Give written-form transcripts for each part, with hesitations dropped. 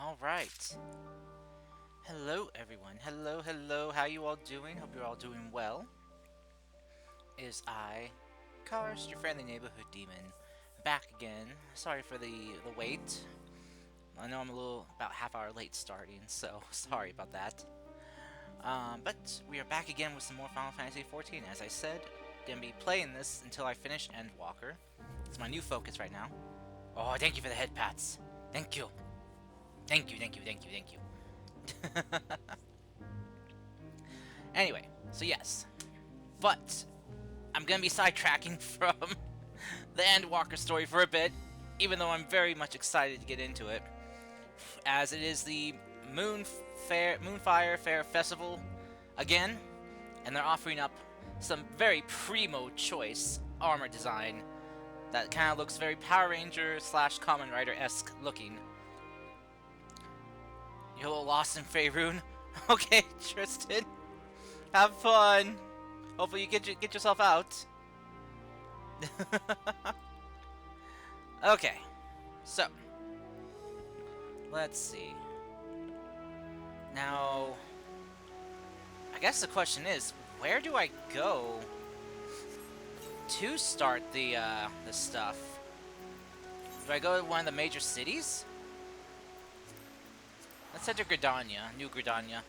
Alright. Hello everyone. Hello. How you all doing? Hope you're all doing well. It is I, Karst, your friendly neighborhood demon, back again. Sorry for the wait. I know I'm a little about half hour late starting, so sorry about that. But we are back again with some more Final Fantasy XIV. As I said, gonna be playing this until I finish Endwalker. It's my new focus right now. Oh, thank you for the head pats. Thank you. Thank you. Anyway, so yes. But I'm gonna be sidetracking from the Endwalker story for a bit, even though I'm very much excited to get into it, as it is the Moonfire Fair Festival again, and they're offering up some very primo choice armor design that kind of looks very Power Ranger slash Kamen Rider-esque looking. You're a little lost in Faerun? Okay, Tristan. Have fun. Hopefully you get yourself out. Okay, so let's see. Now, I guess the question is, where do I go to start the stuff? Do I go to one of the major cities? Let's head to Gridania, New Gridania,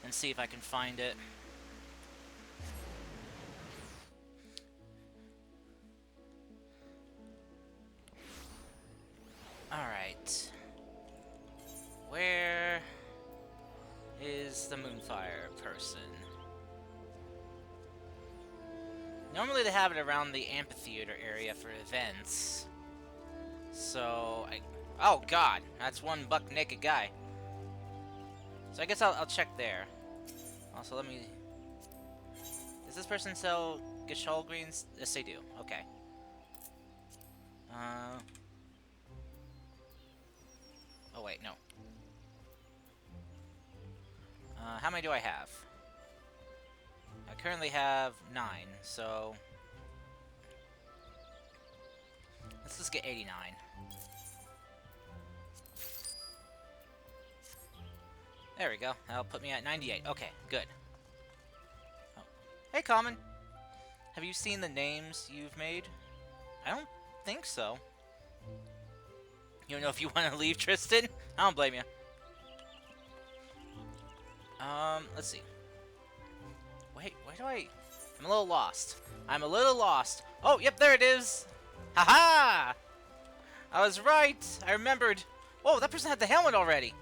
and see if I can find it. Alright. Where is the Moonfire person? Normally they have it around the amphitheater area for events. So, oh god, that's one buck naked guy. So I guess I'll check there. Also, let me... Does this person sell Gishal greens? Yes, they do. Okay. Oh, wait, no. How many do I have? I currently have 9, so... Let's just get 89. There we go. That'll put me at 98. Okay, good. Oh. Hey, Common! Have you seen the names you've made? I don't think so. You don't know if you want to leave, Tristan? I don't blame you. Let's see. Wait, where do I... I'm a little lost. Oh, yep, there it is! Haha! I was right! I remembered. Whoa, that person had the helmet already!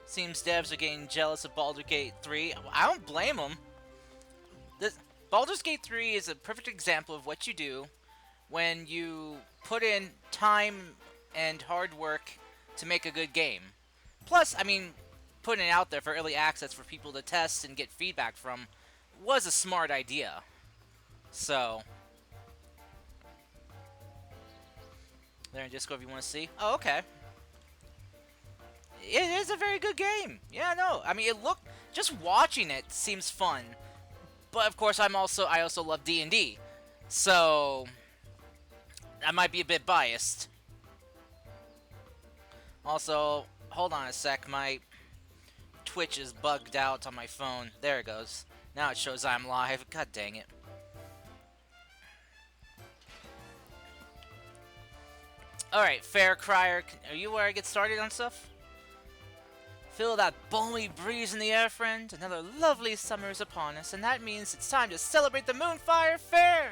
Seems devs are getting jealous of Baldur's Gate 3. I don't blame them. Baldur's Gate 3 is a perfect example of what you do when you put in time and hard work to make a good game. Plus, I mean, putting it out there for early access for people to test and get feedback from was a smart idea. So, there in Discord if you want to see. Oh, okay. It is a very good game. Yeah, no. I mean, just watching it seems fun. But of course, I also love D&D. So, I might be a bit biased. Also, hold on a sec. My Twitch is bugged out on my phone. There it goes. Now it shows I'm live. God dang it. Alright, Fair Crier. Are you where I get started on stuff? Feel that balmy breeze in the air, friend? Another lovely summer is upon us, and that means it's time to celebrate the Moonfire Fair!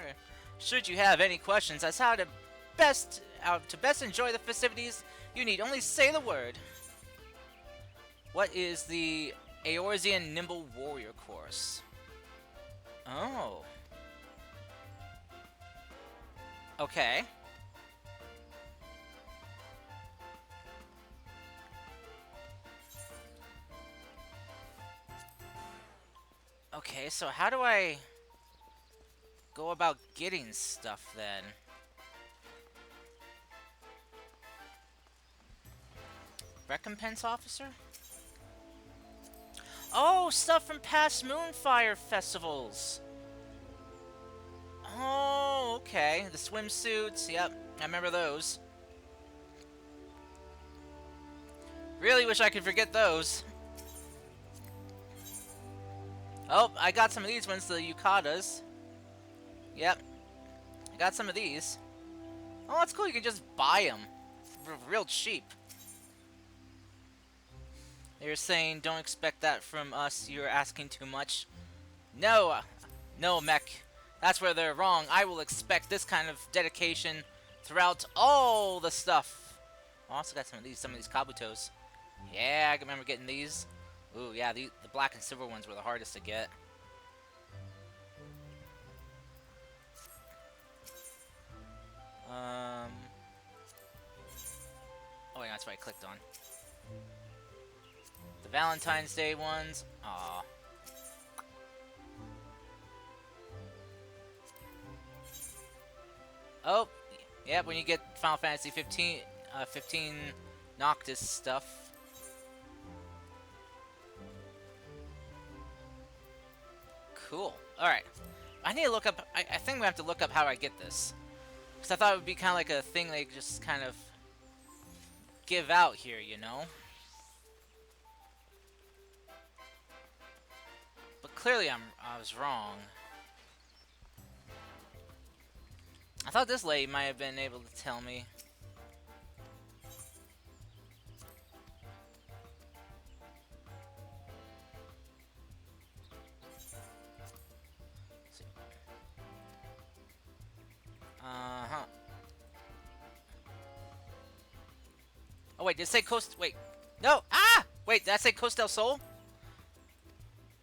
Should you have any questions as how to best enjoy the festivities, you need only say the word. What is the Eorzean Nimble Warrior course? Oh. Okay. Okay, so how do I go about getting stuff then? Recompense officer? Oh, stuff from past Moonfire festivals! Oh, okay. The swimsuits, yep. I remember those. Really wish I could forget those. Oh, I got some of these ones, the yukatas. Yep, I got some of these. Oh, that's cool. You can just buy them. Real cheap. They're saying, don't expect that from us. You're asking too much. No, no, mech. That's where they're wrong. I will expect this kind of dedication throughout all the stuff. I also got some of these kabutos. Yeah, I can remember getting these. Ooh, yeah, the black and silver ones were the hardest to get. Oh, yeah, that's what I clicked on. The Valentine's Day ones. Aw. Oh, yeah, when you get Final Fantasy 15, 15 Noctis stuff. Cool. Alright. I need to look up... I think we have to look up how I get this. Because I thought it would be kind of like a thing they just kind of give out here, you know? But clearly I was wrong. I thought this lady might have been able to tell me. Uh-huh. Oh, wait, did it say Coast... Wait. No! Ah! Wait, did I say Coast del Sol?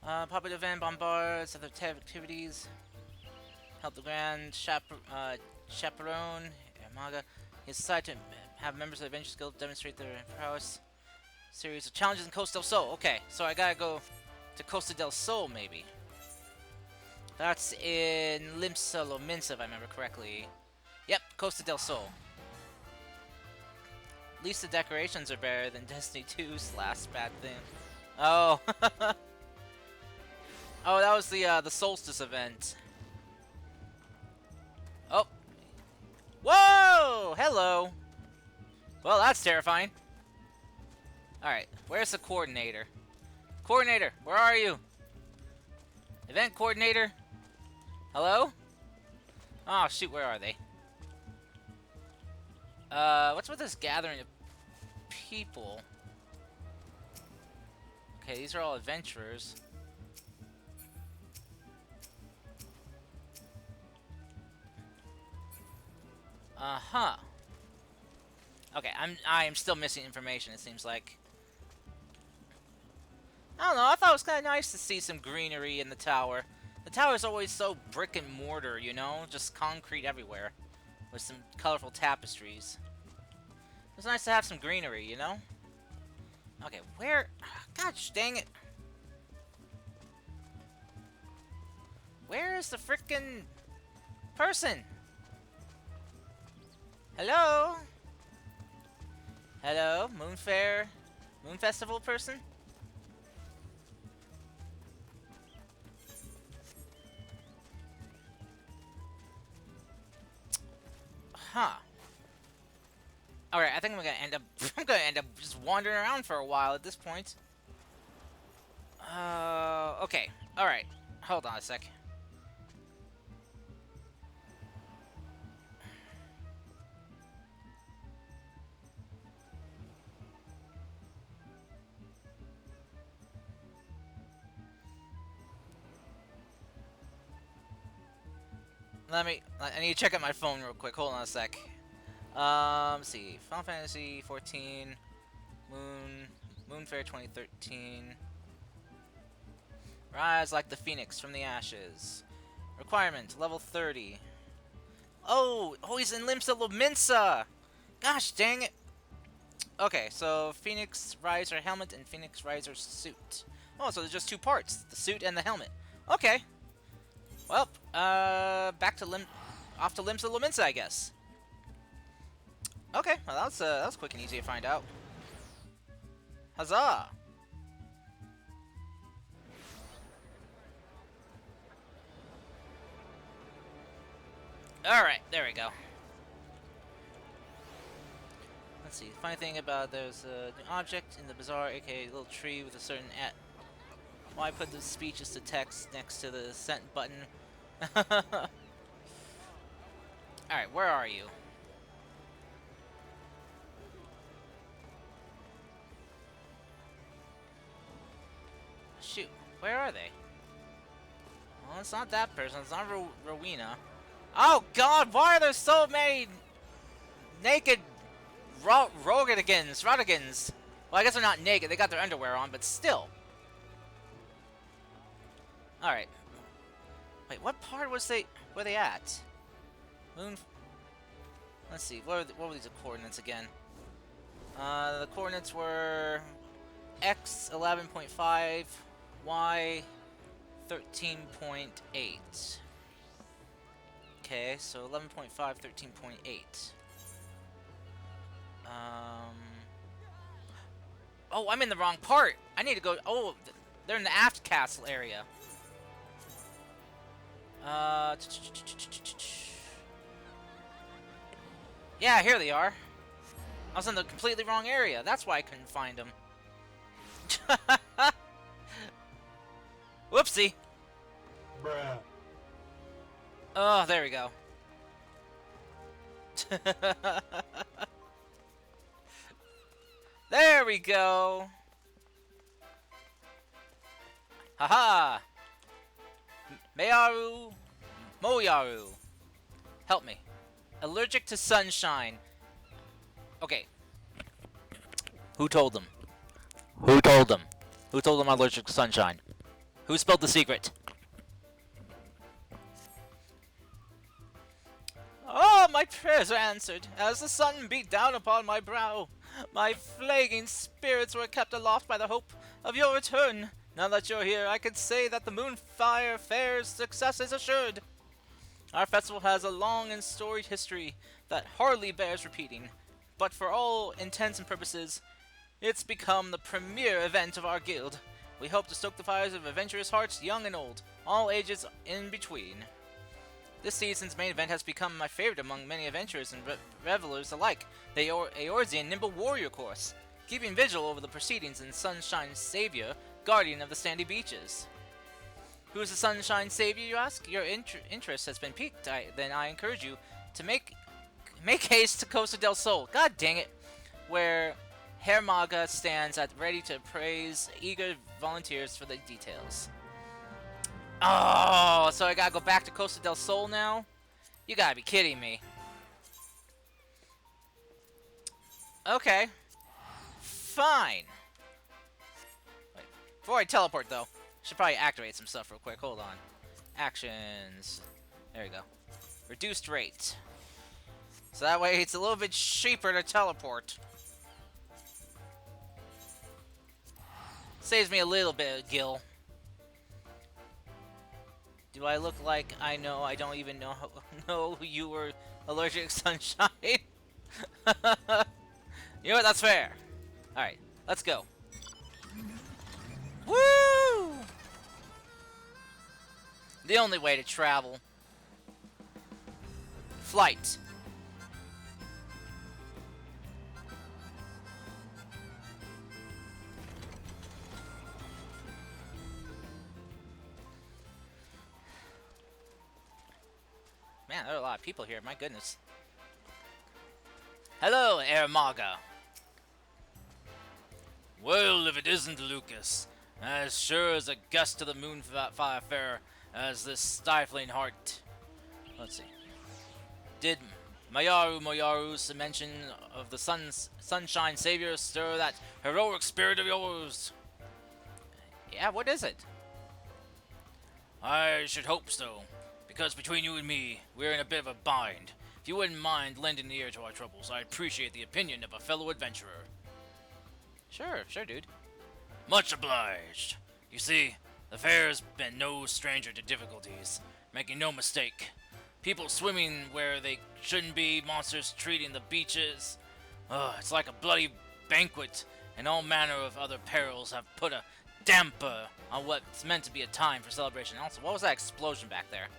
Popular event, bombards, other activities. Help the Grand Chaperone, Yamaga. He has decided to have members of the Adventure Guild demonstrate their prowess. Series of challenges in Costa del Sol. Okay, so I gotta go to Costa del Sol, maybe. That's in Limsa Lominsa, if I remember correctly. Yep, Costa del Sol. At least the decorations are better than Destiny 2's last bad thing. Oh. Oh, that was the Solstice event. Oh. Whoa! Hello. Well, that's terrifying. Alright, where's the coordinator? Coordinator, where are you? Event coordinator? Hello? Oh, shoot, where are they? What's with this gathering of people? Okay, these are all adventurers. Uh-huh. Okay, I am still missing information, it seems like. I don't know, I thought it was kind of nice to see some greenery in the tower. The tower is always so brick and mortar, you know? Just concrete everywhere. With some colorful tapestries. It's nice to have some greenery, you know? Okay, where... Gosh, dang it. Where is the frickin' person? Hello? Hello? Moon Festival person? Huh. Alright, I think I'm gonna end up I'm gonna end up just wandering around for a while at this point. Okay. Alright. Hold on a sec. I need to check out my phone real quick. Hold on a sec. Let's see. Final Fantasy 14, Moonfair 2013. Rise like the phoenix from the ashes. Requirement, level 30. Oh, he's in Limsa Lominsa! Gosh dang it! Okay, so Phoenix Riser helmet and Phoenix Riser suit. Oh, so there's just two parts, the suit and the helmet. Okay. Well, back to off to Limsa Lominsa, I guess. Okay, well that was quick and easy to find out. Huzzah! Alright, there we go. Let's see. Funny thing about there's an object in the bazaar, aka a little tree with a certain Why put the speeches to text next to the sent button? Alright, where are you? Shoot, where are they? Well, it's not that person, it's not Rowena. Oh god, why are there so many naked Rodigans? Well, I guess they're not naked, they got their underwear on, but still. Alright. Wait, what part were they at? Moon... Let's see, what were these coordinates again? The coordinates were x 11.5, y 13.8. Okay, so 11.5, 13.8. Oh, I'm in the wrong part. I need to go. Oh, they're in the aft castle area. Yeah, here they are. I was in the completely wrong area. That's why I couldn't find them. Whoopsie. Bruh. Oh, there we go. There we go. Haha. Mayaru. Moyaru. Help me. Allergic to sunshine. Okay. Who told them? Who told them? Who told them I'm allergic to sunshine? Who spilled the secret? Oh, my prayers are answered, as the sun beat down upon my brow. My flagging spirits were kept aloft by the hope of your return. Now that you're here, I can say that the Moonfire Fair's success is assured. Our festival has a long and storied history that hardly bears repeating, but for all intents and purposes, it's become the premier event of our guild. We hope to stoke the fires of adventurous hearts, young and old, all ages in between. This season's main event has become my favorite among many adventurers and revelers alike, the Eorzean Nimble Warrior Course, keeping vigil over the proceedings in Sunshine's Savior, Guardian of the Sandy Beaches. Who is the Sunshine Savior, you ask? Your interest has been piqued. Then I encourage you to make haste to Costa del Sol. God dang it! Where Herr Maga stands at ready to praise eager volunteers for the details. Oh, so I gotta go back to Costa del Sol now? You gotta be kidding me. Okay. Fine. Wait, before I teleport, though, should probably activate some stuff real quick. Hold on. Actions. There we go. Reduced rate. So that way it's a little bit cheaper to teleport. Saves me a little bit of gil. Do I look like I know I don't even know you were allergic to sunshine? You know what? That's fair. Alright, let's go. Woo! The only way to travel. Flight. Man, there are a lot of people here. My goodness. Hello, Herr Maga. Well, if it isn't Lucas, as sure as a gust to the Moonfire Fair as this stifling heart. Let's see. Did Moyaru's mention of the Sunshine Savior stir that heroic spirit of yours? Yeah, what is it? I should hope so. Because between you and me, we're in a bit of a bind. If you wouldn't mind lending the ear to our troubles, I'd appreciate the opinion of a fellow adventurer. Sure, dude. Much obliged. You see, the fair's been no stranger to difficulties. Making no mistake. People swimming where they shouldn't be, monsters treating the beaches. It's like a bloody banquet, and all manner of other perils have put a damper on what's meant to be a time for celebration. Also, what was that explosion back there?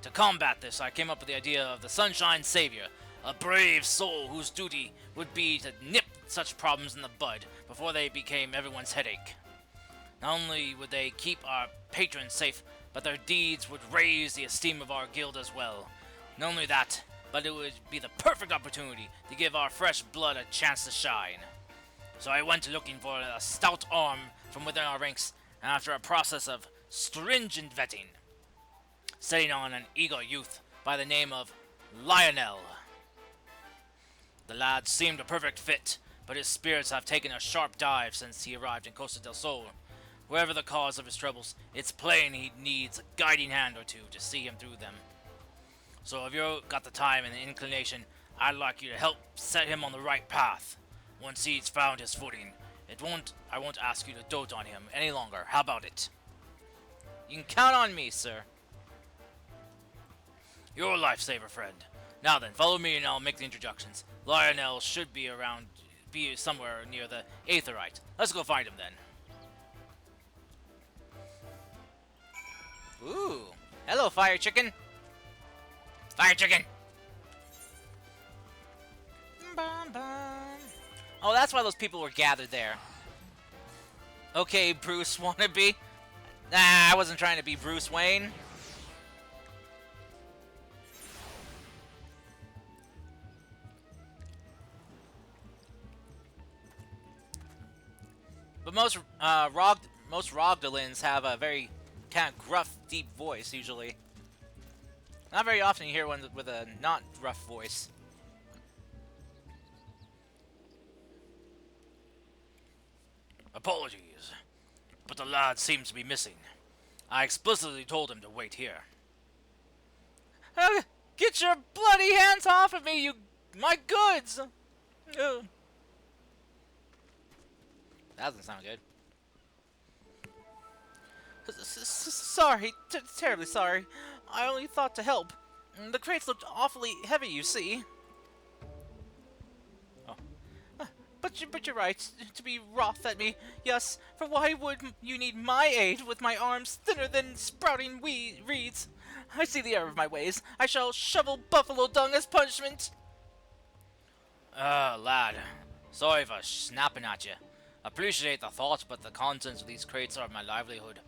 To combat this, I came up with the idea of the Sunshine Savior, A brave soul whose duty would be to nip such problems in the bud before they became everyone's headache. Not only would they keep our patrons safe, but their deeds would raise the esteem of our guild as well. Not only that, but it would be the perfect opportunity to give our fresh blood a chance to shine. So I went looking for a stout arm from within our ranks, and after a process of stringent vetting, setting on an eager youth by the name of Lionel. The lad seemed a perfect fit, but his spirits have taken a sharp dive since he arrived in Costa del Sol. Wherever the cause of his troubles, it's plain he needs a guiding hand or two to see him through them. So if you've got the time and the inclination, I'd like you to help set him on the right path. Once he's found his footing, I won't ask you to dote on him any longer. How about it? You can count on me, sir. You're a lifesaver, friend. Now then, follow me and I'll make the introductions. Lionel should be somewhere near the Aetherite. Let's go find him then. Ooh. Hello, Fire Chicken. Fire Chicken! Oh, that's why those people were gathered there. Okay, Bruce wannabe. Nah, I wasn't trying to be Bruce Wayne. But most Rogdalins have a very kind of gruff, deep voice, usually. Not very often you hear one with a not rough voice. Apologies, but the lad seems to be missing. I explicitly told him to wait here. Get your bloody hands off of me, my goods! That doesn't sound good. Sorry, terribly sorry. I only thought to help. The crates looked awfully heavy, you see. Oh. But you're right, to be wroth at me. Yes, for why would you need my aid with my arms thinner than sprouting reeds? I see the error of my ways. I shall shovel buffalo dung as punishment. Lad. Sorry for snapping at you. Appreciate the thought, but the contents of these crates are my livelihood.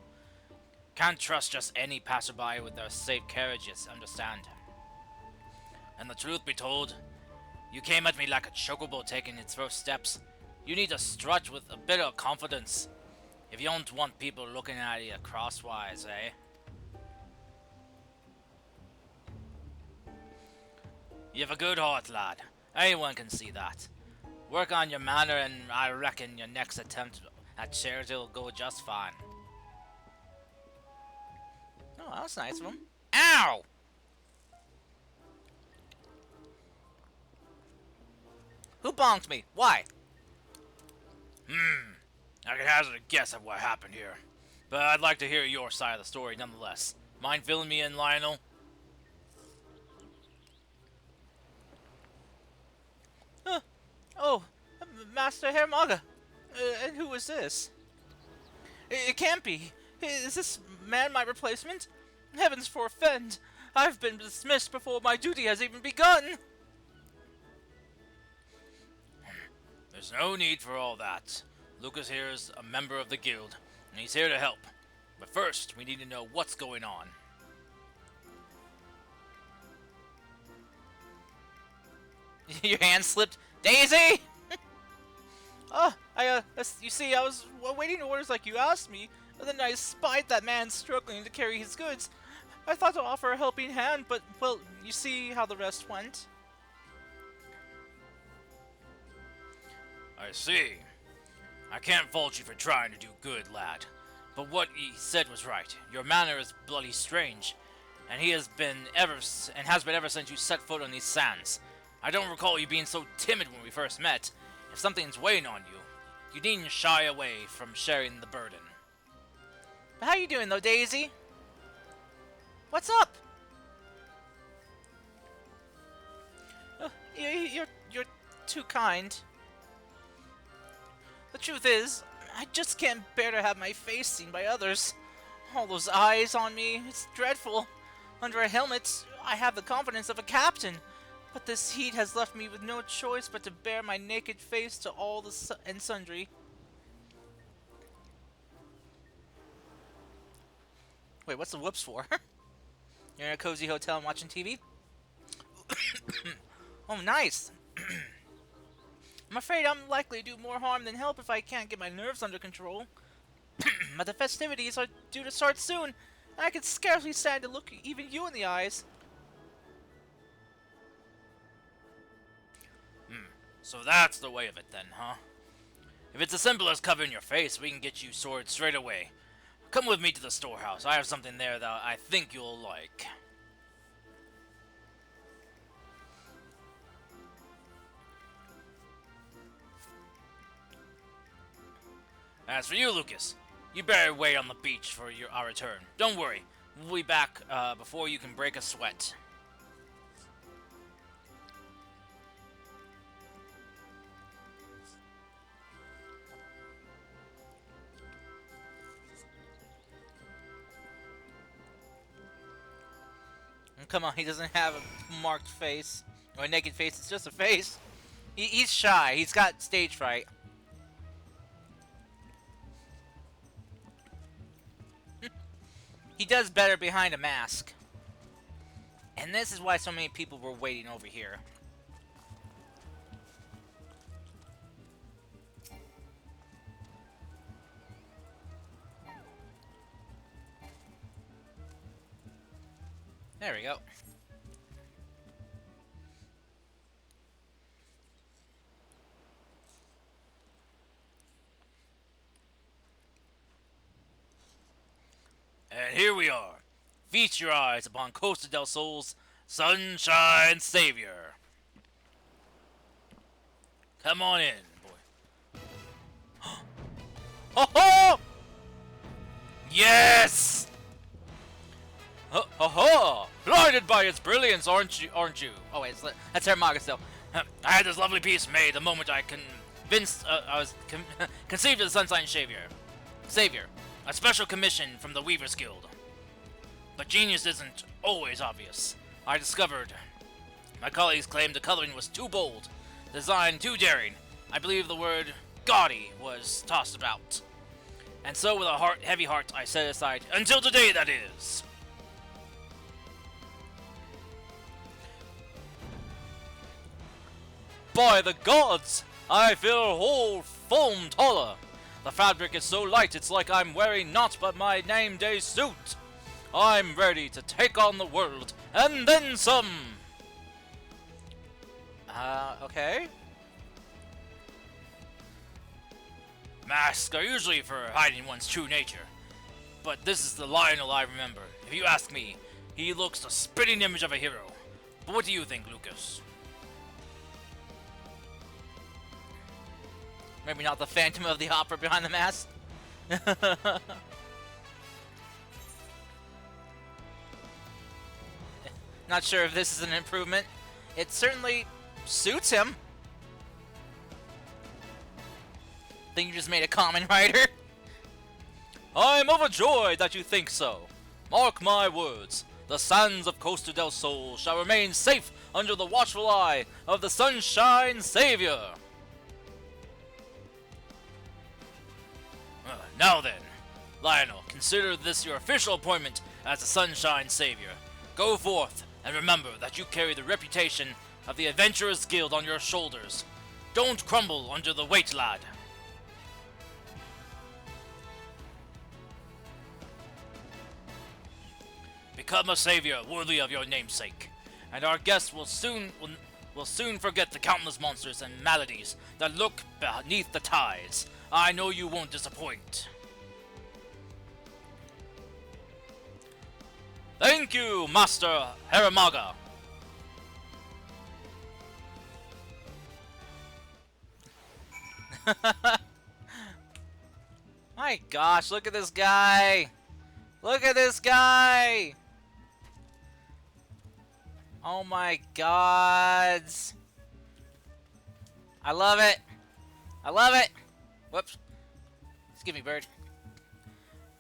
Can't trust just any passerby with their safe carriages, understand? And the truth be told, you came at me like a chocobo taking its first steps. You need to strut with a bit of confidence. If you don't want people looking at you crosswise, eh? You have a good heart, lad. Anyone can see that. Work on your manner and I reckon your next attempt at charity will go just fine. Oh, that was nice of him. Ow! Who bonked me? Why? I can hazard a guess at what happened here. But I'd like to hear your side of the story nonetheless. Mind filling me in, Lionel? Oh, Master Hermaga. And who is this? It can't be. Is this man my replacement? Heavens forfend! I've been dismissed before my duty has even begun! There's no need for all that. Lucas here is a member of the guild, and he's here to help. But first, we need to know what's going on. Your hand slipped. Daisy! Oh, you see, I was waiting orders like you asked me, and then I spied that man struggling to carry his goods. I thought to offer a helping hand, but, well, you see how the rest went. I see. I can't fault you for trying to do good, lad. But what he said was right. Your manner is bloody strange, and has been ever since you set foot on these sands. I don't recall you being so timid when we first met. If something's weighing on you, you needn't shy away from sharing the burden. But how you doing, though, Daisy? What's up? You're too kind. The truth is, I just can't bear to have my face seen by others. All those eyes on me, it's dreadful. Under a helmet, I have the confidence of a captain. But this heat has left me with no choice but to bare my naked face to all the and sundry. Wait, what's the whoops for? You're in a cozy hotel and watching TV? Oh, nice! I'm afraid I'm likely to do more harm than help if I can't get my nerves under control. But the festivities are due to start soon, and I can scarcely stand to look even you in the eyes. So that's the way of it then, huh? If it's as simple as covering your face, we can get you sorted straight away. Come with me to the storehouse. I have something there that I think you'll like. As for you, Lucas, you better wait on the beach for our return. Don't worry, we'll be back before you can break a sweat. Come on, he doesn't have a marked face. Or a naked face, it's just a face. He's shy, he's got stage fright. He does better behind a mask. And this is why so many people were waiting over here. There we go. And here we are. Feast your eyes upon Costa del Sol's Sunshine Savior. Come on in, boy. Ho ho! Yes! Ho ho ho! Blinded by its brilliance, aren't you? Oh wait, that's Hermaga still. I had this lovely piece made the moment I conceived of the Sunshine Savior. A special commission from the Weavers Guild. But genius isn't always obvious. I discovered my colleagues claimed the coloring was too bold, design too daring. I believe the word gaudy was tossed about. And so with a heavy heart, I set it aside. Until today, that is. By the gods! I feel a whole foam taller. The fabric is so light it's like I'm wearing naught but my name day suit. I'm ready to take on the world, and then some! Okay. Masks are usually for hiding one's true nature. But this is the Lionel I remember. If you ask me, he looks the spitting image of a hero. But what do you think, Lucas? Maybe not the Phantom of the Opera behind the mask. Not sure if this is an improvement. It certainly suits him. Think you just made a Kamen Rider? I'm overjoyed that you think so. Mark my words. The sands of Costa del Sol shall remain safe under the watchful eye of the Sunshine Savior. Now then, Lionel, consider this your official appointment as the Sunshine Savior. Go forth, and remember that you carry the reputation of the Adventurers Guild on your shoulders. Don't crumble under the weight, lad. Become a savior worthy of your namesake, and our guests will soon forget the countless monsters and maladies that lurk beneath the tides. I know you won't disappoint. Thank you, Master Heramaga. My gosh, look at this guy! Look at this guy! Oh my gods! I love it! I love it! Whoops. Excuse me, bird.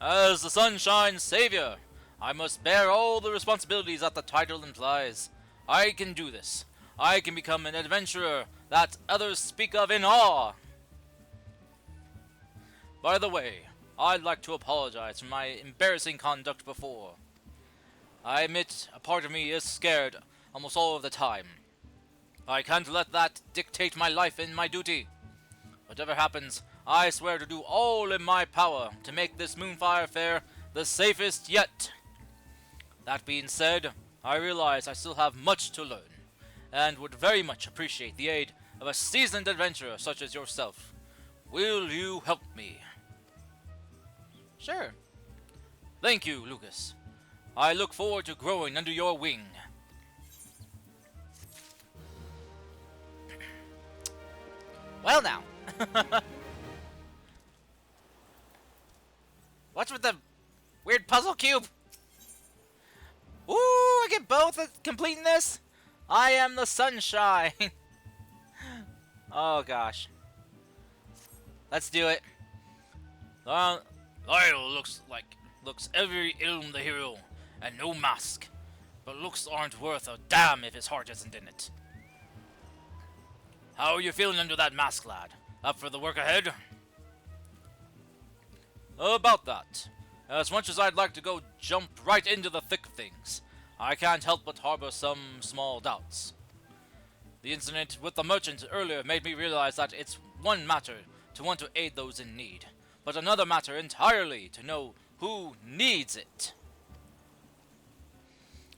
As the Sunshine Savior, I must bear all the responsibilities that the title implies. I can do this. I can become an adventurer that others speak of in awe. By the way, I'd like to apologize for my embarrassing conduct before. I admit a part of me is scared almost all of the time. I can't let that dictate my life and my duty. Whatever happens, I swear to do all in my power to make this Moonfire Fair the safest yet. That being said, I realize I still have much to learn, and would very much appreciate the aid of a seasoned adventurer such as yourself. Will you help me? Sure. Thank you, Lucas. I look forward to growing under your wing. Well now. What's with the weird puzzle cube? Ooh, I get both at completing this? I am the sunshine. Oh gosh. Let's do it. Lyle looks every ilm the hero, and no mask. But looks aren't worth a damn if his heart isn't in it. How are you feeling under that mask, lad? Up for the work ahead? About that. As much as I'd like to go jump right into the thick of things, I can't help but harbor some small doubts. The incident with the merchant earlier made me realize that it's one matter to want to aid those in need, but another matter entirely to know who needs it.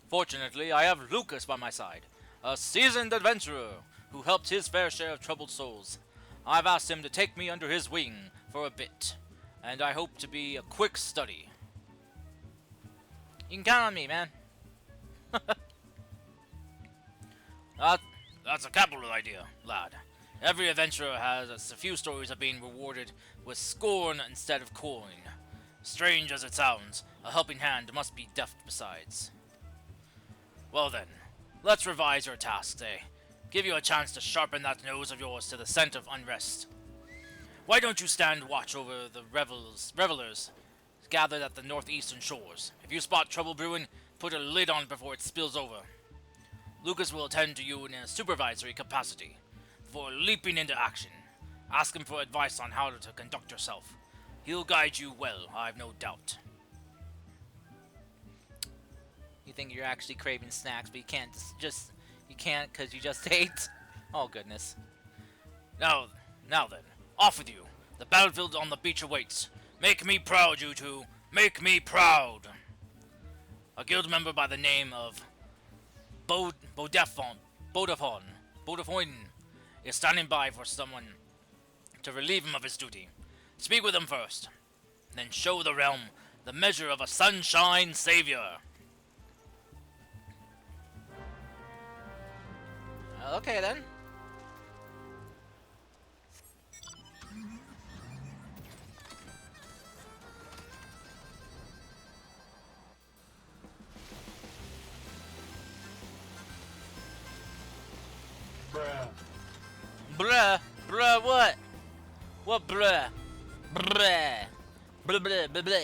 Fortunately, I have Lucas by my side, a seasoned adventurer who helped his fair share of troubled souls. I've asked him to take me under his wing for a bit, and I hope to be a quick study. You can count on me, man. That's a capital idea, lad. Every adventurer has a few stories of being rewarded with scorn instead of coin. Strange as it sounds, a helping hand must be deft besides. Well then, let's revise your tasks, eh? Give you a chance to sharpen that nose of yours to the scent of unrest. Why don't you stand watch over the revelers gathered at the northeastern shores? If you spot trouble brewing, put a lid on it before it spills over. Lucas will attend to you in a supervisory capacity. Before leaping into action, ask him for advice on how to conduct yourself. He'll guide you well, I've no doubt. You think you're actually craving snacks, but you can't you can't because you just ate? Oh goodness. Now then, off with you. The battlefield on the beach awaits. Make me proud, you two. Make me proud. A guild member by the name of Bodafon is standing by for someone to relieve him of his duty. Speak with him first, then show the realm the measure of a sunshine savior. Okay then. Bruh, what? What bruh? Bruh. Bruh, bruh, bruh, bruh.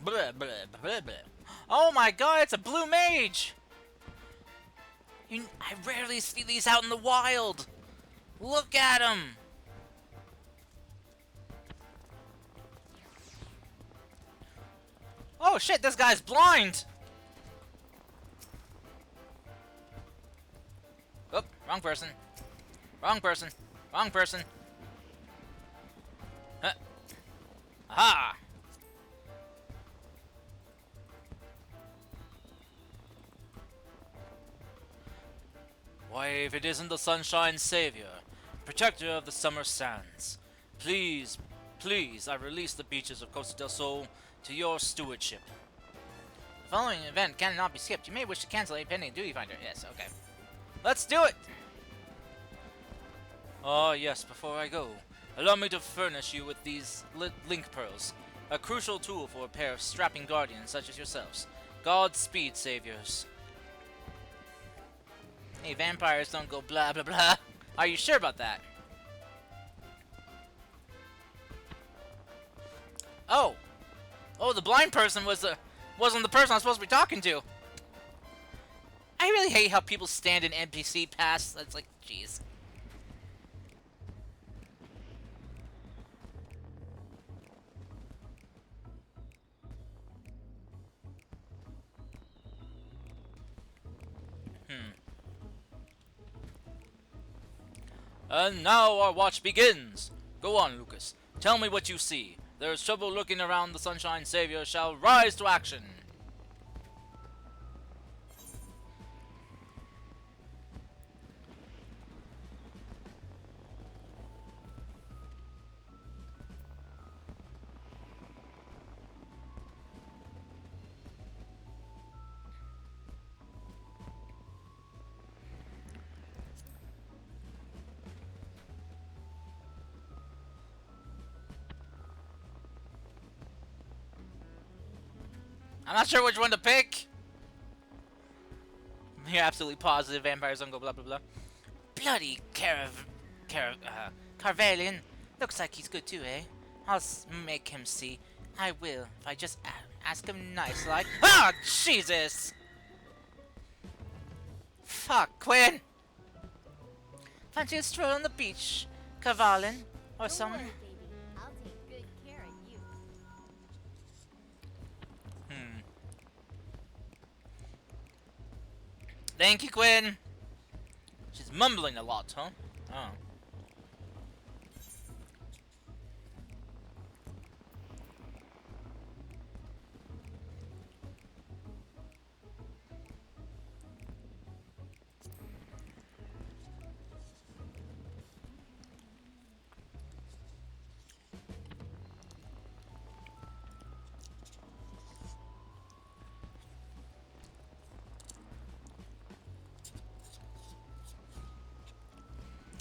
Bruh, bruh, bruh, bruh. Oh my god, it's a blue mage! I rarely see these out in the wild. Look at him! Oh shit, this guy's blind! Oh, wrong person. Wrong person. Wrong person. Huh. Aha! Why, if it isn't the Sunshine Savior, protector of the summer sands, please, I release the beaches of Costa del Sol to your stewardship. The following event cannot be skipped. You may wish to cancel a pending duty finder. Yes, okay. Let's do it! Ah, yes, before I go, allow me to furnish you with these link pearls, a crucial tool for a pair of strapping guardians such as yourselves. Godspeed, saviors. Hey, vampires don't go blah blah blah. Are you sure about that? Oh! Oh, the blind person wasn't the person I was supposed to be talking to. I really hate how people stand in NPC paths. That's like, jeez. Hmm. And now our watch begins. Go on, Lucas. Tell me what you see. There is trouble looking around. The Sunshine Savior shall rise to action. I'm not sure which one to pick. You're absolutely positive vampires don't go blah blah blah. Bloody Carvalian. Looks like he's good too, eh? I'll make him see. I will, if I just ask him nice like. Ah, Jesus! Fuck, Quinn! Fancy a stroll on the beach, Carvalin, or Don't something? worry, baby. I'll take good care of you. Hmm. Thank you, Quinn. She's mumbling a lot, huh? Oh.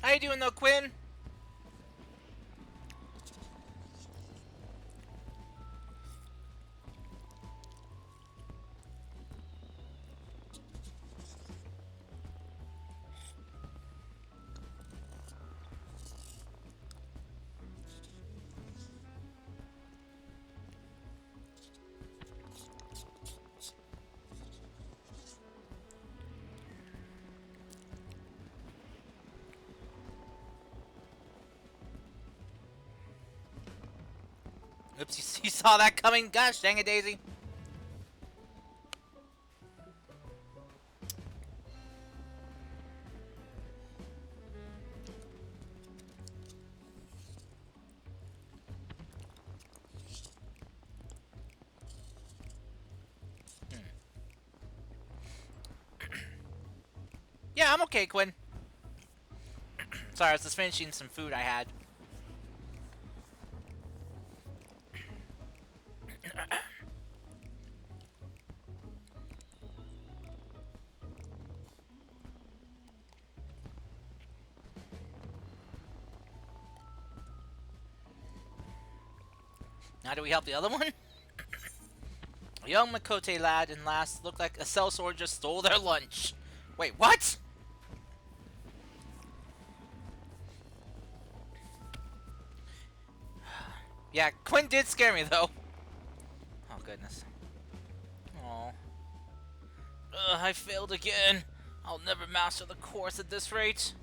How you doing though, Quinn? Oops, you saw that coming? Gosh dang it, Daisy. Yeah, I'm okay, Quinn. Sorry, I was just finishing some food I had. Now do we help the other one? A young Makote lad and lass look like a sellsword just stole their lunch. Wait, what? Yeah, Quinn did scare me though. Oh goodness. Oh. I failed again. I'll never master the course at this rate.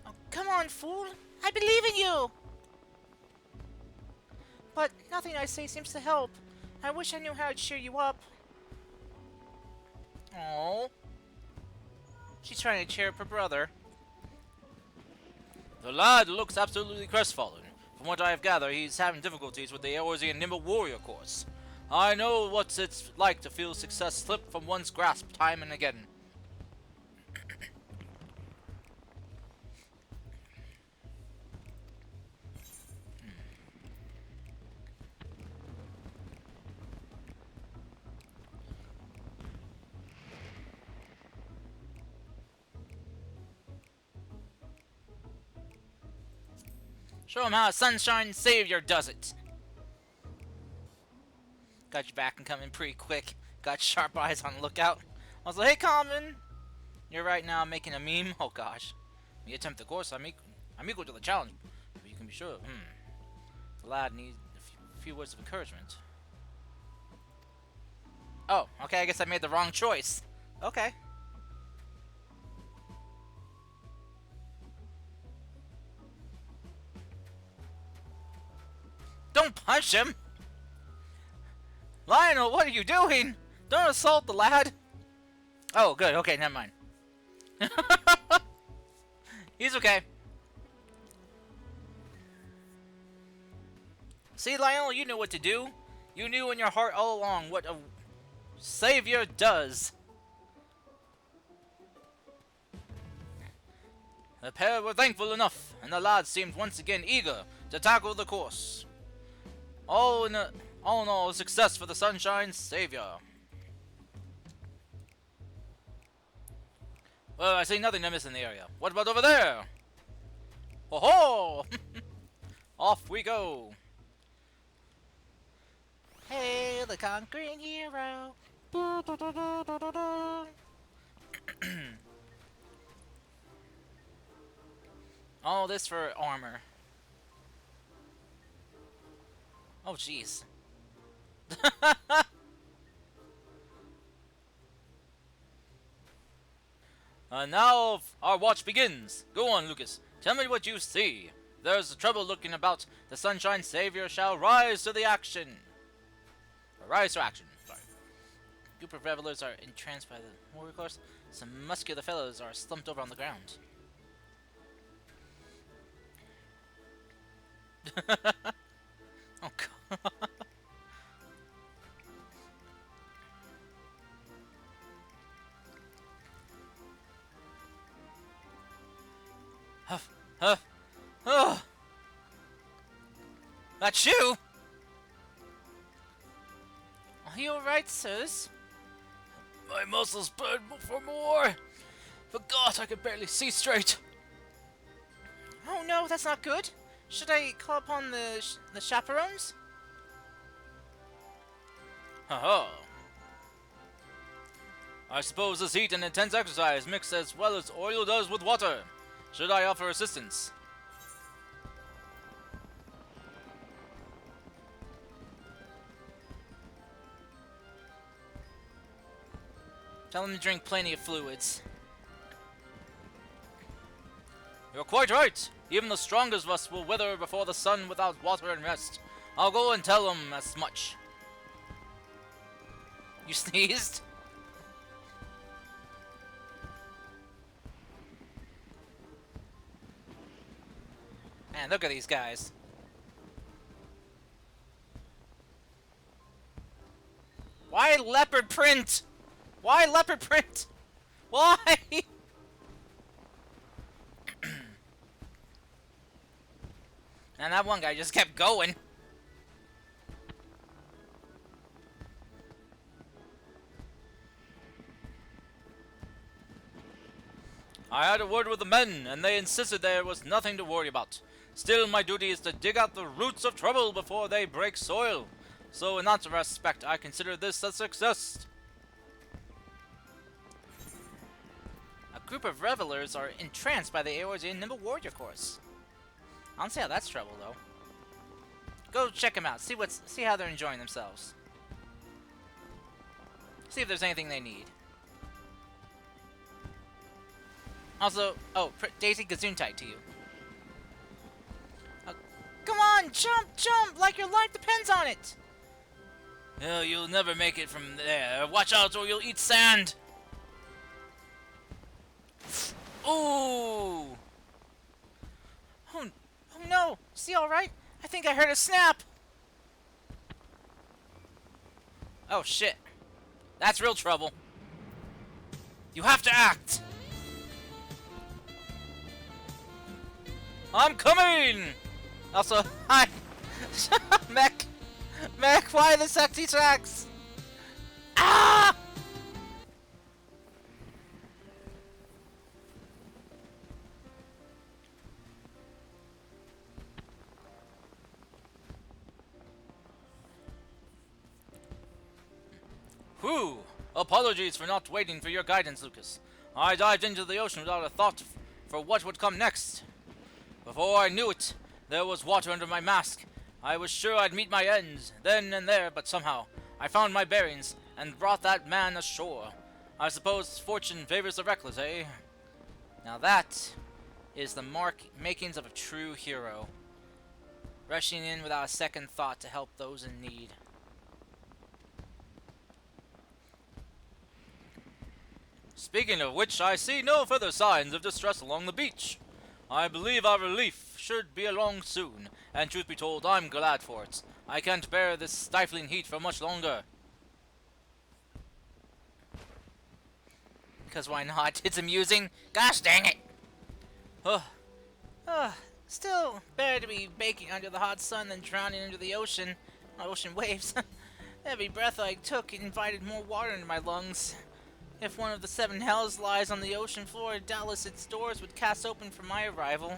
Oh, come on, fool. I believe in you. But nothing I say seems to help. I wish I knew how to cheer you up. Oh. She's trying to cheer up her brother. The lad looks absolutely crestfallen. From what I have gathered, he's having difficulties with the Eorzean Nimble Warrior course. I know what it's like to feel success slip from one's grasp time and again. Show him how a Sunshine Savior does it. Got your back and coming pretty quick. Got sharp eyes on the lookout. I was like, hey, Common. You're right now making a meme. Oh, gosh. Me attempt the course. I'm equal to the challenge. But you can be sure. The lad needs a few words of encouragement. Oh, okay, I guess I made the wrong choice. Okay. Don't punch him! Lionel, what are you doing? Don't assault the lad! Oh, good, okay, never mind. He's okay. See, Lionel, you know what to do. You knew in your heart all along what a savior does. The pair were thankful enough, and the lad seemed once again eager to tackle the course. All in all, a success for the Sunshine Savior. Well, I see nothing to miss in the area. What about over there? Ho ho! Off we go. Hey, the conquering hero. All this for armor. Oh, jeez. Now our watch begins. Go on, Lucas. Tell me what you see. There's trouble looking about. The Sunshine Savior shall rise to the action. Rise to action. Sorry. A group of revelers are entranced by the warrior course. Some muscular fellows are slumped over on the ground. Oh, God. Huff, huff, oh! That's you! Are you alright, sirs? My muscles burn for more. Forgot I could barely see straight. Oh no, that's not good. Should I call upon the chaperones? Haha. I suppose this heat and intense exercise mix as well as oil does with water. Should I offer assistance? Tell them to drink plenty of fluids. You're quite right. Even the strongest of us will wither before the sun without water and rest. I'll go and tell them as much. You sneezed? Man, look at these guys. Why leopard print? Why leopard print? Why? And that one guy just kept going. I had a word with the men, and they insisted there was nothing to worry about. Still, my duty is to dig out the roots of trouble before they break soil. So in that respect, I consider this a success. A group of revelers are entranced by the Eorzean Nimble Warrior course. I don't see how that's trouble, though. Go check them out. See how they're enjoying themselves. See if there's anything they need. Also, oh, Daisy Gesundheit to you. Come on, jump, like your life depends on it. Oh, you'll never make it from there. Watch out or you'll eat sand. Ooh. Oh no. See, all right? I think I heard a snap. Oh shit. That's real trouble. You have to act. I'm coming! Also, hi. Mech, why the sexy tracks? Ah! Whew! Apologies for not waiting for your guidance, Lucas. I dived into the ocean without a thought for what would come next. Before I knew it, there was water under my mask. I was sure I'd meet my ends then and there, but somehow I found my bearings and brought that man ashore. I suppose fortune favors the reckless, eh? Now that is the makings of a true hero, rushing in without a second thought to help those in need. Speaking of which, I see no further signs of distress along the beach. I believe our relief should be along soon, and truth be told, I'm glad for it. I can't bear this stifling heat for much longer. Because why not? It's amusing. Gosh dang it! Ugh. Still better to be baking under the hot sun than drowning under the ocean waves. Every breath I took invited more water into my lungs. If one of the seven hells lies on the ocean floor, doubtless its doors would cast open for my arrival.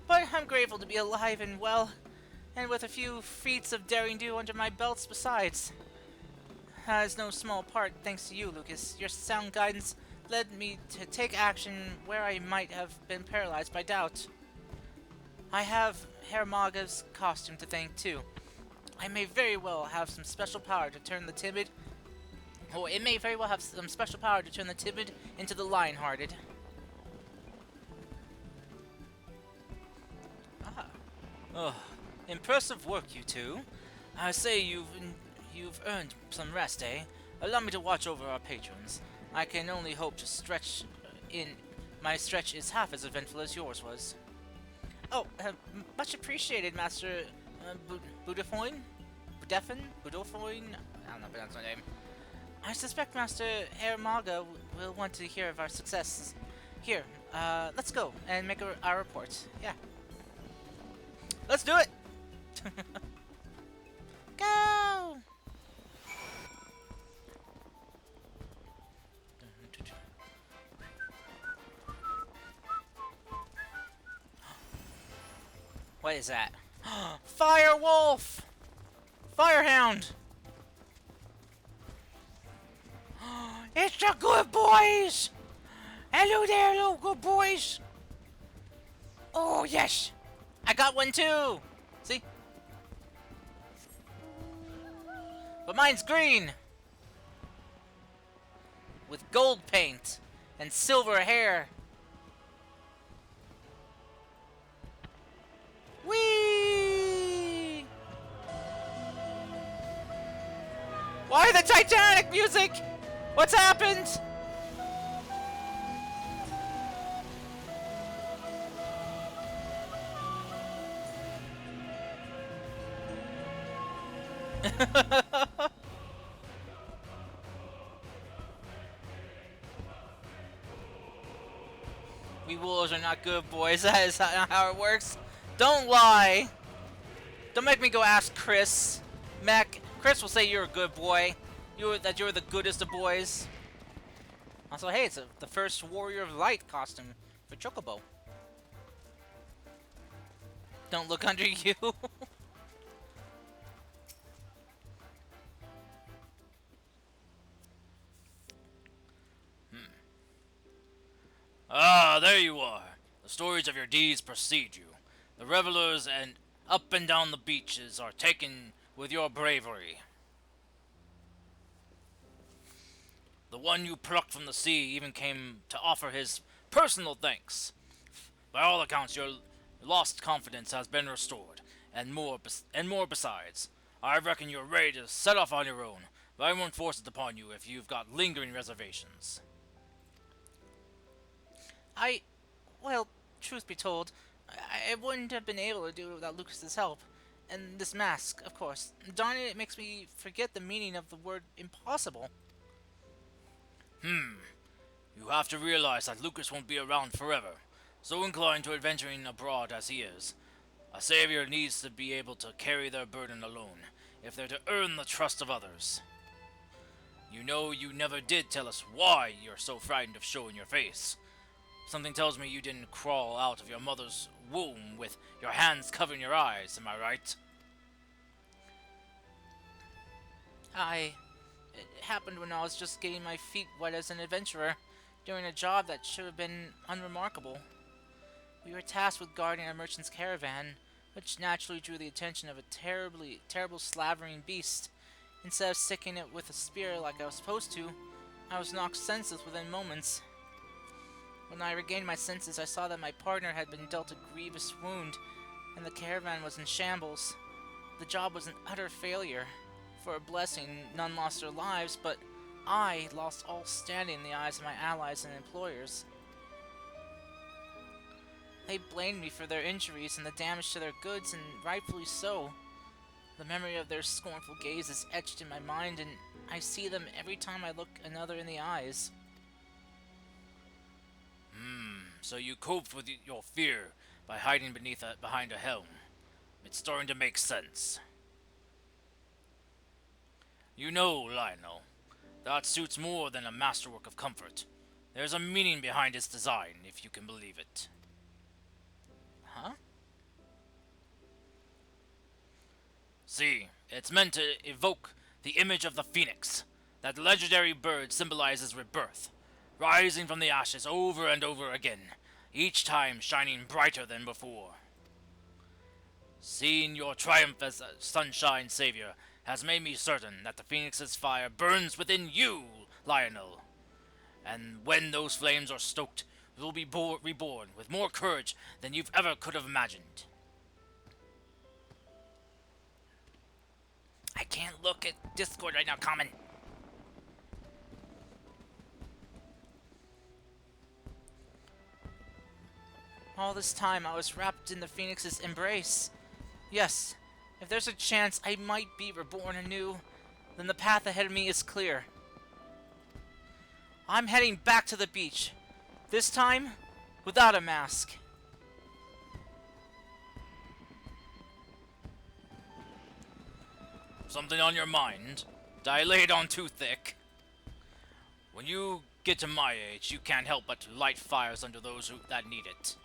But I'm grateful to be alive and well, and with a few feats of daring do under my belts besides. It's no small part thanks to you, Lucas. Your sound guidance led me to take action where I might have been paralyzed by doubt. I have Herr Maga's costume to thank too. I may very well have some special power to turn the timid, or it may very well have some special power to turn the timid into the lion-hearted. Ugh. Impressive work, you two. I say you've earned some rest, eh? Allow me to watch over our patrons. I can only hope to stretch in. My stretch is half as eventful as yours was. Oh, much appreciated, Master Budafoin? Budafoin? I don't know if that's my name. I suspect Master Herr Maga will want to hear of our successes. Here, let's go and make our report. Yeah. Let's do it! Go! What is that? Fire Wolf! Firehound! It's the good boys! Hello there, little good boys! Oh, yes! I got one too! See? But mine's green! With gold paint and silver hair. Whee! Why the Titanic music? What's happened? We wolves are not good boys. That is not how it works. Don't lie. Don't make me go ask Chris. Chris will say you're a good boy. You're the goodest of boys. Also, hey, it's the first Warrior of Light costume for Chocobo. Don't look under you. Ah, there you are. The stories of your deeds precede you. The revelers and up and down the beaches are taken with your bravery. The one you plucked from the sea even came to offer his personal thanks. By all accounts, your lost confidence has been restored, and more besides. I reckon you're ready to set off on your own, but I won't force it upon you if you've got lingering reservations. Well, truth be told, I wouldn't have been able to do it without Lucas's help. And this mask, of course. Darn it, it makes me forget the meaning of the word impossible. You have to realize that Lucas won't be around forever, so inclined to adventuring abroad as he is. A savior needs to be able to carry their burden alone, if they're to earn the trust of others. You know you never did tell us why you're so frightened of showing your face. Something tells me you didn't crawl out of your mother's womb with your hands covering your eyes, am I right? It happened when I was just getting my feet wet as an adventurer, doing a job that should have been unremarkable. We were tasked with guarding our merchant's caravan, which naturally drew the attention of a terrible slavering beast. Instead of sticking it with a spear like I was supposed to, I was knocked senseless within moments. When I regained my senses, I saw that my partner had been dealt a grievous wound, and the caravan was in shambles. The job was an utter failure. For a blessing, none lost their lives, but I lost all standing in the eyes of my allies and employers. They blamed me for their injuries and the damage to their goods, and rightfully so. The memory of their scornful gaze is etched in my mind, and I see them every time I look another in the eyes. So you coped with your fear by hiding behind a helm. It's starting to make sense. You know, Lionel, that suit's more than a masterwork of comfort. There's a meaning behind its design, if you can believe it. Huh? See, it's meant to evoke the image of the phoenix. That legendary bird symbolizes rebirth, rising from the ashes over and over again, each time shining brighter than before. Seeing your triumph as a sunshine savior has made me certain that the phoenix's fire burns within you, Lionel. And when those flames are stoked, you'll be reborn with more courage than you've ever could have imagined. I can't look at Discord right now, Common. All this time I was wrapped in the Phoenix's embrace. Yes, if there's a chance I might be reborn anew, then the path ahead of me is clear. I'm heading back to the beach. This time, without a mask. Something on your mind? Did I lay it on too thick? When you get to my age, you can't help but light fires under those that need it.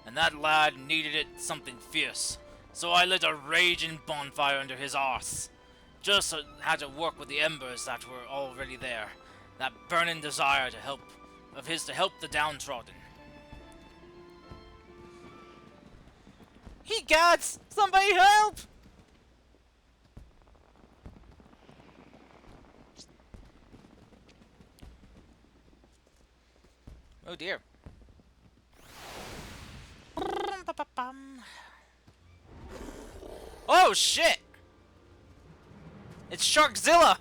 And that lad needed it something fierce, so I lit a raging bonfire under his arse. Just had to work with the embers that were already there. That burning desire of his to help the downtrodden. He gods! Somebody help! Oh dear. Oh shit! It's Sharkzilla!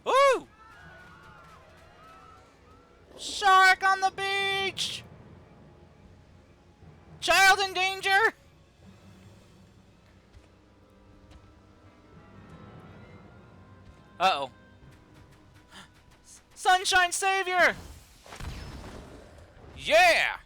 Woo! Shark on the beach! Child in danger! Uh-oh. Sunshine Savior! Yeah!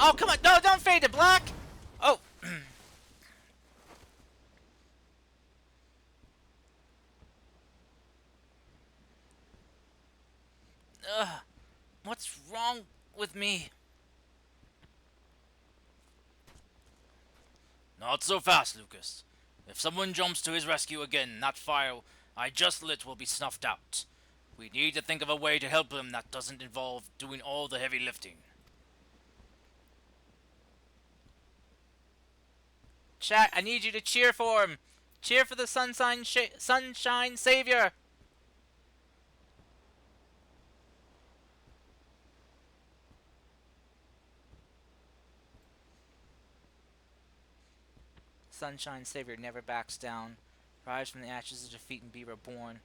Oh, come on! No, don't fade to black! Oh. Ugh. What's wrong with me? Not so fast, Lucas. If someone jumps to his rescue again, that fire I just lit will be snuffed out. We need to think of a way to help him that doesn't involve doing all the heavy lifting. Chat, I need you to cheer for him. Cheer for the Sunshine Savior. Sunshine Savior never backs down. Rise from the ashes of defeat and be reborn.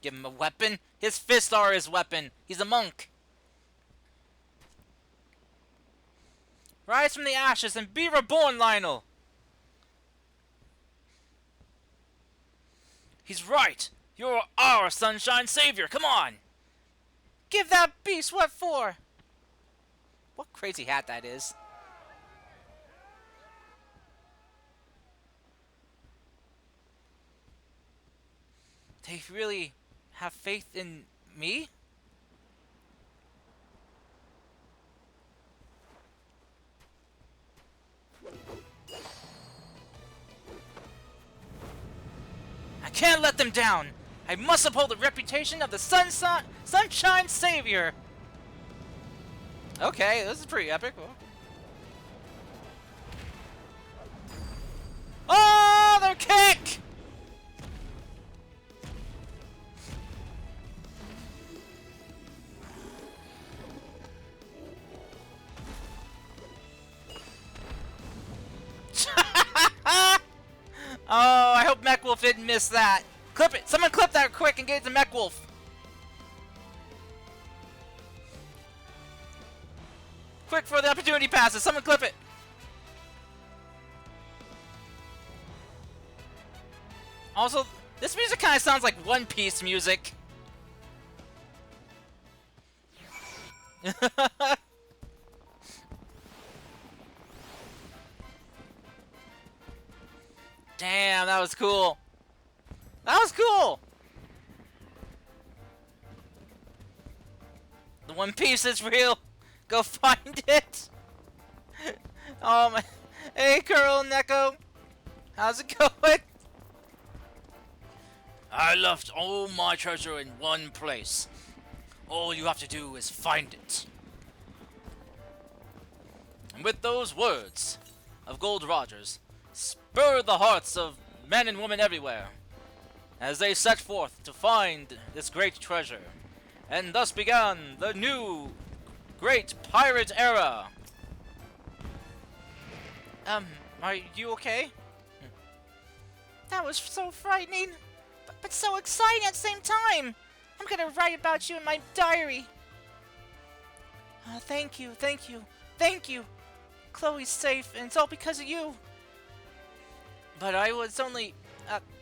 Give him a weapon? His fists are his weapon. He's a monk. Rise from the ashes and be reborn, Lionel! He's right! You're our Sunshine Savior! Come on! Give that beast what for! What crazy hat that is. They really have faith in me? I can't let them down! I must uphold the reputation of the Sunshine Savior! Okay, this is pretty epic. Oh, their kick! Oh, I hope Mech Wolf didn't miss that. Clip it! Someone clip that quick and get it to Mech Wolf. Quick before the opportunity passes, someone clip it. Also, this music kind of sounds like One Piece music. Damn, that was cool. That was cool. The One Piece is real. Go find it. Oh my. Hey, Curl Neko. How's it going? I left all my treasure in one place. All you have to do is find it. And with those words of Gold Rogers, spurred the hearts of men and women everywhere, as they set forth to find this great treasure. And thus began the new great pirate era. Are you okay? That was so frightening, but so exciting at the same time. I'm gonna write about you in my diary. Thank you, thank you, thank you. Chloe's safe, and it's all because of you. But I was only...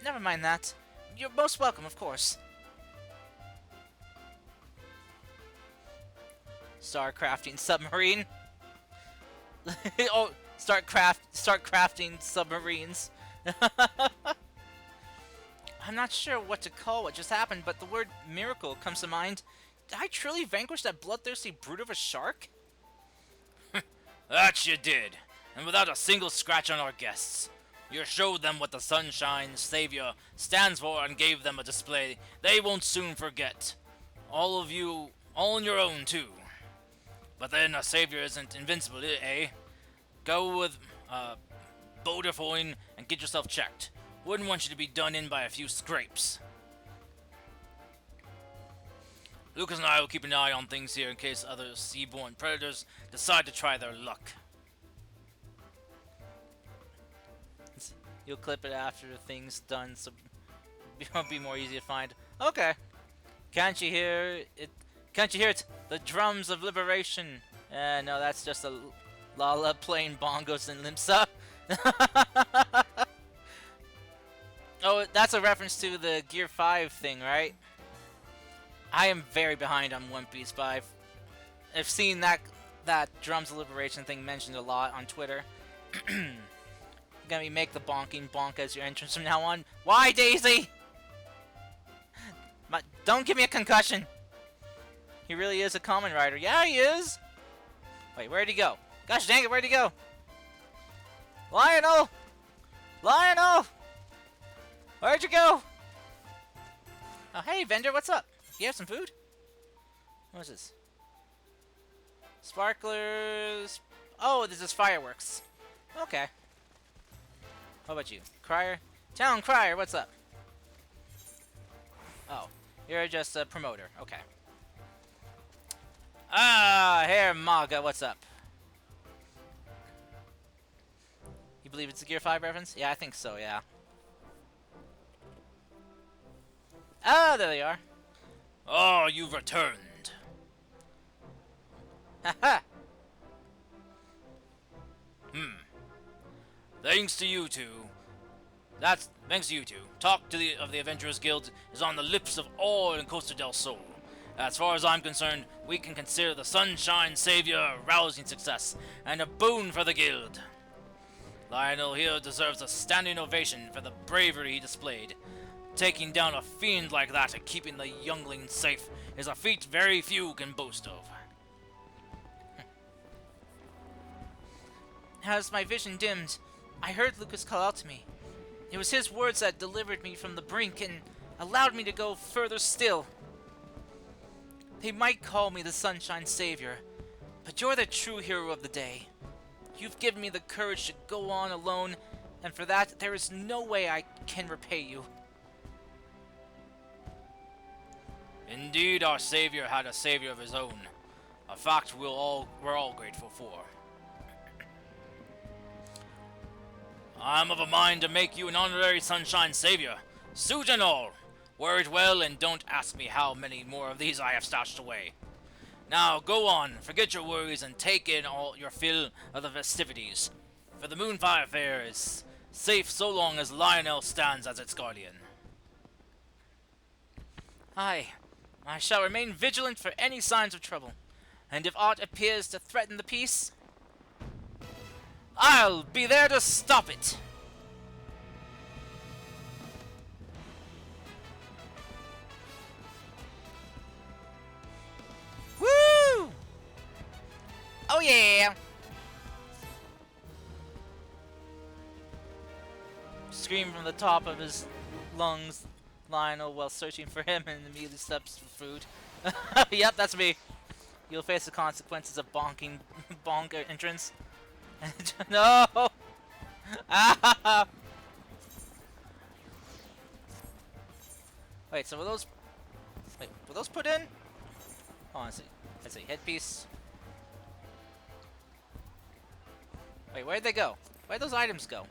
never mind that. You're most welcome, of course. Start crafting submarine. Oh, start crafting submarines. I'm not sure what to call what just happened, but the word miracle comes to mind. Did I truly vanquish that bloodthirsty brute of a shark? That you did, and without a single scratch on our guests. You showed them what the Sunshine Savior stands for and gave them a display they won't soon forget. All of you, all on your own too. But then a Savior isn't invincible, eh? Go with, Boderfoin and get yourself checked. Wouldn't want you to be done in by a few scrapes. Lucas and I will keep an eye on things here in case other seaborne predators decide to try their luck. You'll clip it after the thing's done, so it'll be more easy to find. Okay. Can't you hear it? Can't you hear it? The drums of liberation. No, that's just a Lala playing bongos in Limsa. Oh, that's a reference to the Gear 5 thing, right? I am very behind on One Piece, but I've seen that drums of liberation thing mentioned a lot on Twitter. Gonna be make the bonk as your entrance from now on. Why, Daisy? Don't give me a concussion. He really is a common rider. Yeah, he is. Wait, where'd he go? Gosh dang it, where'd he go? Lionel! Lionel! Where'd you go? Oh, hey, vendor, what's up? You have some food? What is this? Sparklers. Oh, this is fireworks. Okay. What about you? Crier? Town Crier, what's up? Oh, you're just a promoter. Okay. Ah, here, Maga, what's up? You believe it's a Gear 5 reference? Yeah, I think so, yeah. Ah, there they are. Oh, you've returned. Haha. Thanks to you two. Thanks to you two. Talk of the Adventurers Guild is on the lips of all in Costa del Sol, As far as I'm concerned, we can consider the Sunshine Savior a rousing success and a boon for the guild. Lionel here deserves a standing ovation for the bravery he displayed. Taking down a fiend like that and keeping the youngling safe is a feat very few can boast of. As my vision dimmed, I heard Lucas call out to me. It was his words that delivered me from the brink and allowed me to go further still. They might call me the Sunshine Savior, but you're the true hero of the day. You've given me the courage to go on alone, and for that, there is no way I can repay you. Indeed, our savior had a savior of his own, a fact we're all grateful for. I'm of a mind to make you an honorary Sunshine Savior, suit and all. Wear it well and don't ask me how many more of these I have stashed away. Now go on, forget your worries and take in all your fill of the festivities, for the Moonfire Fair is safe so long as Lionel stands as its guardian. Aye, I shall remain vigilant for any signs of trouble, and if aught appears to threaten the peace, I'll be there to stop it! Woo! Oh yeah! Scream from the top of his lungs, Lionel, while searching for him and immediately steps for food. Yep, that's me. You'll face the consequences of bonking bonk entrance. No! Ah! Wait, so were those... Wait, were those put in? Oh, let's see. Let's see. Headpiece. Wait, where'd they go? Where'd those items go?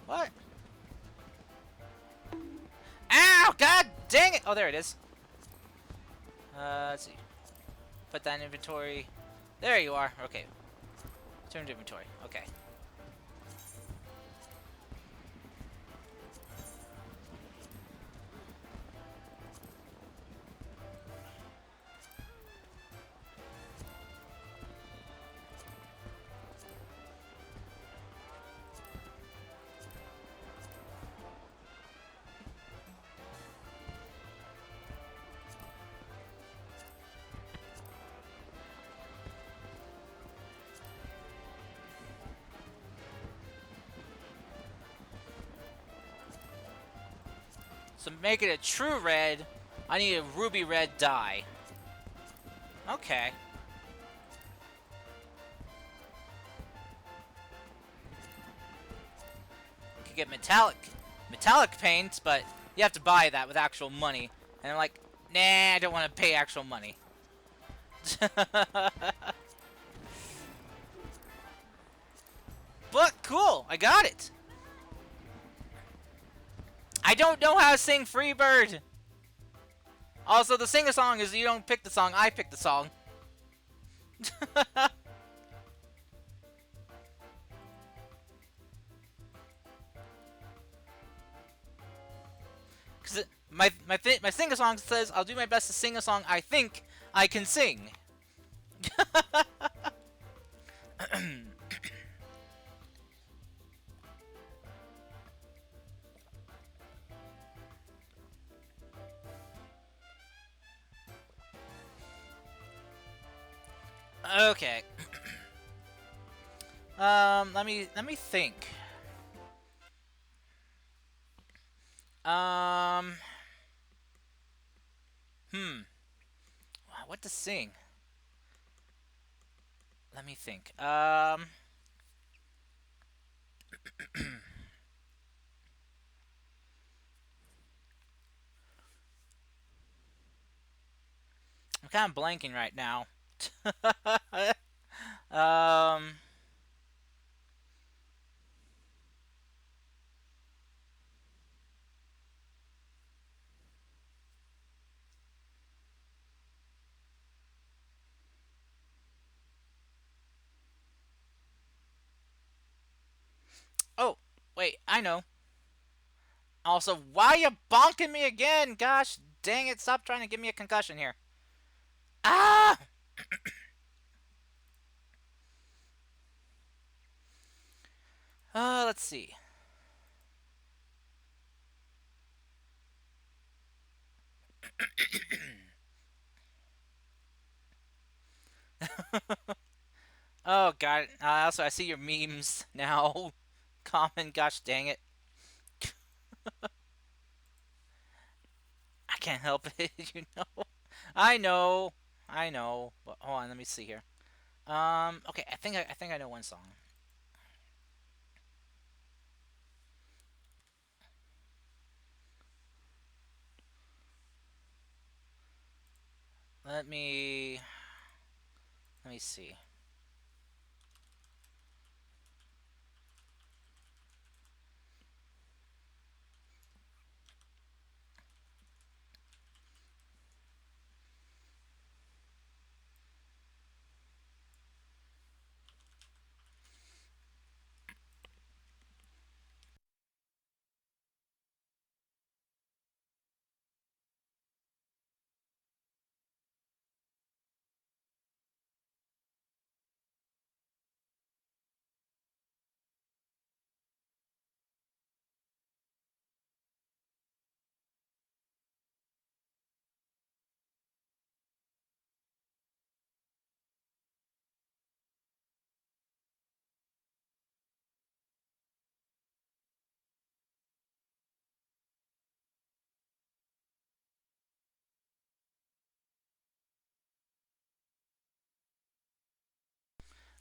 What? Ow! God dang it! Oh, there it is. Let's see. Put that in inventory. There you are. Okay. Turn to inventory. Okay. So make it a true red, I need a ruby red dye. Okay. Could get metallic paint, but you have to buy that with actual money. And I'm like, nah, I don't want to pay actual money. But cool, I got it. I don't know how to sing Freebird. Also, the sing-a-song is you don't pick the song, I pick the song. Cause my sing-a-song says I'll do my best to sing a song I think I can sing. Okay. Let me think. What to sing? Let me think. I'm kind of blanking right now. um. Oh, wait, I know. Also, why you bonking me again? Gosh Dang it, stop trying to give me a concussion here. Ah! Let's see. Oh god. Also, I see your memes now. Common, gosh dang it. I can't help it, you know. I know. I know. But hold on, let me see here. Okay, I think I know one song. Let me let me see.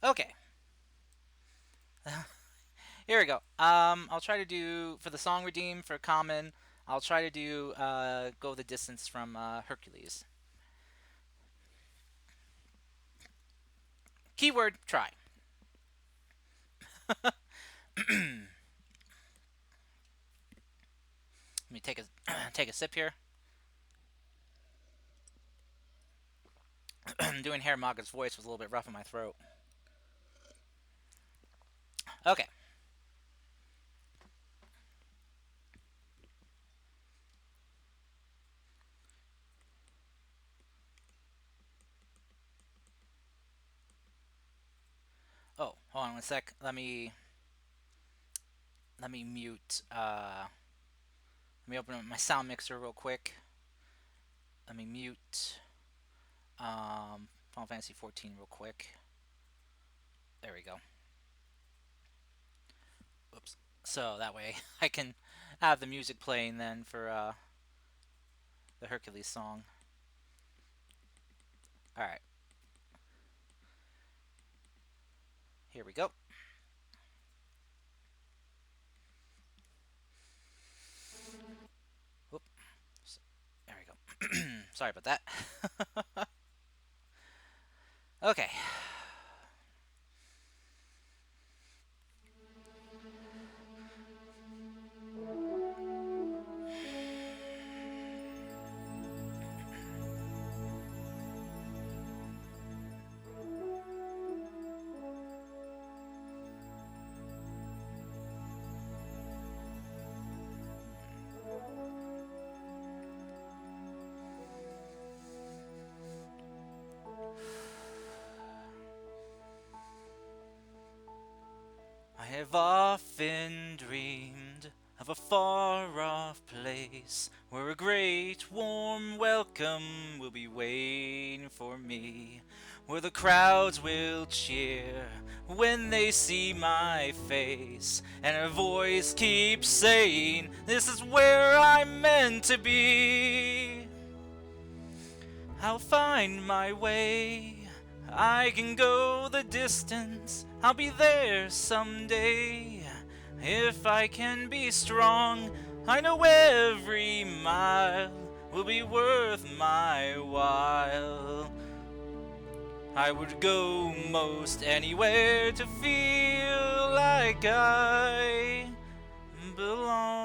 Okay. Here we go. I'll try to do for the song redeem for common. I'll try to do go the distance from Hercules. Keyword try. Let me take a take a sip here. Doing Hair Maga's voice was a little bit rough in my throat. Okay. Oh, hold on one sec. Let me mute. Let me open up my sound mixer real quick. Let me mute Final Fantasy 14 real quick. There we go. Whoops. So that way I can have the music playing then for the Hercules song. All right. Here we go. Whoop. There we go. Sorry about that. Okay. I have often dreamed of a far off place where a great warm welcome will be waiting for me, where the crowds will cheer when they see my face, and a voice keeps saying, "This is where I'm meant to be." I'll find my way. I can go the distance. I'll be there someday. If I can be strong, I know every mile will be worth my while. I would go most anywhere to feel like I belong.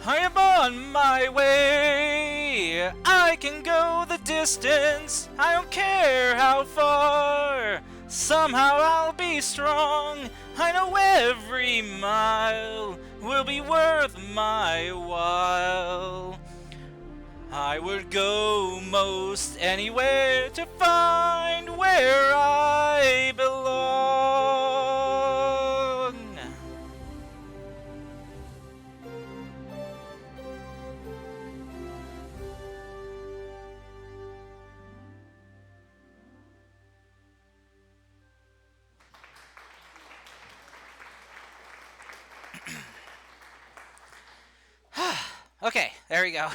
I am on my way. I can go the distance. I don't care how far. Somehow I'll be strong. I know every mile will be worth my while. I would go most anywhere to find where I belong. Okay, there we go.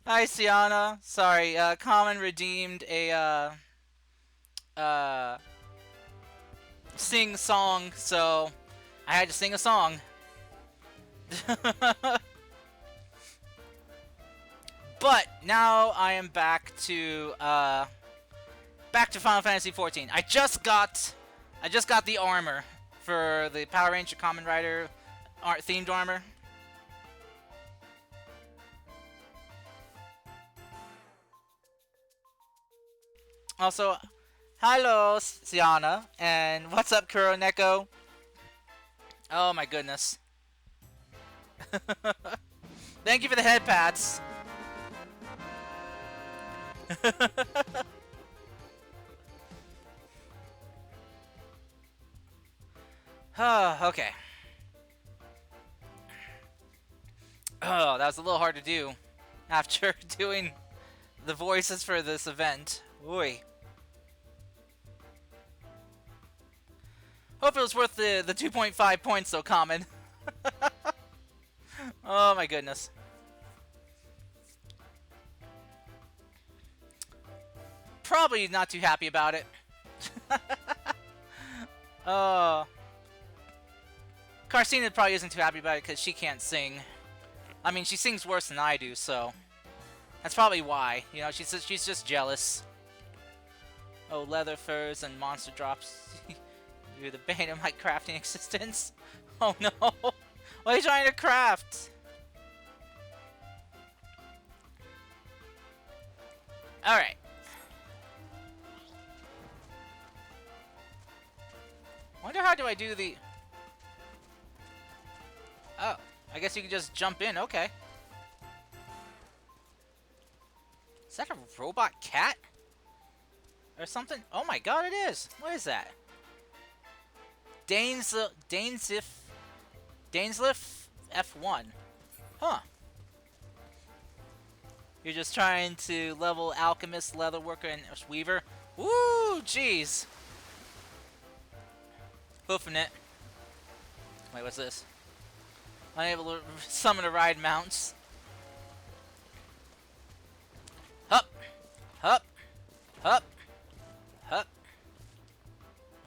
Hi, Sienna. Sorry, Common redeemed a, sing song, so I had to sing a song. But now I am back to Final Fantasy XIV. I just got the armor for the Power Ranger Kamen Rider themed armor. Also, hello, Sienna, and what's up, Kuroneko? Oh my goodness. Thank you for the head pats. Okay. Oh, that was a little hard to do after doing the voices for this event. Oy. Hope it was worth the 2.5 points though, Common. Oh my goodness. Probably not too happy about it. Carcina probably isn't too happy about it because she can't sing. I mean, she sings worse than I do, so that's probably why. You know, she's just jealous. Oh, leather furs and monster drops. You're the bane of my crafting existence. Oh no! What are you trying to craft? Alright. Wonder how do I do the... Oh, I guess you can just jump in, okay. Is that a robot cat? Or something? Oh my god, it is! What is that? Dainsliff F1. Huh. You're just trying to level Alchemist, Leatherworker, and Weaver? Woo, jeez. Hoofing it. Wait, what's this? Unable to summon a ride mounts. Hup! Hup! Hup! Hup!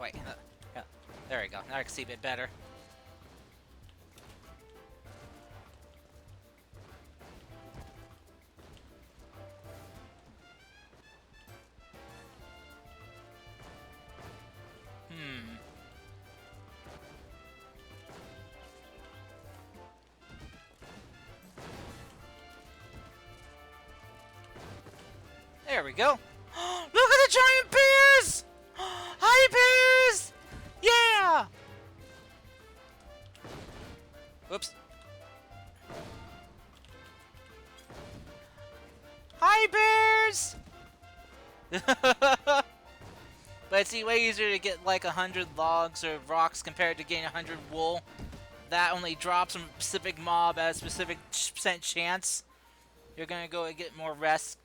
Wait, yeah, there we go. Now I can see a bit better. There we go. Look at the giant bears! Hi, bears! Yeah! Whoops. Hi, bears! But it's way easier to get like 100 logs or rocks compared to getting 100 wool. That only drops from a specific mob at a specific percent chance. You're gonna go and get more rest.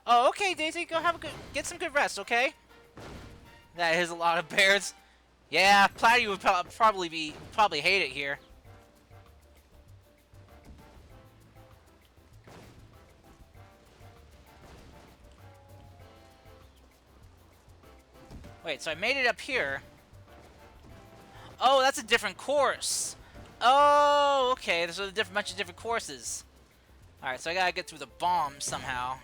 Oh, okay, Daisy, go have a get some good rest, okay? That is a lot of bears. Yeah, Platy would probably hate it here. Wait, so I made it up here. Oh, that's a different course. Oh, okay. There's a bunch of different courses. Alright, so I gotta get through the bomb somehow.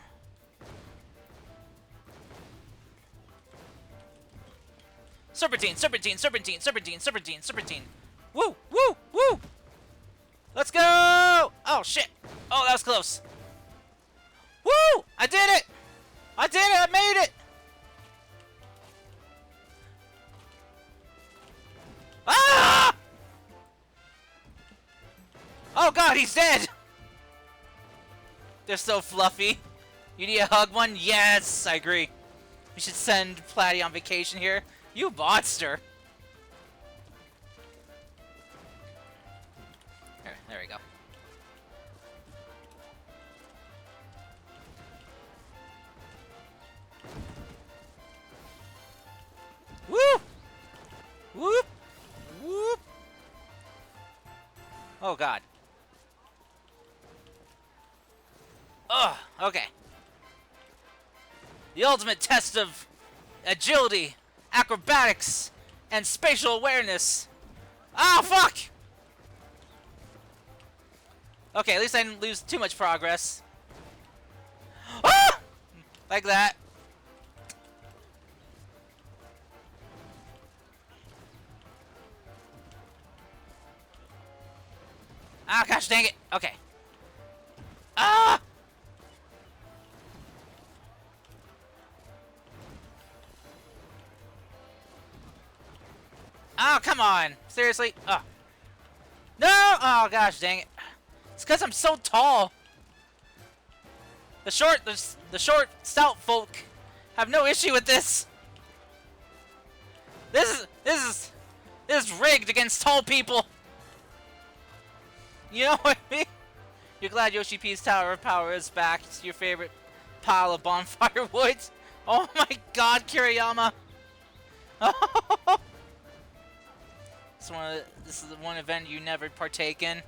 Serpentine, serpentine, serpentine, serpentine, serpentine, serpentine. Woo, woo, woo! Let's go! Oh, shit! Oh, that was close. Woo! I did it! I did it! I made it! Ah! Oh god, he's dead! They're so fluffy. You need a hug one? Yes, I agree. We should send Platy on vacation here. You monster! There we go. Woo! Whoop! Whoop! Oh god. Ugh, okay. The ultimate test of agility, acrobatics, and spatial awareness. Ah, fuck! Okay, at least I didn't lose too much progress. Ah! Like that. Ah, gosh dang it. Okay. Ah! Oh, come on. Seriously? Oh. No! Oh, gosh dang it. It's because I'm so tall. The short, stout folk have no issue with this. This is rigged against tall people. You know what I mean? You're glad Yoshi P's Tower of Power is back. It's your favorite pile of bonfire wood. Oh my god, Kiriyama. This is the one event you never partake in.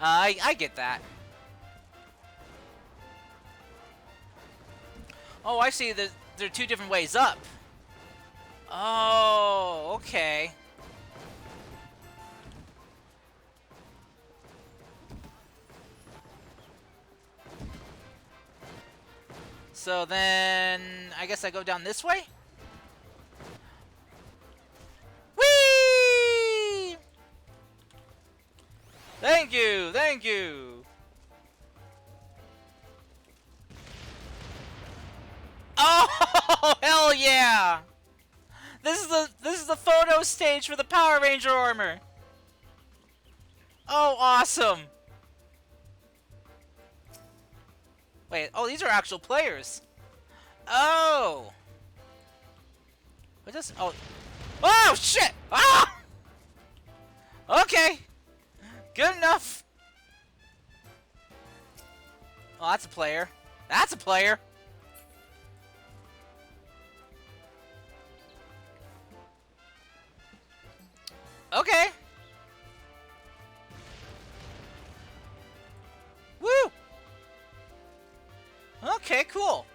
I get that. Oh, I see. There are two different ways up. Oh, okay. So then, I guess I go down this way? Whee! Thank you, thank you. Oh, hell yeah! This is the photo stage for the Power Ranger armor. Oh, awesome. Wait, oh, these are actual players. Oh. What does... Oh. Oh, shit! Ah! Okay. Good enough. Oh, that's a player. That's a player. Okay. Woo! Okay, cool.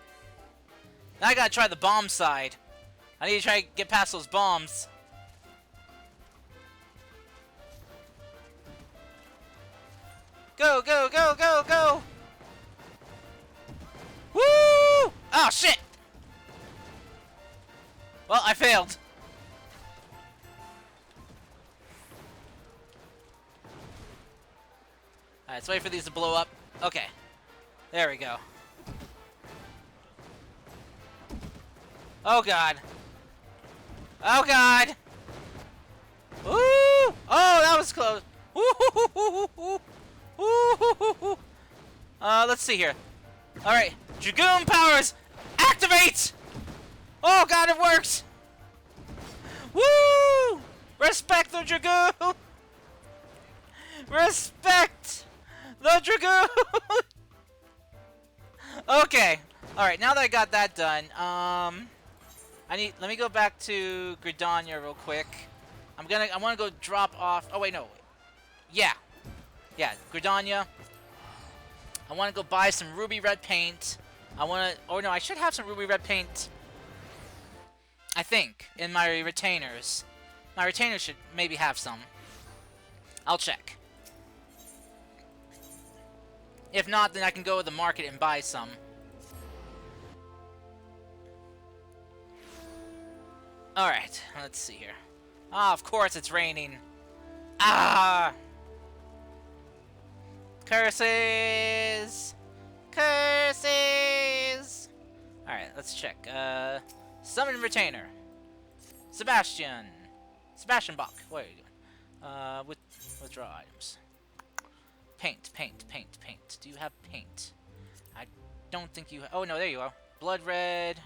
Now I gotta try the bomb side. I need to try to get past those bombs. Go, go, go, go, go! Woo! Oh, shit! Well, I failed. Alright, let's wait for these to blow up. Okay. There we go. Oh, God. Oh, God! Ooh! Oh, that was close. Ooh! Let's see here. Alright. Dragoon powers! Activate! Oh, God, it works! Woo! Respect the Dragoon! Respect the Dragoon! Okay. Alright, now that I got that done, let me go back to Gridania real quick. I wanna go drop off. Oh wait, no. Yeah. Yeah, Gridania. I wanna go buy some ruby red paint. Oh no, I should have some ruby red paint, I think, in my retainers. My retainers should maybe have some. I'll check. If not, then I can go to the market and buy some. Alright, let's see here. Ah, of course it's raining. Ah! Curses! Curses! Alright, let's check. Summon Retainer. Sebastian. Sebastian Bach. What are you doing? Withdraw items. Paint, paint, paint, paint. Do you have paint? I don't think you oh, no, there you are. Blood red.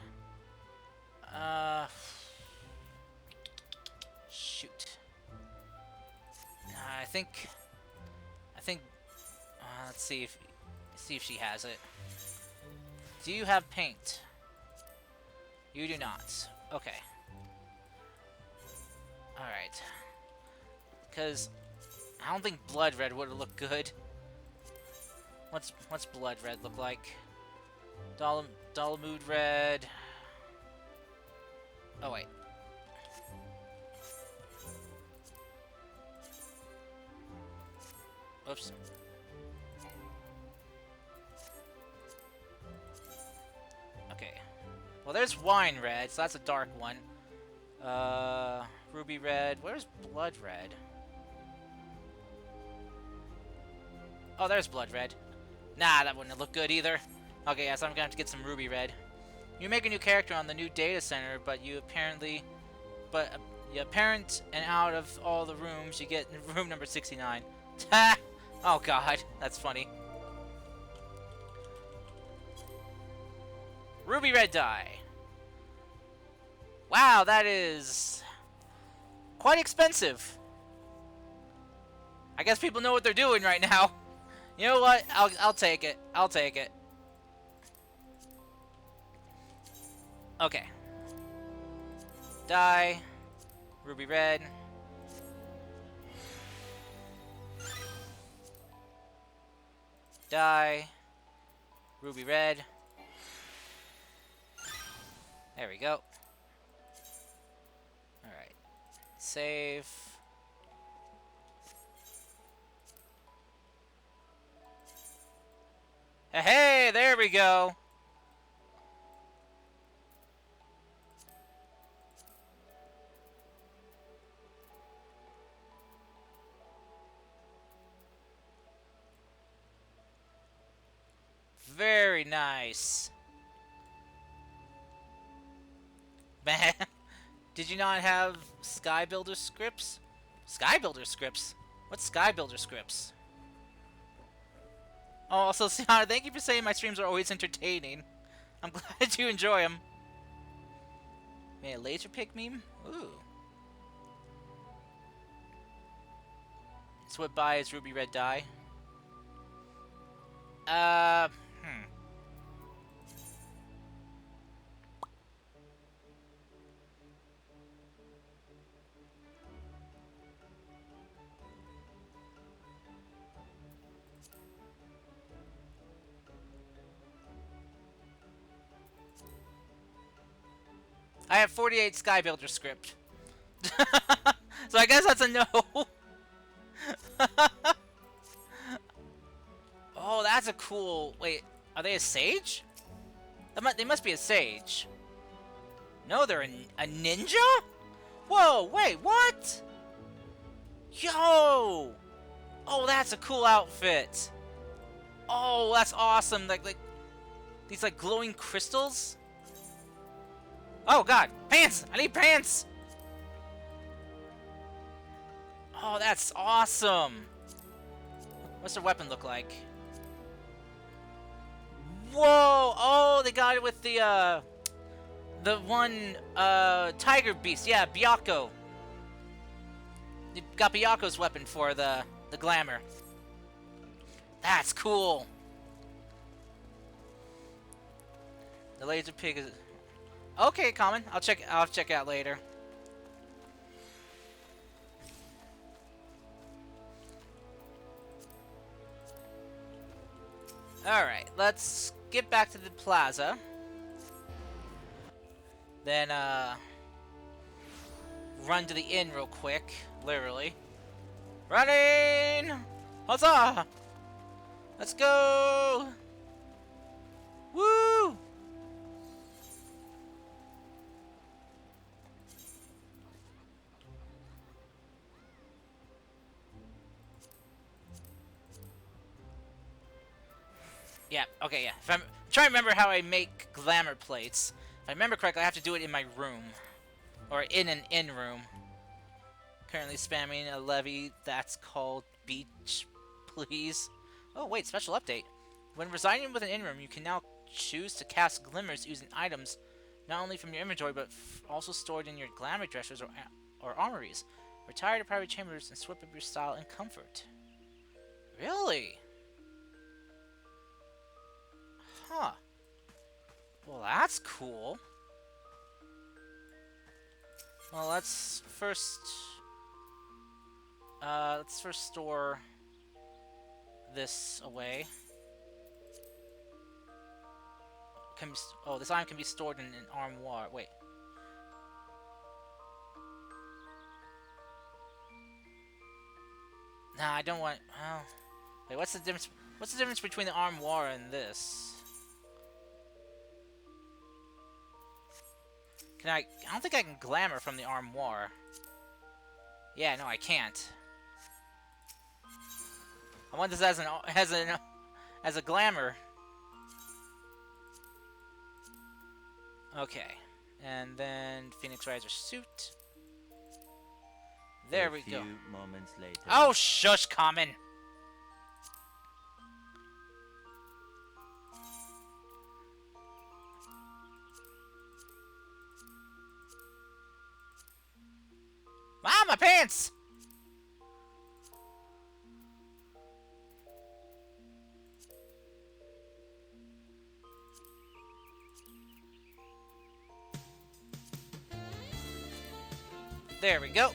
Shoot. I think... let's see if she has it. Do you have paint? You do not. Okay. Alright. Because I don't think blood red would look good. What's blood red look like? Dalamud red. Oh wait. Oops. Okay. Well, there's wine red, so that's a dark one. Ruby red. Where's blood red? Oh, there's blood red. Nah, that wouldn't look good either. Okay, yeah, so I'm gonna have to get some ruby red. You make a new character on the new data center, but you apparently... and out of all the rooms, you get room number 69. Ha! Oh god, that's funny. Ruby red dye. Wow, that is quite expensive. I guess people know what they're doing right now. You know what? I'll take it. I'll take it. Okay. Dye. Ruby red. Dye. Ruby red. There we go. Alright. Save. Hey, there we go. Very nice. Man, did you not have Sky Builder scripts? Sky Builder scripts? What's Sky Builder scripts? Oh, also, Sienna, thank you for saying my streams are always entertaining. I'm glad you enjoy them. May a laser pick meme? Ooh. So what buys ruby red dye? I have 48 Sky Builder script. So I guess that's a no. Oh, that's a cool... Wait, are they a sage? They must be a sage. No, they're a ninja? Whoa, wait, what? Yo! Oh, that's a cool outfit. Oh, that's awesome. Like these like glowing crystals. Oh god, pants! I need pants! Oh, that's awesome. What's their weapon look like? Whoa! Oh, they got it with the one, tiger beast. Yeah, Byakko. They got Byakko's weapon for the glamour. That's cool. The laser pig is... Okay, common. I'll check it out later. Alright, let's get back to the plaza. Then, run to the inn real quick. Literally. Running! Huzzah! Let's go! Woo! Yeah, okay, yeah. If I'm trying to remember how I make glamour plates. If I remember correctly, I have to do it in my room. Or in an in-room. Currently spamming a levy that's called Beach Please. Oh, wait, special update. When residing with an in-room, you can now choose to cast glimmers using items not only from your inventory, but also stored in your glamour dressers or armories. Retire to private chambers and swip up your style and comfort. Really? Huh. Well, that's cool. Well, let's first store this away. Oh, this item can be stored in an armoire. Wait. Nah, I don't want. Oh, wait. What's the difference? What's the difference between the armoire and this? Can I? I don't think I can glamour from the armoire. Yeah, no, I can't. I want this as a glamour. Okay, and then Phoenix Riser suit. There we go. A few moments later. Oh, shush, Common. Ah, my pants! There we go.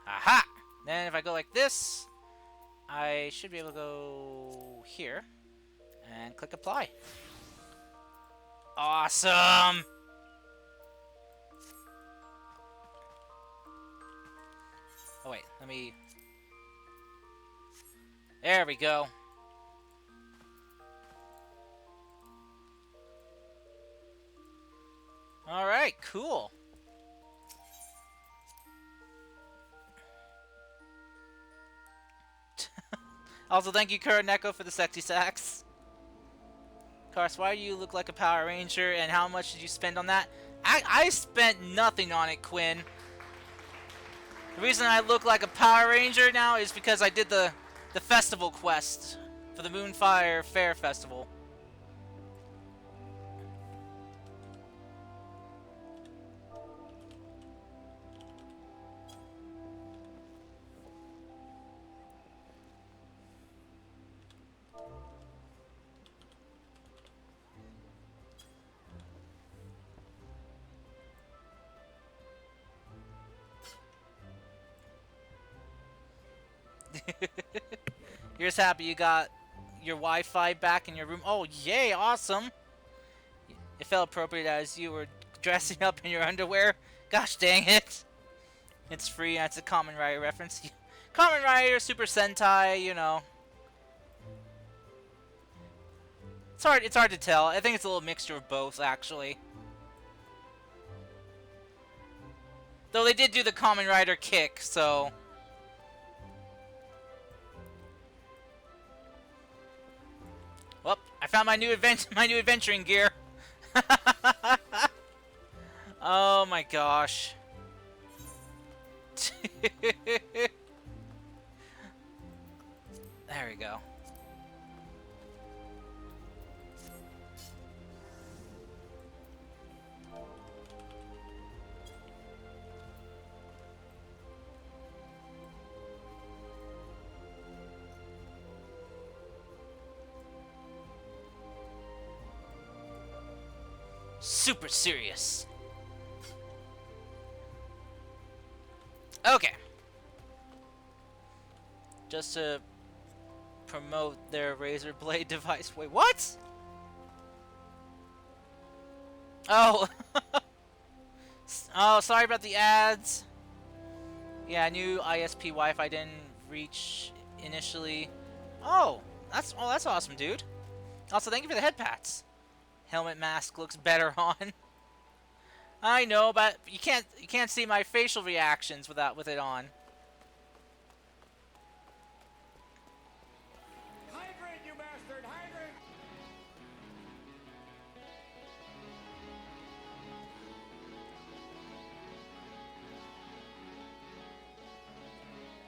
Aha! Then if I go like this, I should be able to go here and click apply. Awesome! Oh wait, let me... There we go. Alright, cool. Also, thank you, Kuroneko, for the sexy sax. Cars, why do you look like a Power Ranger, and how much did you spend on that? I spent nothing on it, Quinn. The reason I look like a Power Ranger now is because I did the festival quest for the Moonfire Fair Festival. You're just happy you got your Wi-Fi back in your room. Oh, yay, awesome. It felt appropriate as you were dressing up in your underwear. Gosh dang it. It's free, and it's a Kamen Rider reference. Kamen Rider, Super Sentai, you know. It's hard to tell. I think it's a little mixture of both, actually. Though they did do the Kamen Rider kick, so... Well, I found my new adventuring gear. Oh my gosh. There we go. Super serious. Okay. Just to promote their razor blade device. Wait, what? Oh! Oh, sorry about the ads. Yeah, new ISP Wi-Fi didn't reach initially. That's awesome, dude. Also, thank you for the head pats. Helmet mask looks better on. I know, but you can't see my facial reactions with it on. Hydrate, you bastard! Hydrate!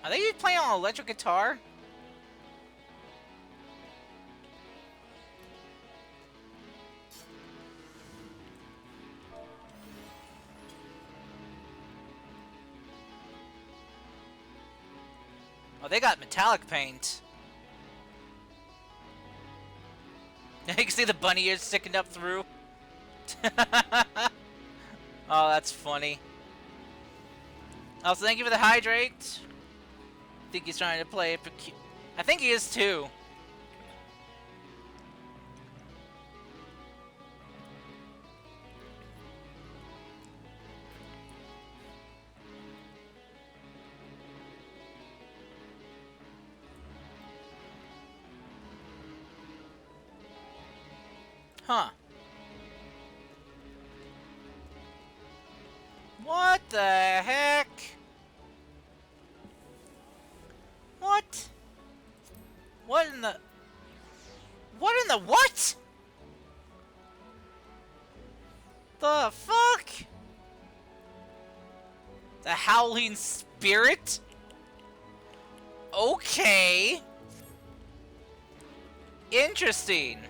Are they playing on electric guitar? Oh, they got metallic paint. You can see the bunny ears sticking up through. Oh, that's funny. Also, thank you for the hydrate. I think he's trying to play a I think he is too. Huh. What the heck? What? What in the... What in the what? The fuck? The Howling Spirit? Okay. Interesting.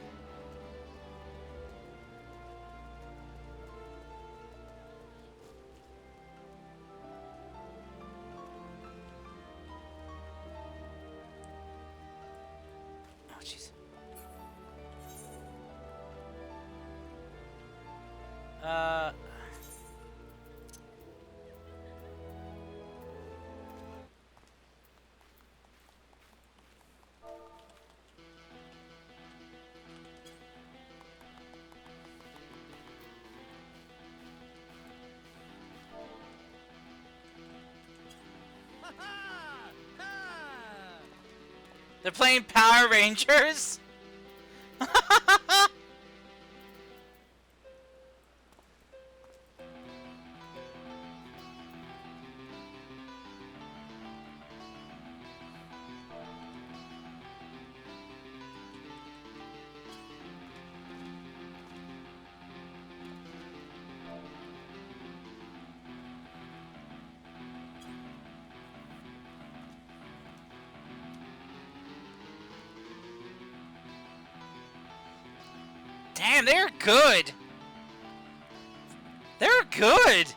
Oh, jeez. Uh... They're playing Power Rangers? Damn, they're good. They're good.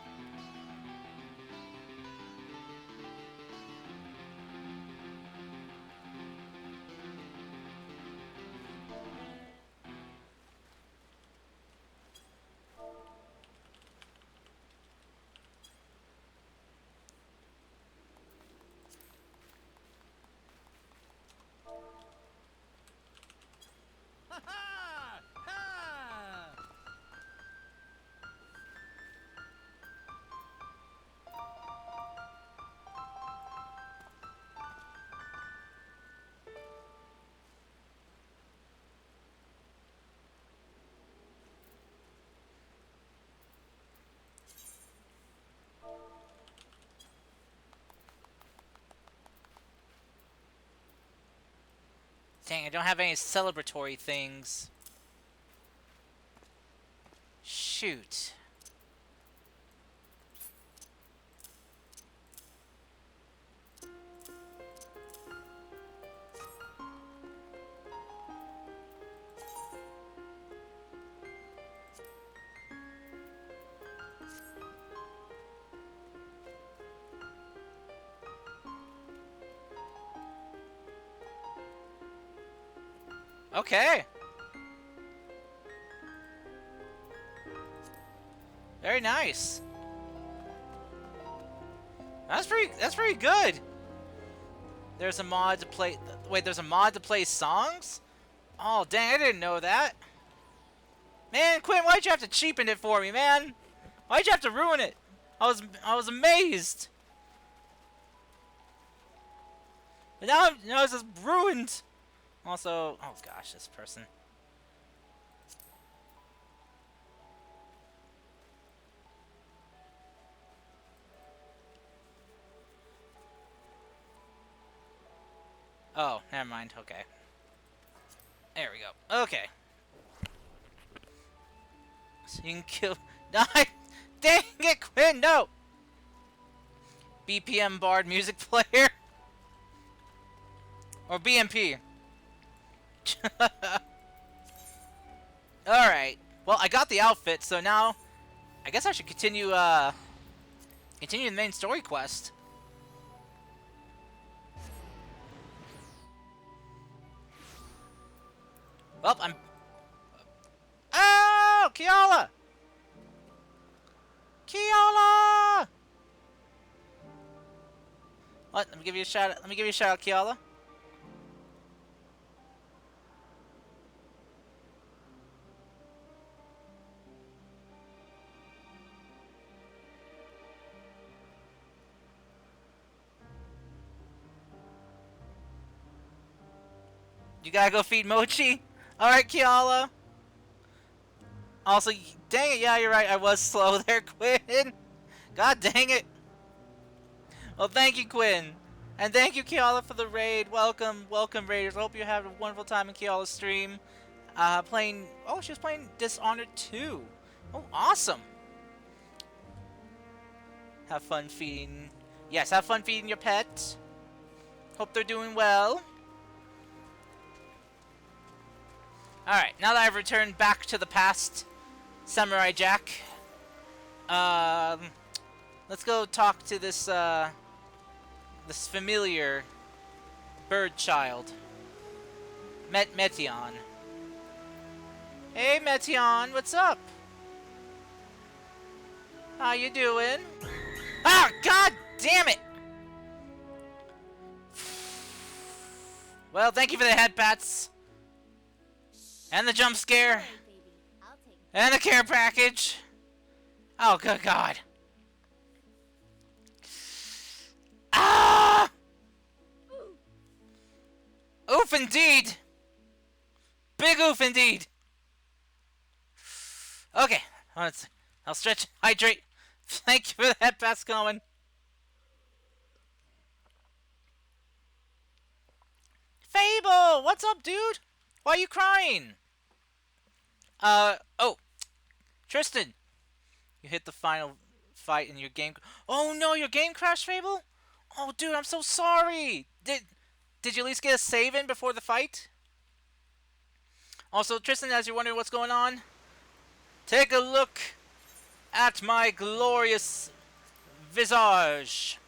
Dang, I don't have any celebratory things. Shoot. Okay. Very nice. That's pretty good. There's a mod to play Wait, there's a mod to play songs? Oh, dang, I didn't know that. Man, Quinn, why'd you have to cheapen it for me, man? Why'd you have to ruin it? I was amazed. But now it's just ruined. Also, oh gosh, this person. Oh, never mind. Okay. There we go. Okay. So you can kill. Die! Dang it, Quinn! No! BPM Bard music player? Or BMP? Alright. Well, I got the outfit, so now I guess I should continue the main story quest. Well, I'm... Oh! Kiala! Kiala! What? Let me give you a shout out. Let me give you a shout out, Kiala. You gotta go feed Mochi? Alright, Kiala. Also, dang it, yeah, you're right. I was slow there, Quinn. God dang it. Well, thank you, Quinn. And thank you, Kiala, for the raid. Welcome, welcome, raiders. I hope you have a wonderful time in Kiala's stream. Playing... Oh, she was playing Dishonored 2. Oh, awesome. Have fun feeding... Yes, have fun feeding your pet. Hope they're doing well. Alright, now that I've returned back to the past, Samurai Jack, let's go talk to this, this familiar bird child, Metion. Hey, Metion, what's up? How you doing? Ah, god damn it! Well, thank you for the head pats. And the jump scare. Hey, baby. I'll take And the care package. Oh, good God. Ah! Oof indeed. Big oof indeed. Okay. I'll stretch, hydrate. Thank you for that, pass going. Fable, what's up, dude? Why are you crying? Oh, Tristan, you hit the final fight in your game. Oh no, your game crashed, Fable? Oh, dude, I'm so sorry. Did you at least get a save in before the fight? Also, Tristan, as you're wondering what's going on, take a look at my glorious visage.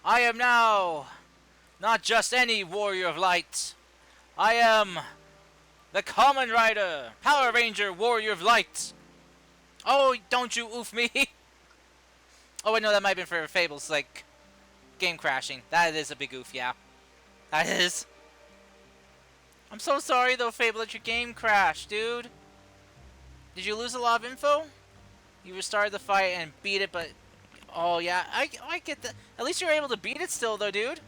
I am now not just any warrior of light. I am the Common Rider, Power Ranger, Warrior of Light. Oh, don't you oof me. Oh, wait, no, that might have been for Fable's, like, game crashing. That is a big oof, yeah. That is. I'm so sorry, though, Fable, that your game crashed, dude. Did you lose a lot of info? You restarted the fight and beat it, but... Oh, yeah, I get that. At least you're able to beat it still, though, dude.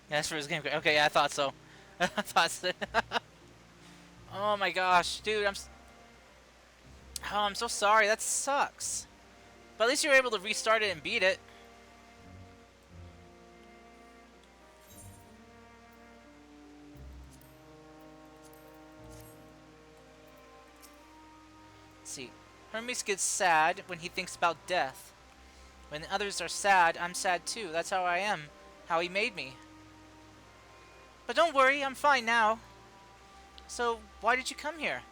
Yeah, that's for his game crash. Okay, yeah, I thought so. I thought so. Oh my gosh, dude, I'm so sorry. That sucks. But at least you were able to restart it and beat it. Let's see. Hermes gets sad when he thinks about death. When others are sad, I'm sad too. That's how I am. How he made me. But don't worry, I'm fine now. So, why did you come here?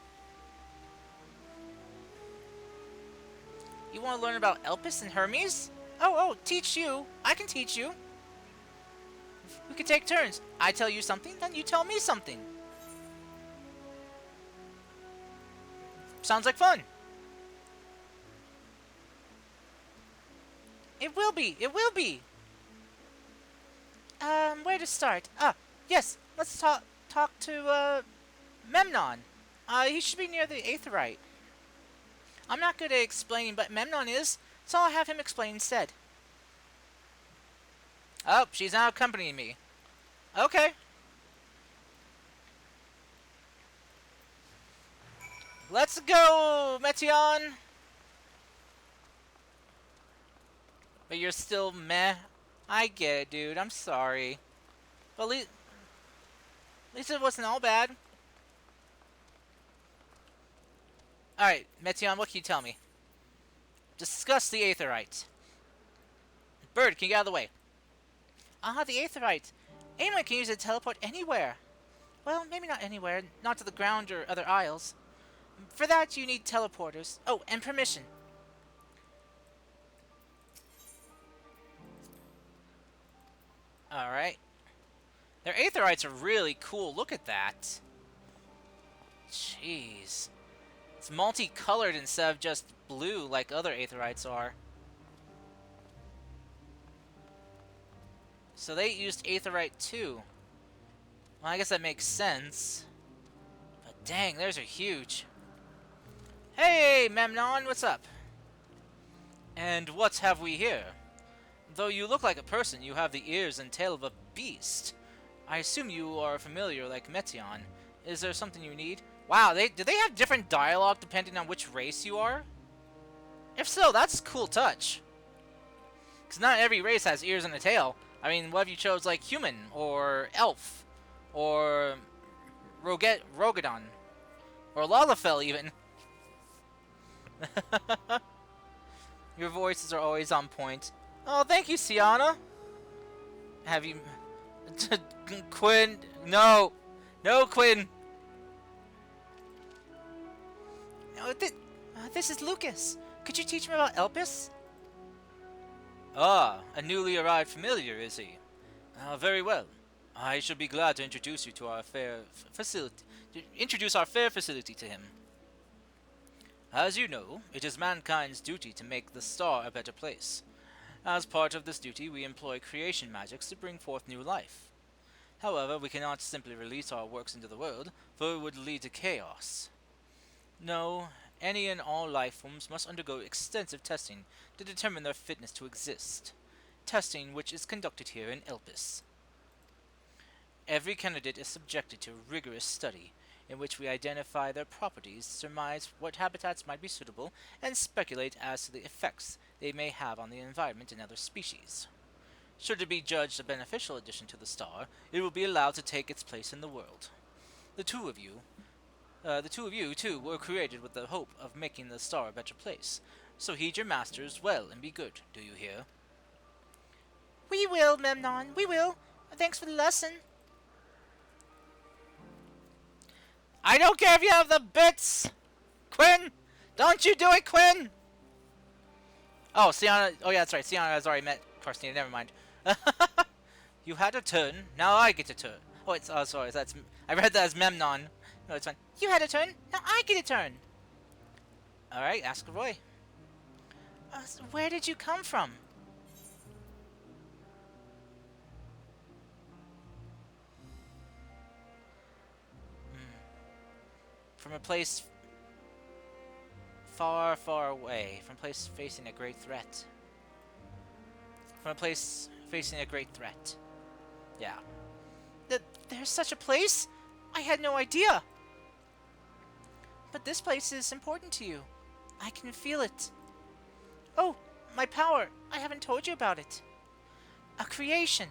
You want to learn about Elpis and Hermes? Oh, teach you. I can teach you. We could take turns. I tell you something, then you tell me something. Sounds like fun. It will be. It will be. Where to start? Ah, yes. Let's talk to Memnon. He should be near the Aetherite. I'm not good at explaining, but Memnon is, so I'll have him explain instead. Oh, she's now accompanying me. Okay. Let's go, Meteon! But you're still meh. I get it, dude. I'm sorry. But at least it wasn't all bad. Alright, Meteon, what can you tell me? Discuss the Aetherite. Bird, can you get out of the way? Ah, the Aetherite. Anyone can use it to teleport anywhere. Well, maybe not anywhere. Not to the ground or other isles. For that, you need teleporters. Oh, and permission. Alright. Their Aetherites are really cool. Look at that. Jeez. It's multicolored instead of just blue like other Aetherites are. So they used Aetherite too. Well, I guess that makes sense. But dang, theirs are huge. Hey, Memnon, what's up? And what have we here? Though you look like a person, you have the ears and tail of a beast. I assume you are familiar like Meteon. Is there something you need? Wow, do they have different dialogue depending on which race you are? If so, that's a cool touch. Because not every race has ears and a tail. I mean, what if you chose, like, human, or elf, or Rogadon, or Lalafell, even? Your voices are always on point. Oh, thank you, Sienna. Have you... Quinn, no. No, Quinn. No, this is Lucas. Could you teach me about Elpis? Ah, a newly arrived familiar, is he? Very well. I shall be glad to introduce you to our fair facility. Introduce our fair facility to him. As you know, it is mankind's duty to make the star a better place. As part of this duty, we employ creation magics to bring forth new life. However, we cannot simply release our works into the world, for it would lead to chaos. No, any and all life forms must undergo extensive testing to determine their fitness to exist. Testing which is conducted here in Elpis. Every candidate is subjected to rigorous study, in which we identify their properties, surmise what habitats might be suitable, and speculate as to the effects they may have on the environment and other species. Should it be judged a beneficial addition to the star, it will be allowed to take its place in the world. The two of you, too, were created with the hope of making the star a better place. So heed your masters well and be good, do you hear? We will, Memnon, we will. Thanks for the lesson. I don't care if you have the bits! Quinn! Don't you do it, Quinn! Oh, Sienna. Oh, yeah, that's right. Sienna has already met Carstina. Never mind. You had a turn. Now I get a turn. Oh, it's. Oh, sorry. That's. I read that as Memnon. No, it's fine. You had a turn. Now I get a turn. Alright, ask Roy. Where did you come from? From a place far, far away. From a place facing a great threat. From a place facing a great threat. Yeah. There's such a place? I had no idea. But this place is important to you. I can feel it. Oh, my power. I haven't told you about it. A creation.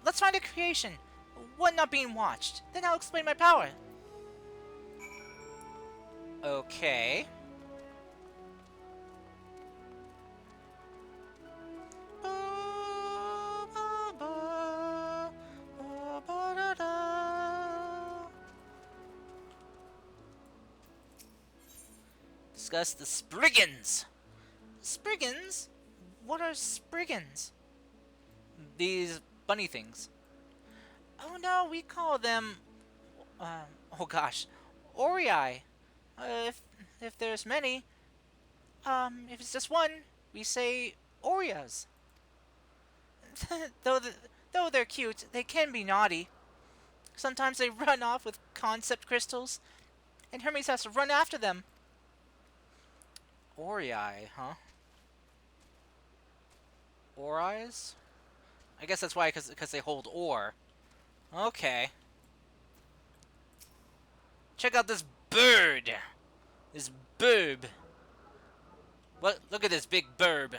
Let's find a creation. One not being watched. Then I'll explain my power. Okay. Discuss the Spriggans. Spriggans? What are Spriggans? These bunny things. Oh no, we call them... oh gosh. Orei. If there's many. If it's just one, we say Oreos. Though they're cute, they can be naughty. Sometimes they run off with concept crystals. and Hermes has to run after them. Ori, huh? Oris? I guess that's why, because they hold ore. Okay. Check out this bird. This burb. What? Look at this big burb.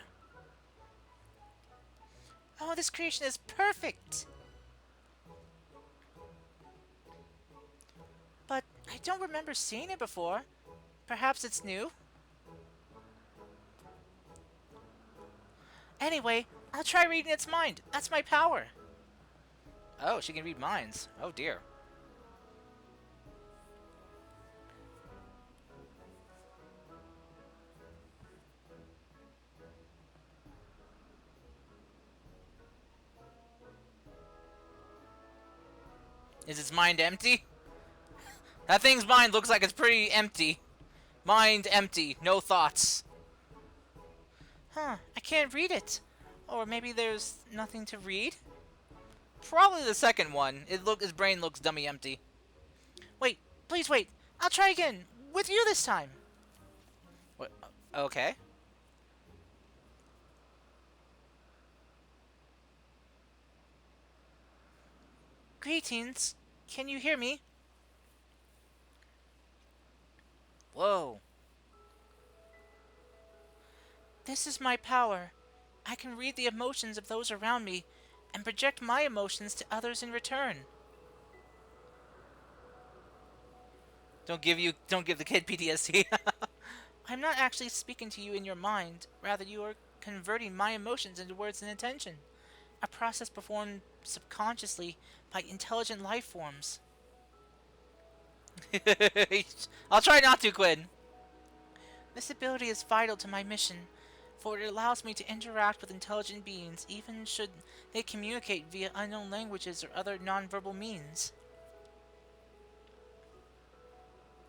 Oh, this creation is perfect. But I don't remember seeing it before. Perhaps it's new? Anyway, I'll try reading its mind. That's my power. Oh, she can read minds. Oh dear. Is its mind empty? That thing's mind looks like it's pretty empty. Mind empty, no thoughts. Huh, I can't read it. Or maybe there's nothing to read? Probably the second one. His brain looks dummy empty. Wait, please wait. I'll try again. With you this time. What? Okay. Greetings. Can you hear me? Whoa. This is my power. I can read the emotions of those around me and project my emotions to others in return. Don't give the kid PTSD. I'm not actually speaking to you in your mind. Rather, you are converting my emotions into words and intention. A process performed subconsciously by intelligent life forms. I'll try not to, Quinn. This ability is vital to my mission, for it allows me to interact with intelligent beings, even should they communicate via unknown languages or other nonverbal means.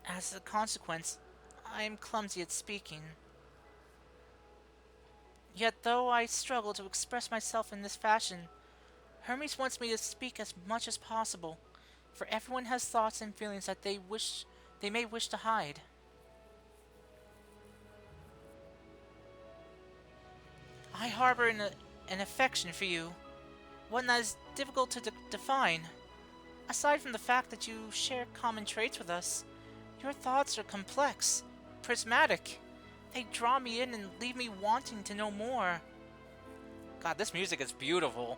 As a consequence, I am clumsy at speaking. Yet though I struggle to express myself in this fashion, Hermes wants me to speak as much as possible, for everyone has thoughts and feelings that they may wish to hide. I harbor an affection for you, one that is difficult to define. Aside from the fact that you share common traits with us, your thoughts are complex, prismatic. They draw me in and leave me wanting to know more. God, this music is beautiful.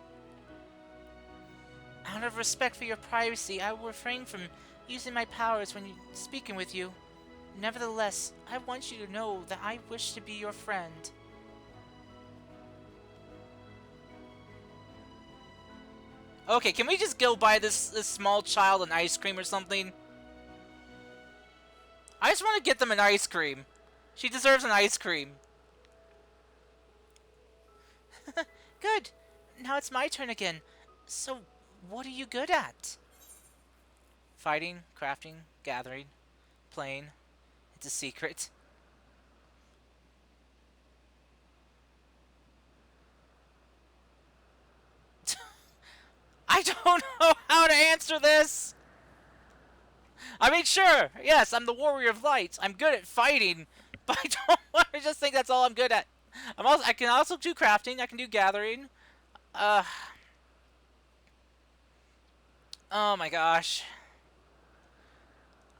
Out of respect for your privacy, I will refrain from using my powers when speaking with you. Nevertheless, I want you to know that I wish to be your friend. Okay, can we just go buy this small child an ice cream or something? I just want to get them an ice cream. She deserves an ice cream. Good. Now it's my turn again. So, what are you good at? Fighting, crafting, gathering, playing. It's a secret. I don't know how to answer this! I mean, sure, yes, I'm the warrior of light. I'm good at fighting, but I just think that's all I'm good at. I can also do crafting. I can do gathering. Oh my gosh.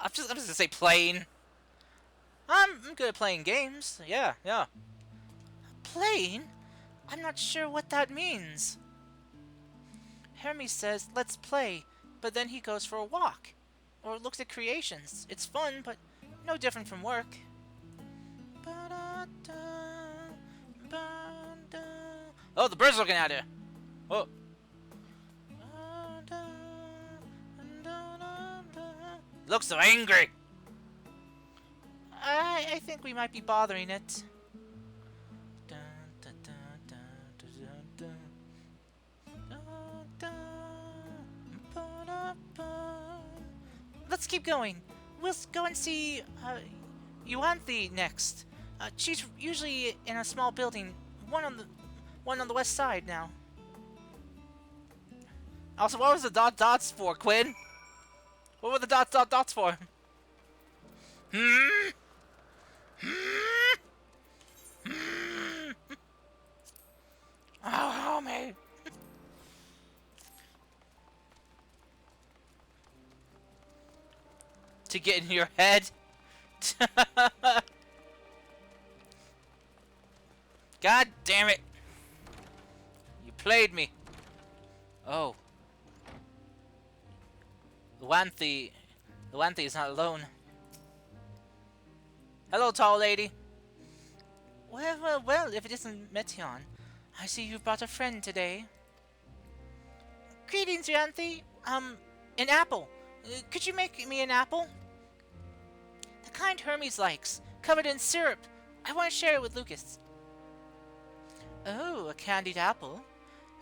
I'm just gonna say playing. I'm good at playing games. Yeah. Playing? I'm not sure what that means. Hermes says, let's play, but then he goes for a walk. Or looks at creations. It's fun, but no different from work. Oh, the bird's looking at her. Oh. Looks so angry. I think we might be bothering it. Let's keep going. We'll go and see Yuanthe next. She's usually in a small building, one on the west side now. Also, what was the dots for, Quinn? What were the dots for? Hmm? Oh, help me. To get in your head? God damn it! You played me. Oh. Luanthe. Luanthe is not alone. Hello, tall lady. Well, if it isn't Meteon. I see you brought a friend today. Greetings, Luanthe. An apple. Could you make me an apple? The kind Hermes likes, covered in syrup. I want to share it with Lucas. Oh, a candied apple?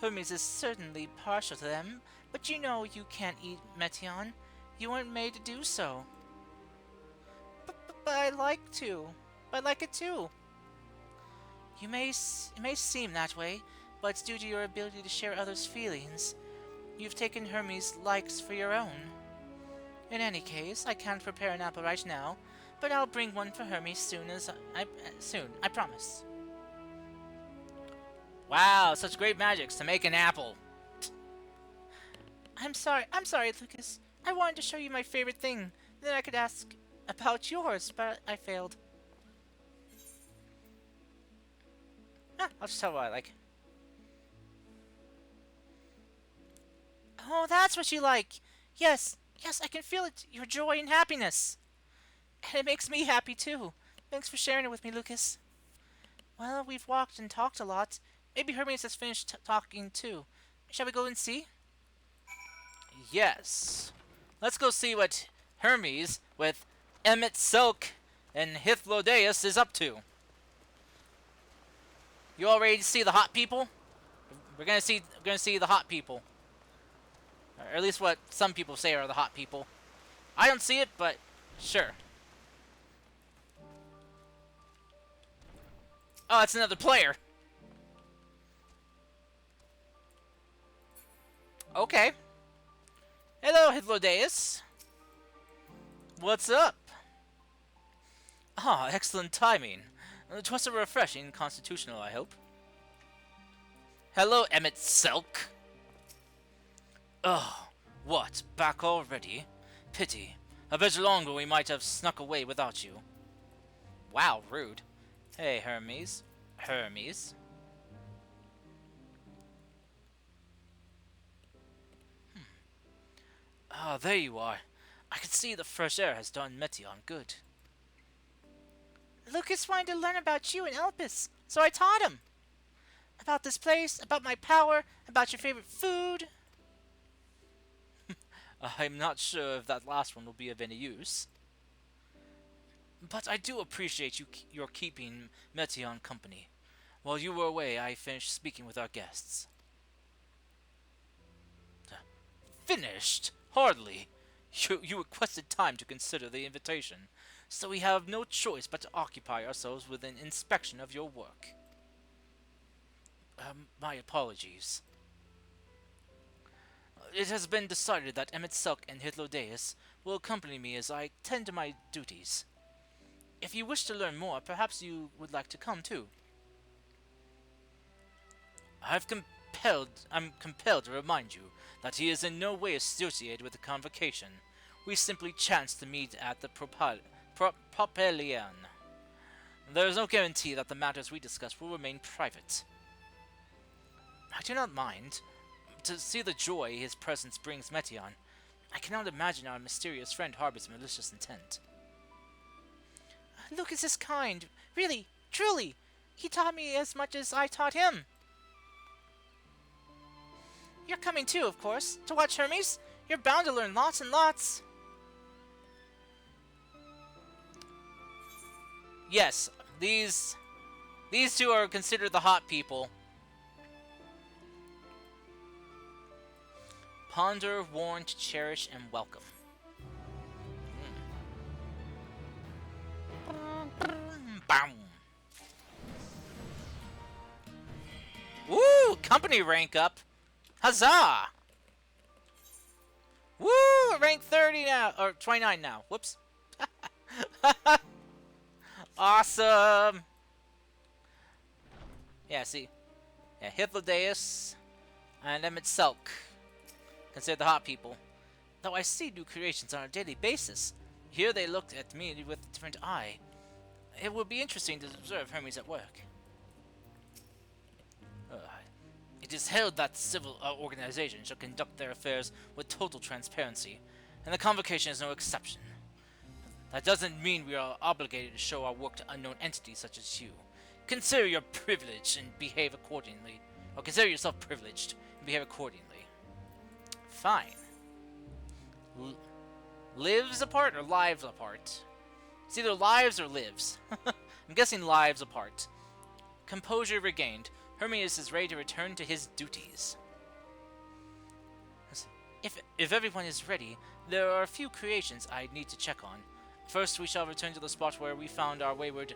Hermes is certainly partial to them, but you know you can't eat Meteon. You weren't made to do so. But I like to. I like it too. It may seem that way, but it's due to your ability to share others' feelings. You've taken Hermes' likes for your own. In any case, I can't prepare an apple right now, but I'll bring one for Hermes soon, I promise. Wow, such great magics to make an apple. I'm sorry, Lucas. I wanted to show you my favorite thing. Then I could ask about yours, but I failed. I'll just tell what I like. Oh, that's what you like. Yes, I can feel it. Your joy and happiness. And it makes me happy too. Thanks for sharing it with me, Lucas. Well, we've walked and talked a lot. Maybe Hermes has finished talking too. Shall we go and see? Yes. Let's go see what Hermes with Emmett Silk and Hythlodaeus is up to. You all ready to see the hot people? We're gonna see the hot people. Or at least what some people say are the hot people. I don't see it, but sure. Oh, it's another player. Okay. Hello, Hythlodaeus. What's up? Ah, excellent timing. 'Twas a refreshing constitutional, I hope. Hello, Emmett Selk. Oh, what? Back already? Pity. A bit longer we might have snuck away without you. Wow, rude. Hey, Hermes. Hermes. Ah, there you are. I can see the fresh air has done Meteon good. Lucas wanted to learn about you and Elpis, so I taught him. About this place, about my power, about your favorite food. I'm not sure if that last one will be of any use. But I do appreciate your keeping Meteon company. While you were away, I finished speaking with our guests. Finished? Hardly. You requested time to consider the invitation, so we have no choice but to occupy ourselves with an inspection of your work. My apologies. It has been decided that Emmett Selk and Hythlodaeus will accompany me as I tend to my duties. If you wish to learn more, perhaps you would like to come too. I'm compelled to remind you that he is in no way associated with the convocation. We simply chanced to meet at the Propylion. There is no guarantee that the matters we discuss will remain private. I do not mind. To see the joy his presence brings Meteon, I cannot imagine our mysterious friend harbors malicious intent. Lucas is kind. Really, truly. He taught me as much as I taught him. You're coming too, of course, to watch Hermes. You're bound to learn lots and lots. Yes, these two are considered the hot people. Ponder, warn, to cherish, and welcome. Boom. Woo! Company rank up. Huzzah! Woo! Rank 30 now, or 29 now. Whoops. Awesome! Yeah, see. Yeah, Hythlodaeus and Emmett Selk. Consider the hot people. Though I see new creations on a daily basis, here they looked at me with a different eye. It would be interesting to observe Hermes at work. Uh, it is held that civil organizations shall conduct their affairs with total transparency, and the convocation is no exception. That doesn't mean we are obligated to show our work to unknown entities such as you. Consider your privilege and behave accordingly. Or consider yourself privileged and behave accordingly. Fine. Lives apart or lives apart? It's either lives or lives. I'm guessing lives apart. Composure regained. Hermes is ready to return to his duties. If everyone is ready, there are a few creations I need to check on. First, we shall return to the spot where we found our wayward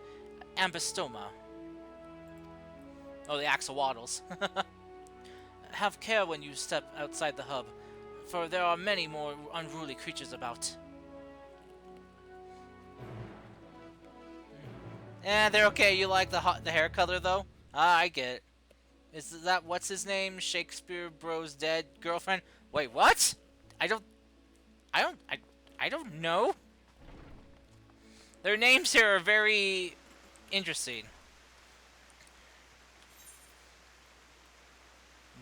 ambystoma. Oh, the axolotls. Have care when you step outside the hub, for there are many more unruly creatures about. They're okay. You like the hair color, though? Ah, I get it. Is that, what's his name? Shakespeare Bro's dead girlfriend? Wait, what? I don't know. Their names here are very interesting.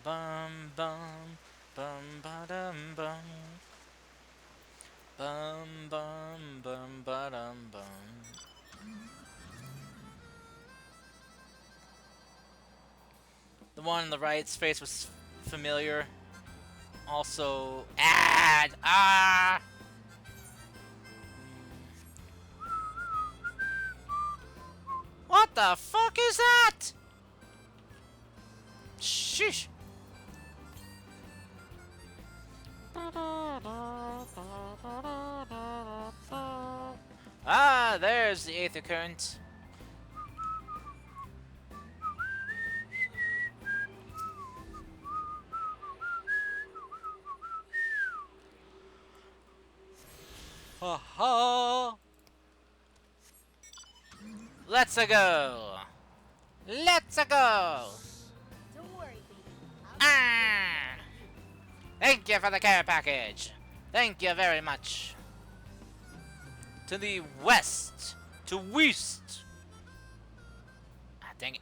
Bum bum bum ba dum bum. Bum bum bum ba dum bum. The one on the right's face was familiar. Also, ad ah. What the fuck is that? Sheesh. Ah, there's the Aether Current. Ha ha! Let's-a go! Let's-a go! Don't worry, baby. Ah! Thank you for the care package. Thank you very much. To the west. To west. Ah, dang it.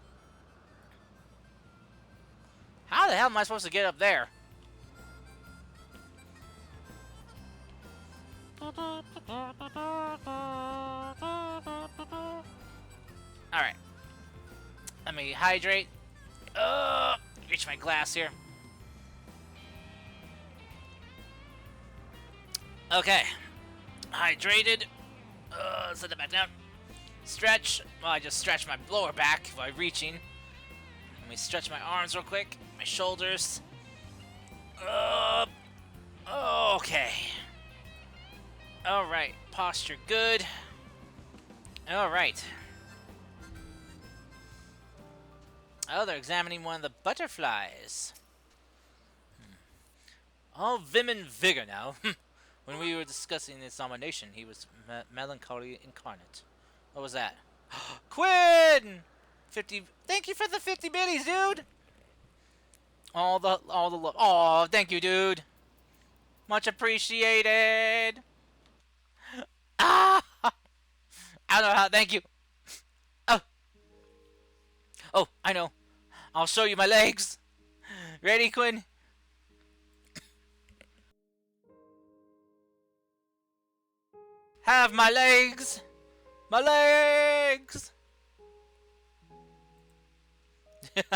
How the hell am I supposed to get up there? Alright. Let me hydrate. Reach my glass here. Okay. Hydrated. Set it back down. Stretch. Well, I just stretched my lower back by reaching. Let me stretch my arms real quick. My shoulders. Okay. Alright. Posture good. Alright. Oh, they're examining one of the butterflies. All vim and vigor now. When we were discussing its nomination, he was melancholy incarnate. What was that? Quinn! 50. Thank you for the 50 biddies, dude. All the love. Oh, thank you, dude. Much appreciated. Ah! I don't know how. Thank you. Oh. Oh, I know. I'll show you my legs. Ready, Quinn? Have my legs. My legs. Alright,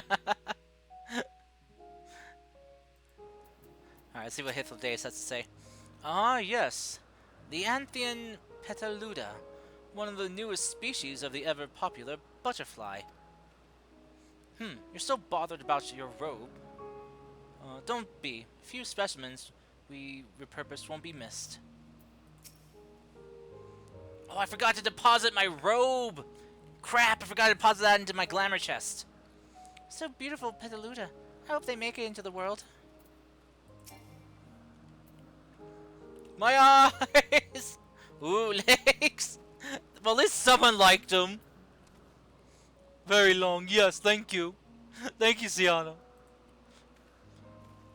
let's see what Hythlodaeus has to say. Ah, yes. The Anthian petaluda, one of the newest species of the ever-popular butterfly. You're so bothered about your robe. Don't be. Few specimens we repurposed won't be missed. Oh, I forgot to deposit my robe! Crap, I forgot to deposit that into my glamour chest. So beautiful, Petaluda. I hope they make it into the world. My eyes! Ooh, legs! Well, at least someone liked him. Very long. Yes, thank you. Thank you, Siana.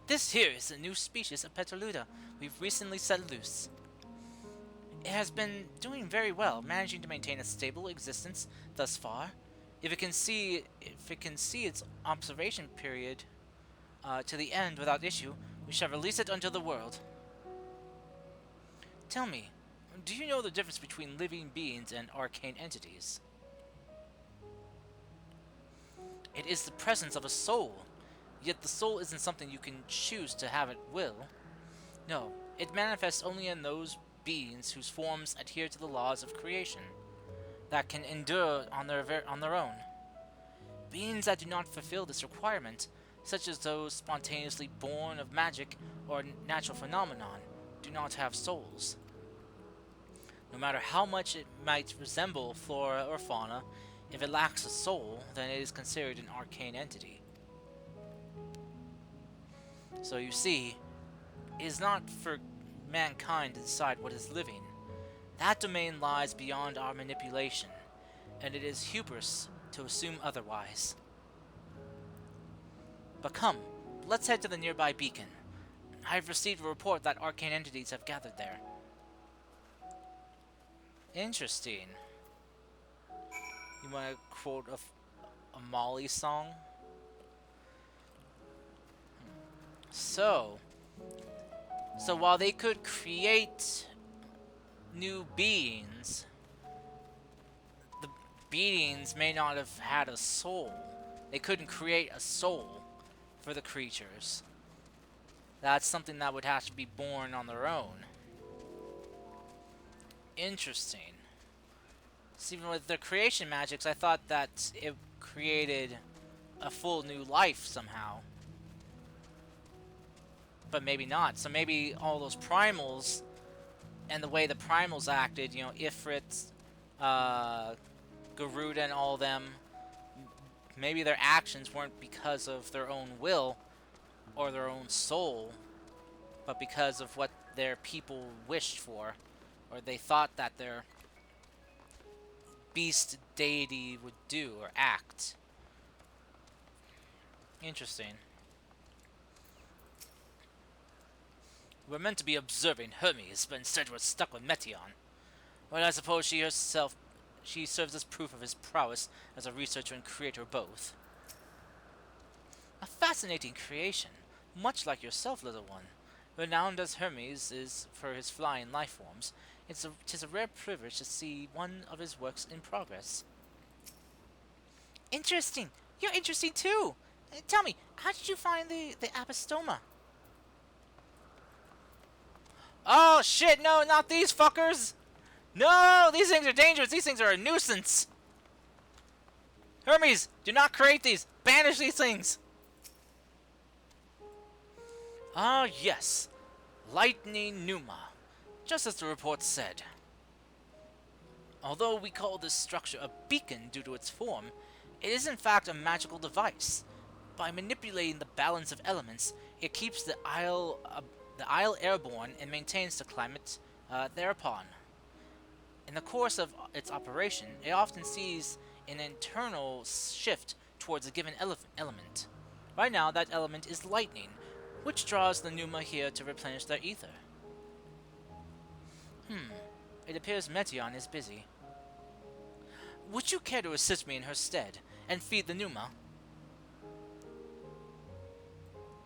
This here is a new species of Petaluda we've recently set loose. It has been doing very well, managing to maintain a stable existence thus far. If it can see its observation period to the end without issue, we shall release it unto the world. Tell me, do you know the difference between living beings and arcane entities? It is the presence of a soul, yet the soul isn't something you can choose to have at will. No, it manifests only in those beings whose forms adhere to the laws of creation, that can endure on their own. Beings that do not fulfill this requirement, such as those spontaneously born of magic or natural phenomenon, do not have souls. No matter how much it might resemble flora or fauna, if it lacks a soul, then it is considered an arcane entity. So you see, it is not for mankind to decide what is living. That domain lies beyond our manipulation, and it is hubris to assume otherwise. But come, let's head to the nearby beacon. I have received a report that arcane entities have gathered there. Interesting. You want to quote a Molly song? So while they could create new beings, the beings may not have had a soul. They couldn't create a soul for the creatures. That's something that would have to be born on their own. Interesting. So even with the creation magics, I thought that it created a full new life somehow. But maybe not. So maybe all those primals and the way the primals acted, you know, Ifrit, Garuda and all them, maybe their actions weren't because of their own will or their own soul, but because of what their people wished for, or they thought that their beast deity would do or act. Interesting. We're meant to be observing Hermes, but instead we're stuck with Metion. Well, I suppose she serves as proof of his prowess as a researcher and creator both. A fascinating creation, much like yourself, little one. Renowned as Hermes is for his flying life forms, tis a rare privilege to see one of his works in progress. Interesting! You're interesting too! Tell me, how did you find the apostoma? Oh shit, no, not these fuckers! No, these things are dangerous, these things are a nuisance! Hermes, do not create these! Banish these things! Ah yes, lightning Numa, just as the report said. Although we call this structure a beacon due to its form, it is in fact a magical device. By manipulating the balance of elements, it keeps the isle airborne and maintains the climate thereupon. In the course of its operation, it often sees an internal shift towards a given element. Right now, that element is lightning, which draws the Numa here to replenish their ether. It appears Metion is busy. Would you care to assist me in her stead, and feed the Numa?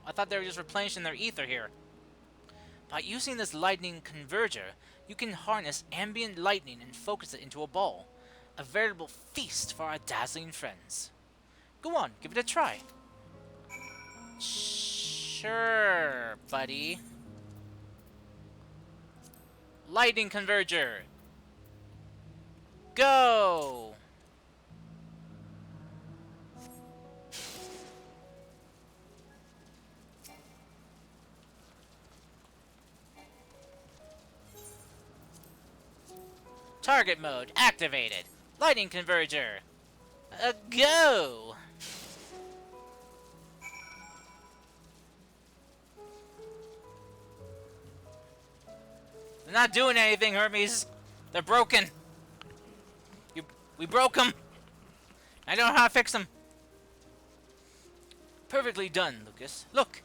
I thought they were just replenishing their ether here. By using this lightning converger, you can harness ambient lightning and focus it into a ball. A veritable feast for our dazzling friends. Go on, give it a try. Sure, buddy. Lightning converger. Go! Target mode activated. Lightning converger. Go! They're not doing anything, Hermes. They're broken. We broke him! I don't know how to fix him! Perfectly done, Lucas. Look!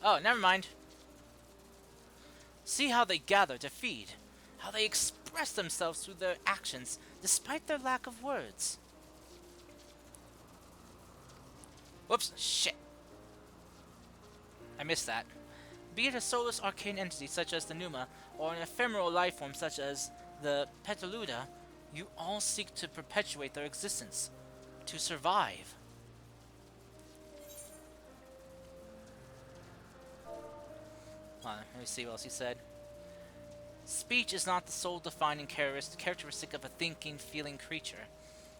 Oh, never mind. See how they gather to feed. How they express themselves through their actions, despite their lack of words. Whoops, shit. I missed that. Be it a soulless arcane entity such as the Numa, or an ephemeral lifeform such as the Petaluda, you all seek to perpetuate their existence. To survive. Let me see what else he said. Speech is not the sole defining characteristic of a thinking, feeling creature,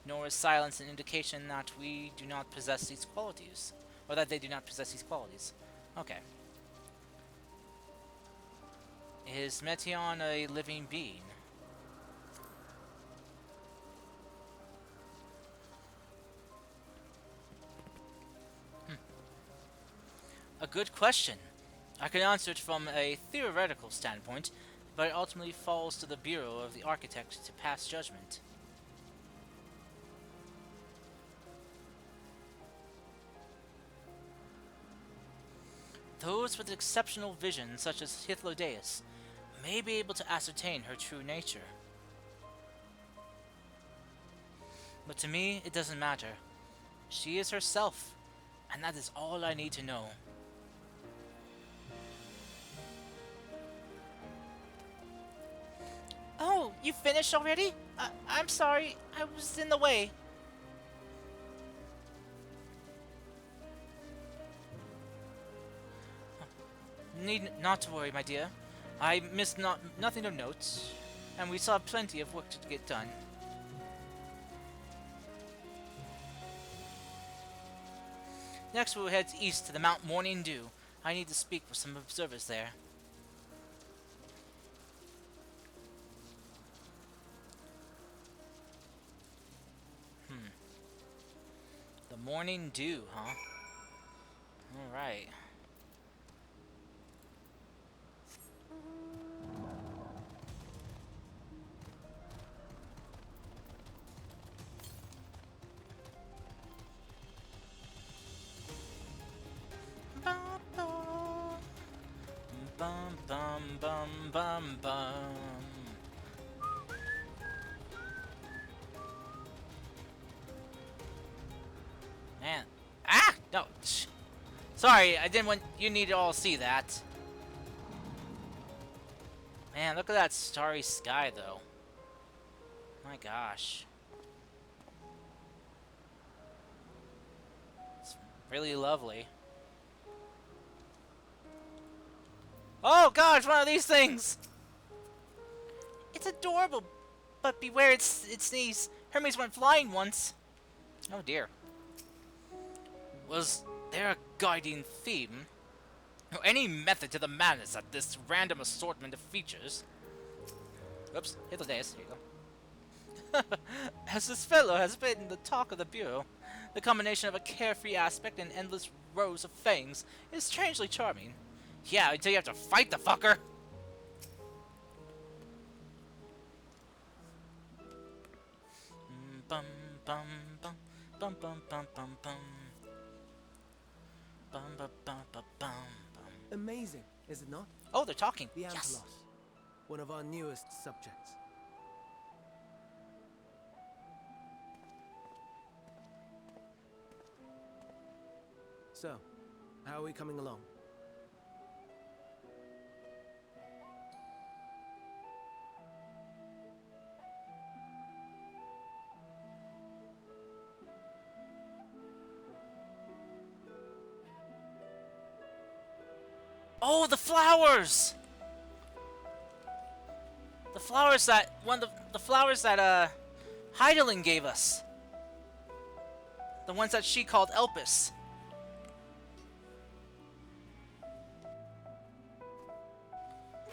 nor is silence an indication that we do not possess these qualities, or that they do not possess these qualities. Okay. Is Meteon a living being? A good question. I can answer it from a theoretical standpoint, but it ultimately falls to the Bureau of the Architect to pass judgment. Those with exceptional vision, such as Hythlodaeus, may be able to ascertain her true nature. But to me, it doesn't matter. She is herself, and that is all I need to know. Oh, you finished already? I'm sorry, I was in the way. Need not to worry, my dear. I missed nothing of note, and we still have plenty of work to get done. Next, we'll head east to the Mount Morning Dew. I need to speak with some observers there. The Morning Dew, huh? Alright. Bum bum bum bum bum. Man. Ah! No. Sorry, I didn't want you need to all see that. Man, look at that starry sky, though. My gosh. It's really lovely. Oh gosh, one of these things! It's adorable, but beware its knees. Hermes went flying once. Oh dear. Was there a guiding theme? Or any method to the madness at this random assortment of features? Oops, hit the days, here you go. As this fellow has been the talk of the Bureau, the combination of a carefree aspect and endless rows of fangs is strangely charming. Yeah, until you have to fight the fucker! Bum bum bum bum bum bum bum bum. Bum bum bum bum bum. Amazing, is it not? Oh, they're talking. The Yes. Antelos, one of our newest subjects. So, how are we coming along? Oh, the flowers! The flowers that the flowers that Heidelin gave us. The ones that she called Elpis.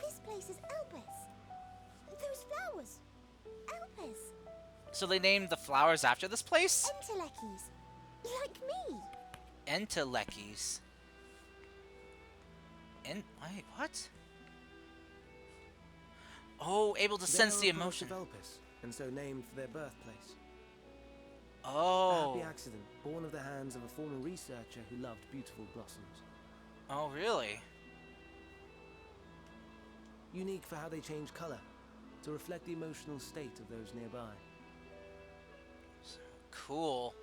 This place is Elpis. Those flowers. Elpis. So they named the flowers after this place? Entelekis. Like me. Entelekis. Wait, what? Oh, able to They sense are the a product emotion. of Elpis, and so named for their birthplace. A Oh. happy accident, born of the hands of a former researcher who loved beautiful blossoms. Oh, really? Unique for how they change color, to reflect the emotional state of those nearby. Cool.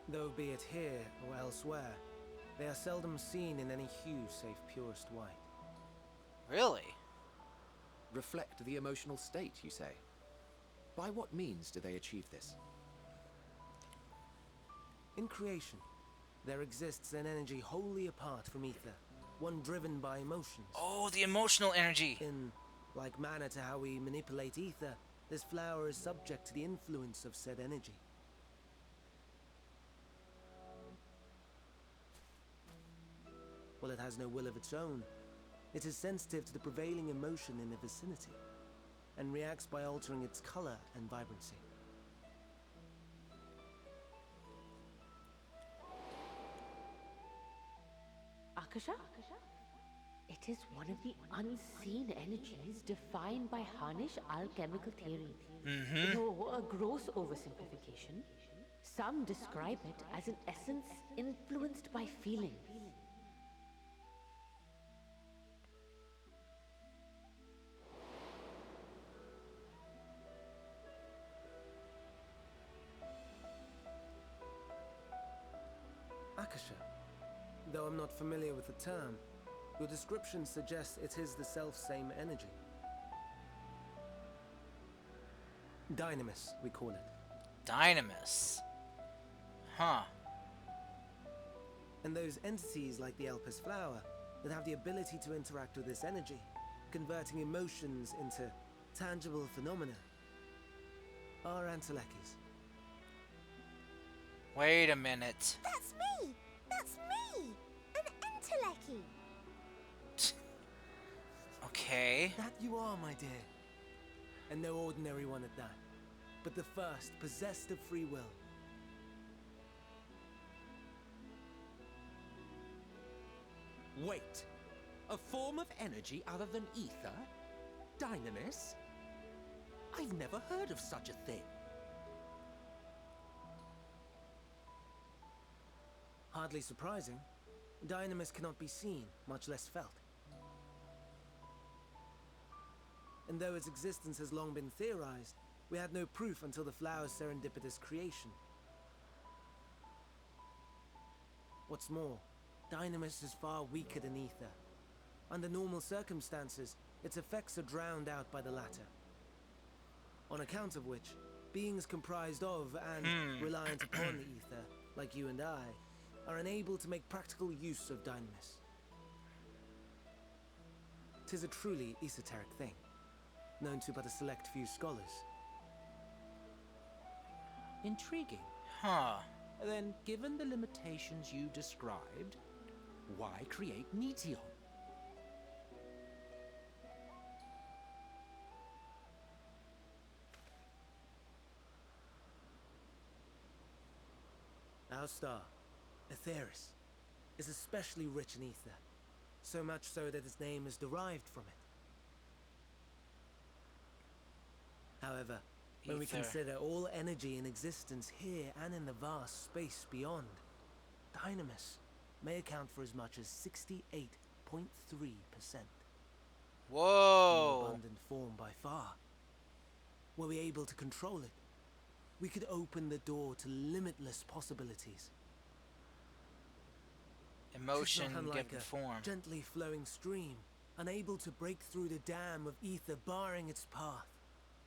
Though be it here or elsewhere, they are seldom seen in any hue save purest white. Really? Reflect the emotional state, you say? By what means do they achieve this? In creation, there exists an energy wholly apart from ether, one driven by emotions. Oh, the emotional energy. In like manner to how we manipulate ether, this flower is subject to the influence of said energy. While it has no will of its own, it is sensitive to the prevailing emotion in the vicinity, and reacts by altering its color and vibrancy. Akasha? It is one of the unseen energies defined by Harnish alchemical theory. Though a gross oversimplification, some describe it as an essence influenced by feeling. Akasha. Though I'm not familiar with the term, your description suggests it is the self-same energy. Dynamis, we call it. Dynamis. Huh. And those entities like the Elpis flower that have the ability to interact with this energy, converting emotions into tangible phenomena, are Antelekis. Wait a minute. That's me! That's me! An Enteleki! Okay. That you are, my dear. And no ordinary one at that, but the first possessed of free will. Wait! A form of energy other than ether? Dynamis? I've never heard of such a thing. Hardly surprising. Dynamis cannot be seen, much less felt. And though its existence has long been theorized, we had no proof until the flower's serendipitous creation. What's more, Dynamis is far weaker than ether. Under normal circumstances, its effects are drowned out by the latter. On account of which, beings comprised of and reliant upon the ether, like you and I, are unable to make practical use of Dynamis. 'Tis a truly esoteric thing, known to but a select few scholars. Intriguing. Huh. Then, given the limitations you described, why create Meteon? Our star, Aetheris, is especially rich in ether, so much so that its name is derived from it. However, when we Ether. consider all energy in existence here and in the vast space beyond, Dynamis may account for as much as 68.3%. More Whoa. abundant form by far. Were we able to control it, we could open the door to limitless possibilities. Emotion Tis not unlike given a form. gently flowing stream, unable to break through the dam of ether barring its path.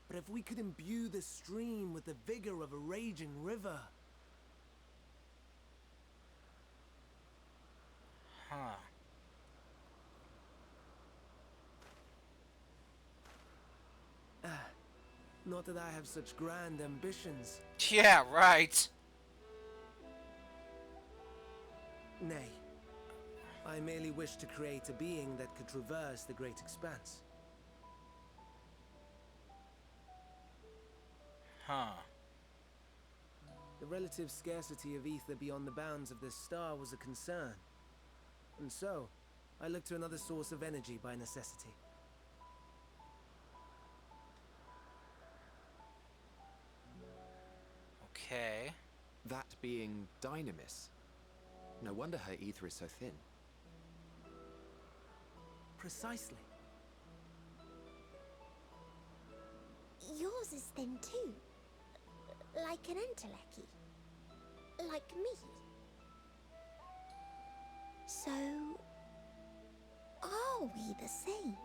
But if we could imbue the stream with the vigor of a raging river, Huh. not that I have such grand ambitions. Yeah, right. Nay, I merely wish to create a being that could traverse the great expanse. Huh. The relative scarcity of ether beyond the bounds of this star was a concern. And so, I looked to another source of energy by necessity. Okay. That being Dynamis. No wonder her ether is so thin. Precisely. Yours is thin too. Like an entelechy. Like me. So, are we the same?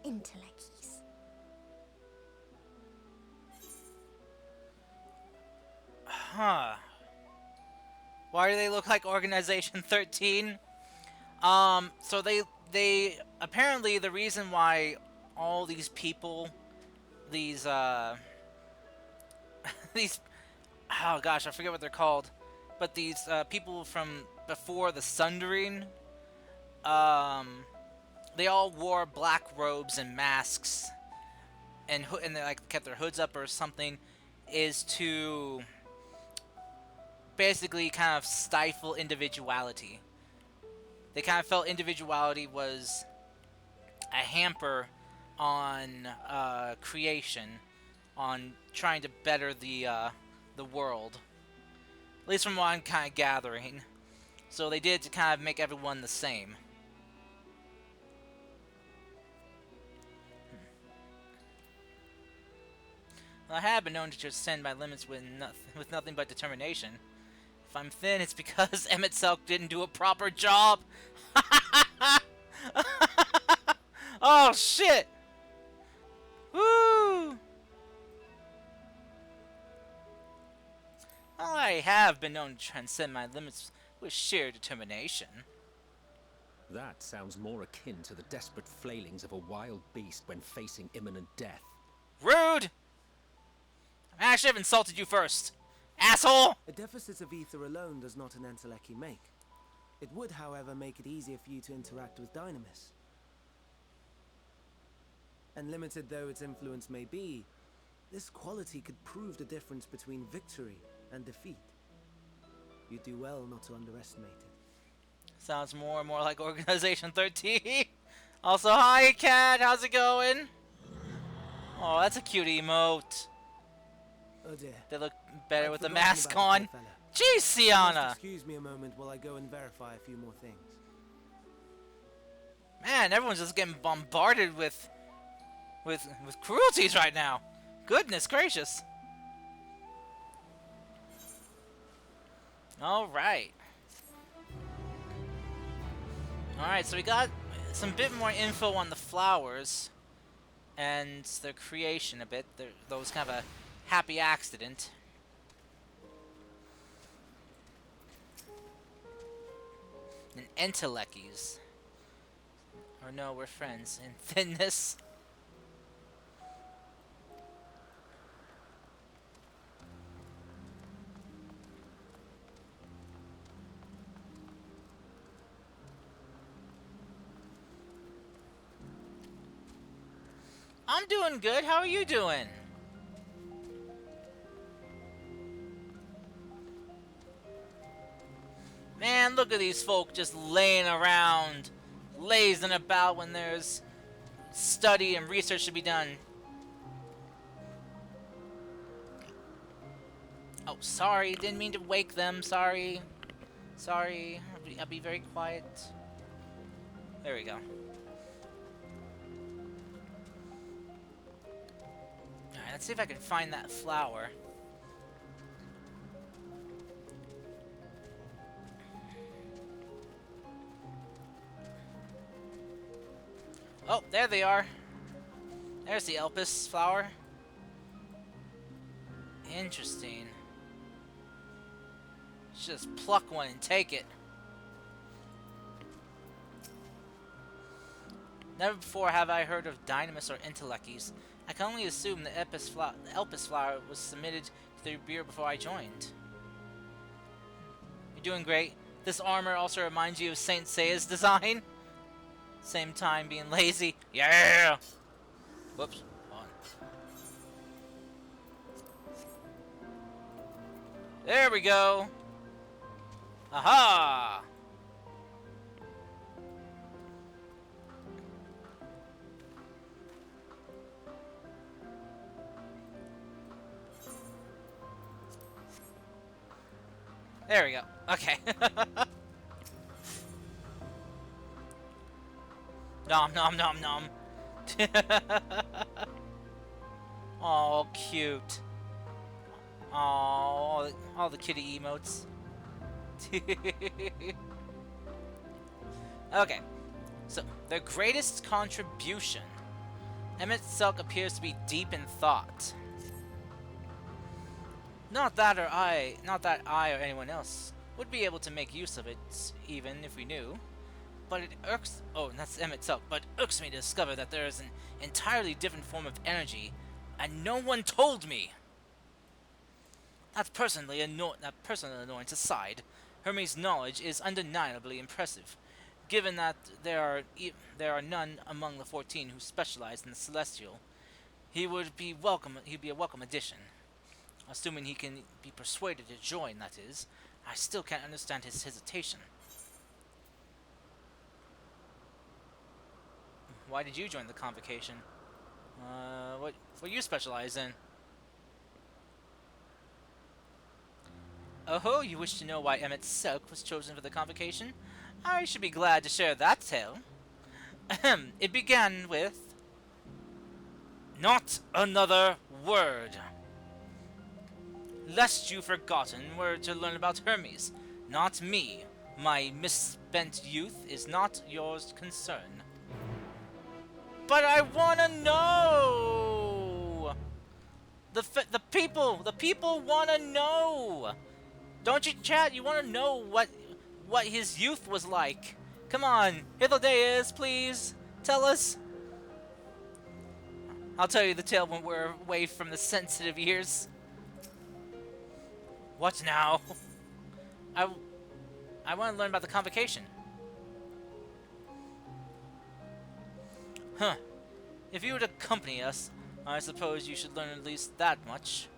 Entelecchies. Huh. Why do they look like Organization 13? So they apparently the reason why all these people, these these, oh gosh, I forget what they're called, but these people from before the Sundering, they all wore black robes and masks, and they like kept their hoods up or something, is to basically kind of stifle individuality. They kind of felt individuality was a hamper on creation, on trying to better the world. At least from what I'm kind of gathering. So they did to kind of make everyone the same. Well, I have been known to transcend my limits with nothing but determination. If I'm thin, it's because Emmett Selk didn't do a proper job. Oh shit! Woo! Well, I have been known to transcend my limits with sheer determination. That sounds more akin to the desperate flailings of a wild beast when facing imminent death. Rude! I should have insulted you first. Asshole! A deficit of ether alone does not an entelechy make. It would, however, make it easier for you to interact with Dynamis. And limited though its influence may be, this quality could prove the difference between victory and defeat. You do well not to underestimate it. Sounds more and more like Organization 13. Also, hi, cat. How's it going? Oh, that's a cute emote. Oh dear. They look better I'd with the forgotten mask about on. the poor fella. Jeez, You must Sienna. excuse me a moment while I go and verify a few more things. Man, everyone's just getting bombarded with cruelties right now. Goodness gracious. Alright. Alright, so we got some bit more info on the flowers and their creation a bit. That was kind of a happy accident. And entelecchies. Or no, we're friends. In thinness. I'm doing good. How are you doing? Man, look at these folk just laying around, lazing about when there's study and research to be done. Oh, sorry. Didn't mean to wake them. Sorry. Sorry. I'll be very quiet. There we go. Alright, let's see if I can find that flower. Oh, there they are. There's the Elpis flower. Interesting. Just pluck one and take it. Never before have I heard of Dynamis or Entelecchies. I can only assume the Elpis flower was submitted to the bureau before I joined. You're doing great. This armor also reminds you of Saint Seiya's design. Same time being lazy. Yeah! Whoops. Hold on. There we go. Aha! There we go. Okay. Nom nom nom nom. Oh, cute. Oh, all the kitty emotes. Okay, so their greatest contribution. Emmett Silk appears to be deep in thought. Not that I or anyone else would be able to make use of it, even if we knew. But it irks. Oh, and that's Emmett Silk. But it irks me to discover that there is an entirely different form of energy, and no one told me. That personal annoyance aside, Hermes' knowledge is undeniably impressive, given that there are none among the 14 who specialize in the celestial. He'd be a welcome addition. Assuming he can be persuaded to join, that is. I still can't understand his hesitation. Why did you join the convocation? What you specialize in? Oh, you wish to know why Emmett Silk was chosen for the convocation? I should be glad to share that tale. Ahem. It began with... Not another word. Lest you forgotten were to learn about Hermes, not me. My misspent youth is not yours concern. But I wanna know! The people wanna know! Don't you, chat? You wanna know what his youth was like? Come on, Hythlodaeus, please, tell us. I'll tell you the tale when we're away from the sensitive ears. What now? I want to learn about the convocation. Huh. If you would accompany us, I suppose you should learn at least that much.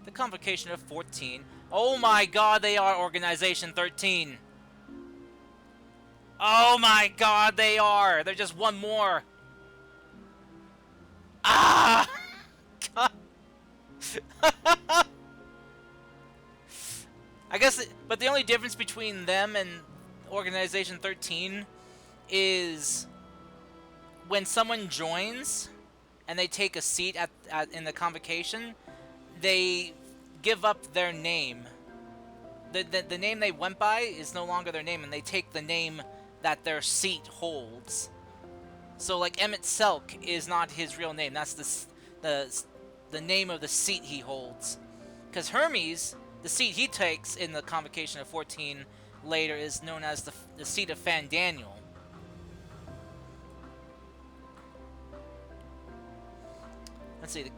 The convocation of 14. Oh my god, they are Organization 13. Oh my god, they are. They're just one more. Ah! God. I guess, but the only difference between them and Organization 13 is when someone joins and they take a seat in the convocation, they give up their name. The name they went by is no longer their name, and they take the name that their seat holds. So, like, Emmett Selk is not his real name. That's the name of the seat he holds. Because Hermes, the seat he takes in the convocation of 14 later, is known as the seat of Fandaniel. Let's see. The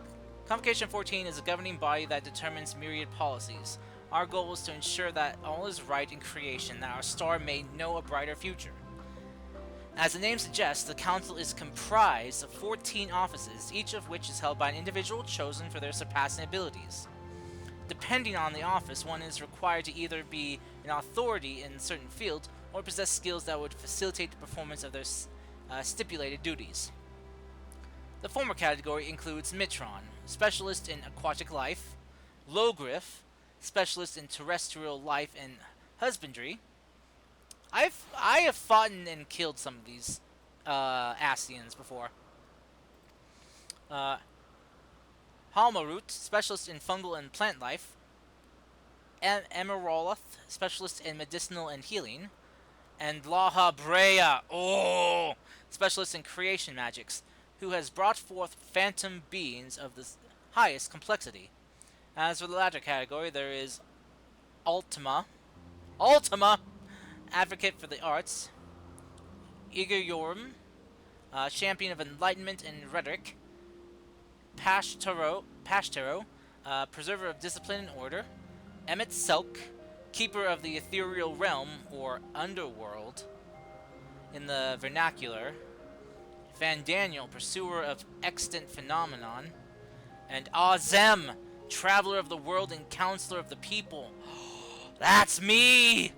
Convocation 14 is a governing body that determines myriad policies. Our goal is to ensure that all is right in creation, that our star may know a brighter future. As the name suggests, the Council is comprised of 14 offices, each of which is held by an individual chosen for their surpassing abilities. Depending on the office, one is required to either be an authority in a certain field or possess skills that would facilitate the performance of their stipulated duties. The former category includes Mitron, specialist in aquatic life, Logriff, specialist in terrestrial life and husbandry. I have fought and killed some of these Ascians before. Halmarut, specialist in fungal and plant life. Emeroloth, specialist in medicinal and healing. And Laha Brea, specialist in creation magics, who has brought forth phantom beings of the highest complexity. As for the latter category, there is Ultima, advocate for the arts. Igor Yorm, champion of enlightenment and rhetoric. Pashtero, preserver of discipline and order. Emmett Selk, keeper of the ethereal realm, or underworld, in the vernacular. Fandaniel, pursuer of extant phenomenon. And Azem, traveler of the world and counselor of the people. That's me!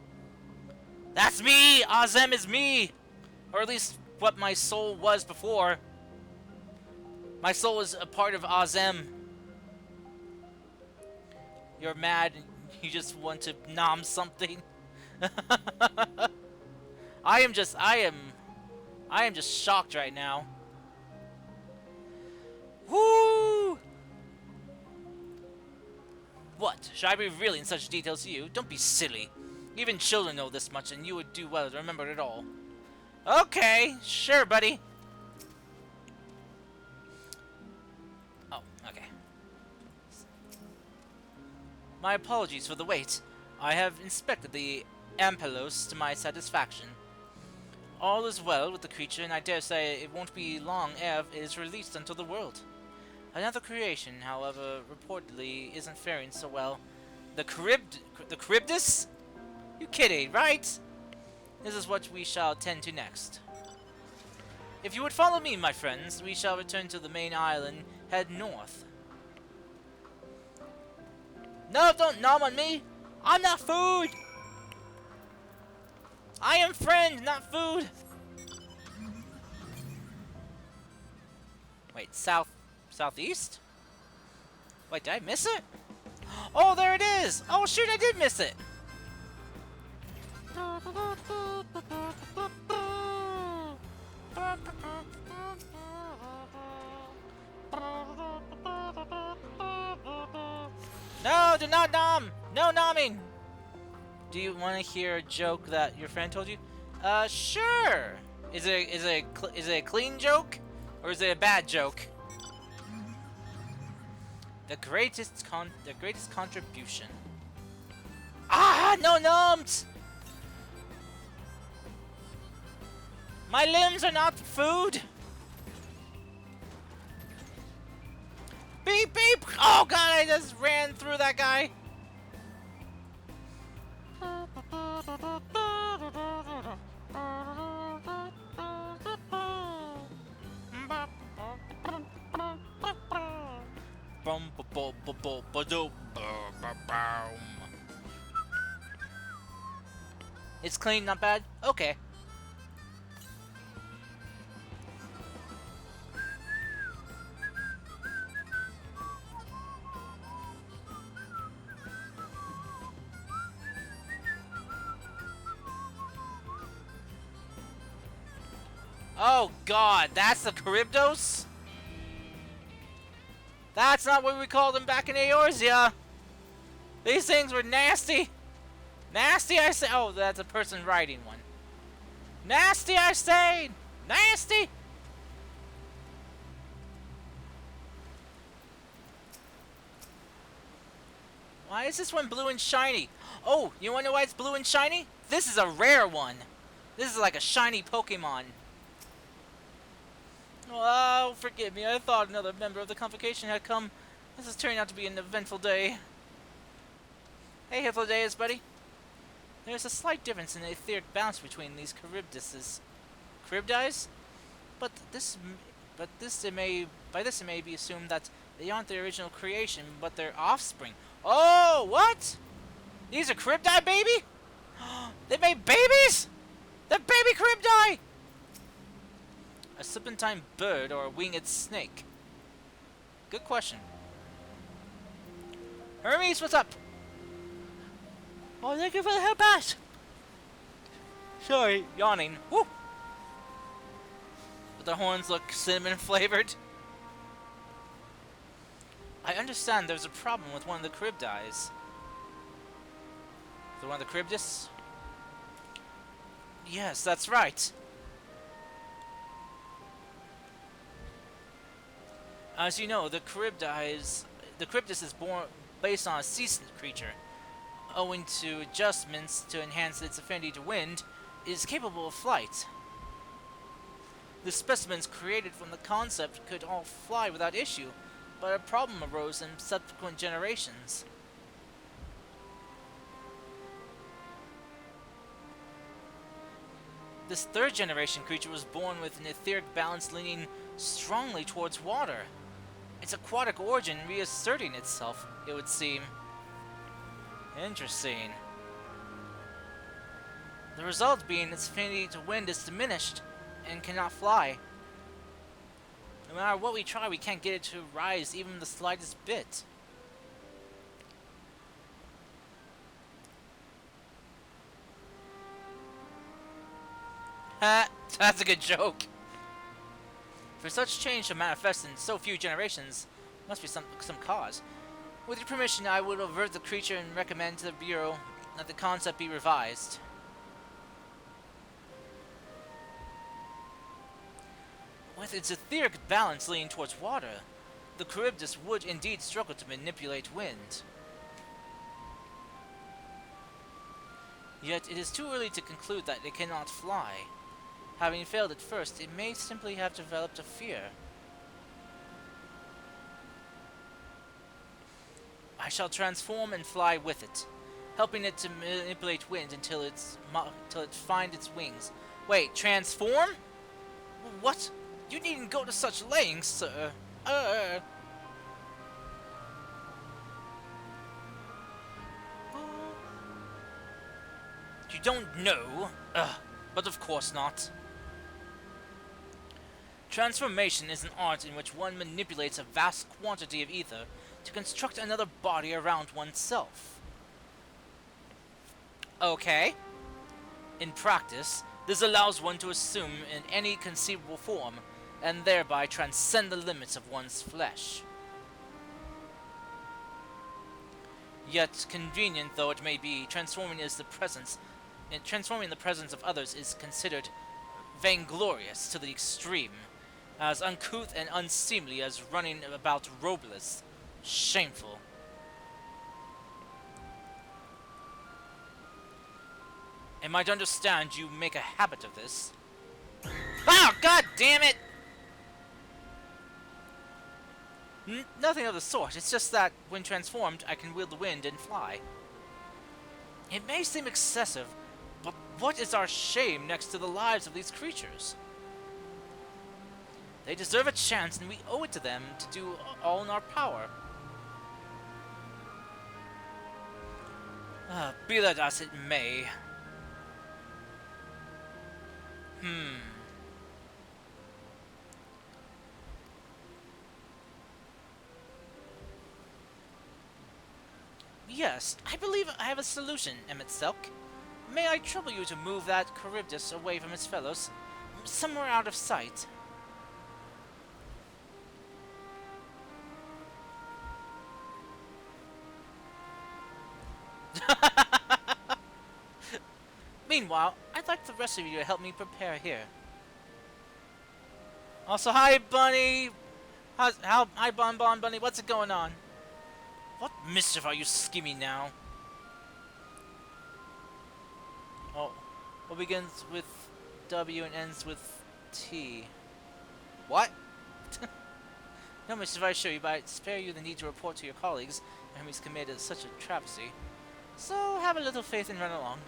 That's me! Azem is me! Or at least what my soul was before. My soul is a part of Azem. You're mad You just want to nom something. I am just shocked right now. Woo! What? Should I be revealing such details to you? Don't be silly. Even children know this much, and you would do well to remember it all. Okay, sure, buddy. Oh, okay. My apologies for the wait. I have inspected the Ampelos to my satisfaction. All is well with the creature, and I dare say it won't be long ere it is released unto the world. Another creation, however, reportedly isn't faring so well. The Charybdis? You kidding, right? This is what we shall tend to next. If you would follow me, my friends, we shall return to the main island, head north. No, don't nom on me! I'm not food! I am friend, not food! Wait, southeast? Wait, did I miss it? Oh, there it is! Oh shoot, I did miss it! No, do not nom! No nomming! Do you want to hear a joke that your friend told you? Sure! Is it a clean joke? Or is it a bad joke? The greatest contribution. Ah, no noms! My limbs are not food! Beep beep! Oh god, I just ran through that guy! It's clean, not bad? Okay. Oh god, that's the Charybdis? That's not what we called them back in Eorzea. These things were nasty. Nasty, I say. Oh, that's a person riding one. Nasty, I say. Nasty. Why is this one blue and shiny? Oh, you wanna know why it's blue and shiny? This is a rare one. This is like a shiny Pokemon. Oh, forgive me. I thought another member of the convocation had come. This is turning out to be an eventful day. Hey, Hythlodaeus, buddy. There's a slight difference in the etheric balance between these Charybdises. Charybdis? But by this it may be assumed that they aren't their original creation, but their offspring. Oh, what? These are Charybdi, baby? They made babies? They're baby Charybdi! A serpentine bird or a winged snake? Good question. Hermes, what's up? Oh, thank you for the help, pass. Sorry, yawning. Woo! But the horns look cinnamon flavored. I understand there's a problem with one of the Charybdis. The one of the Charybdis? Yes, that's right. As you know, the Charybdis is born based on a sea creature. Owing to adjustments to enhance its affinity to wind, it is capable of flight. The specimens created from the concept could all fly without issue, but a problem arose in subsequent generations. This third generation creature was born with an etheric balance leaning strongly towards water. Its aquatic origin reasserting itself, it would seem. Interesting. The result being its affinity to wind is diminished and cannot fly. No matter what we try, we can't get it to rise even the slightest bit. Ha! That's a good joke. For such change to manifest in so few generations, must be some cause. With your permission, I would avert the creature and recommend to the Bureau that the concept be revised. With its etheric balance leaning towards water, the Charybdis would indeed struggle to manipulate wind. Yet it is too early to conclude that it cannot fly. Having failed at first, it may simply have developed a fear. I shall transform and fly with it, helping it to manipulate wind until it finds its wings. Wait, transform? What? You needn't go to such lengths, sir. You don't know? But of course not. Transformation is an art in which one manipulates a vast quantity of ether to construct another body around oneself. Okay. In practice, this allows one to assume in any conceivable form, and thereby transcend the limits of one's flesh. Yet, convenient though it may be, transforming in the presence of others is considered vainglorious to the extreme, as uncouth and unseemly as running about robeless. Shameful. Am I to understand you make a habit of this? Oh, god damn it! Nothing of the sort. It's just that, when transformed, I can wield the wind and fly. It may seem excessive, but what is our shame next to the lives of these creatures? They deserve a chance, and we owe it to them to do all in our power. Be that as it may. Yes, I believe I have a solution, Ffxiv. May I trouble you to move that Charybdis away from its fellows, somewhere out of sight? Meanwhile, I'd like the rest of you to help me prepare here. Also, hi, Bunny! Hi, Bon Bunny, what's it going on? What mischief are you scheming now? Oh, what begins with W and ends with T? What? No mischief, I assure you, but I spare you the need to report to your colleagues whom he's committed such a travesty. So, have a little faith and run along.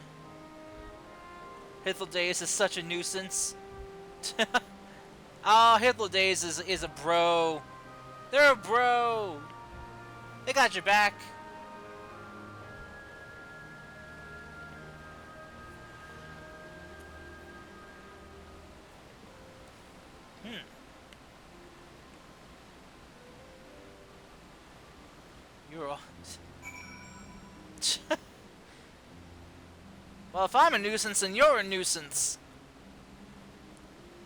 Hithl Days is such a nuisance. Oh, Hithl Days is a bro. They're a bro. They got your back. You're all... Well, if I'm a nuisance, then you're a nuisance.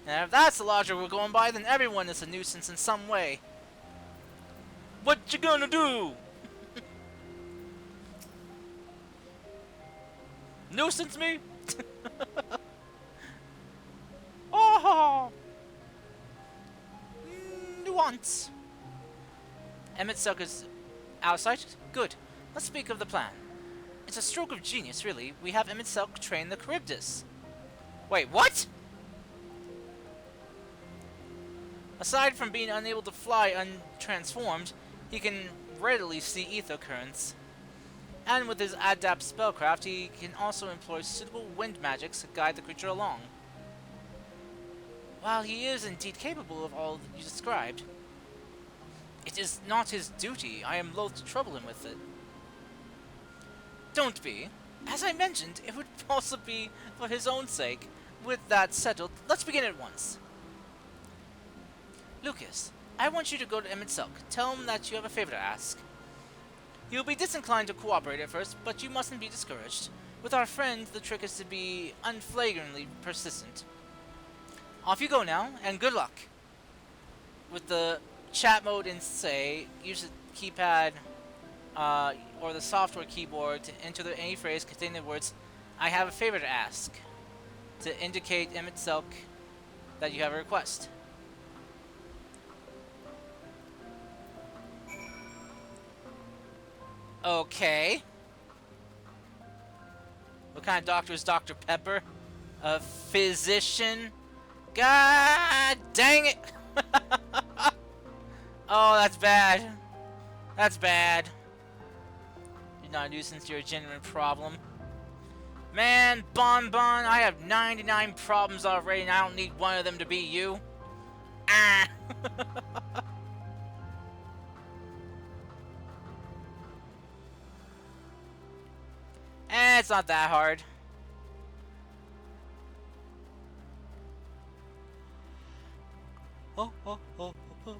And if that's the logic we're going by, then everyone is a nuisance in some way. What you gonna do? Nuisance me? Oh! Nuance. Ffxiv is outside? Good. Let's speak of the plan. It's a stroke of genius, really. We have Ffxiv train the Charybdis. Wait, what? Aside from being unable to fly untransformed, he can readily see ether currents. And with his adept spellcraft, he can also employ suitable wind magics to guide the creature along. While he is indeed capable of all you described, it is not his duty. I am loath to trouble him with it. Don't be. As I mentioned, it would also be for his own sake. With that settled, let's begin at once. Lucas, I want you to go to Ffxiv. Tell him that you have a favor to ask. He'll be disinclined to cooperate at first, but you mustn't be discouraged. With our friend, the trick is to be unflagrantly persistent. Off you go now, and good luck. With the chat mode in say, use the keypad or the software keyboard to enter any phrase containing the words, "I have a favor to ask," to indicate Emmett Selk that you have a request. Okay. What kind of doctor is Dr. Pepper? A physician? God dang it! Oh, that's bad. That's bad. You're not a nuisance, you're a genuine problem. Man, Bon Bon, I have 99 problems already and I don't need one of them to be you. Ah! It's not that hard. Oh, oh, oh, oh.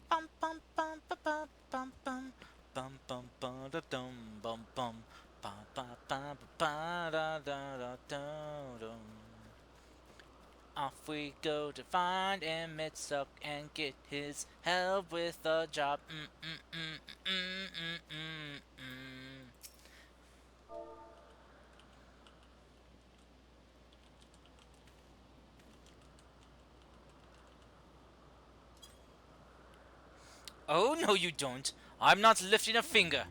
Bum bum bum ba bum bum bum bum bum bum da dum bum bum ba ba ba ba da da da da dum. Off we go to find Emmett Suck and get his help with the job. Oh, no you don't. I'm not lifting a finger.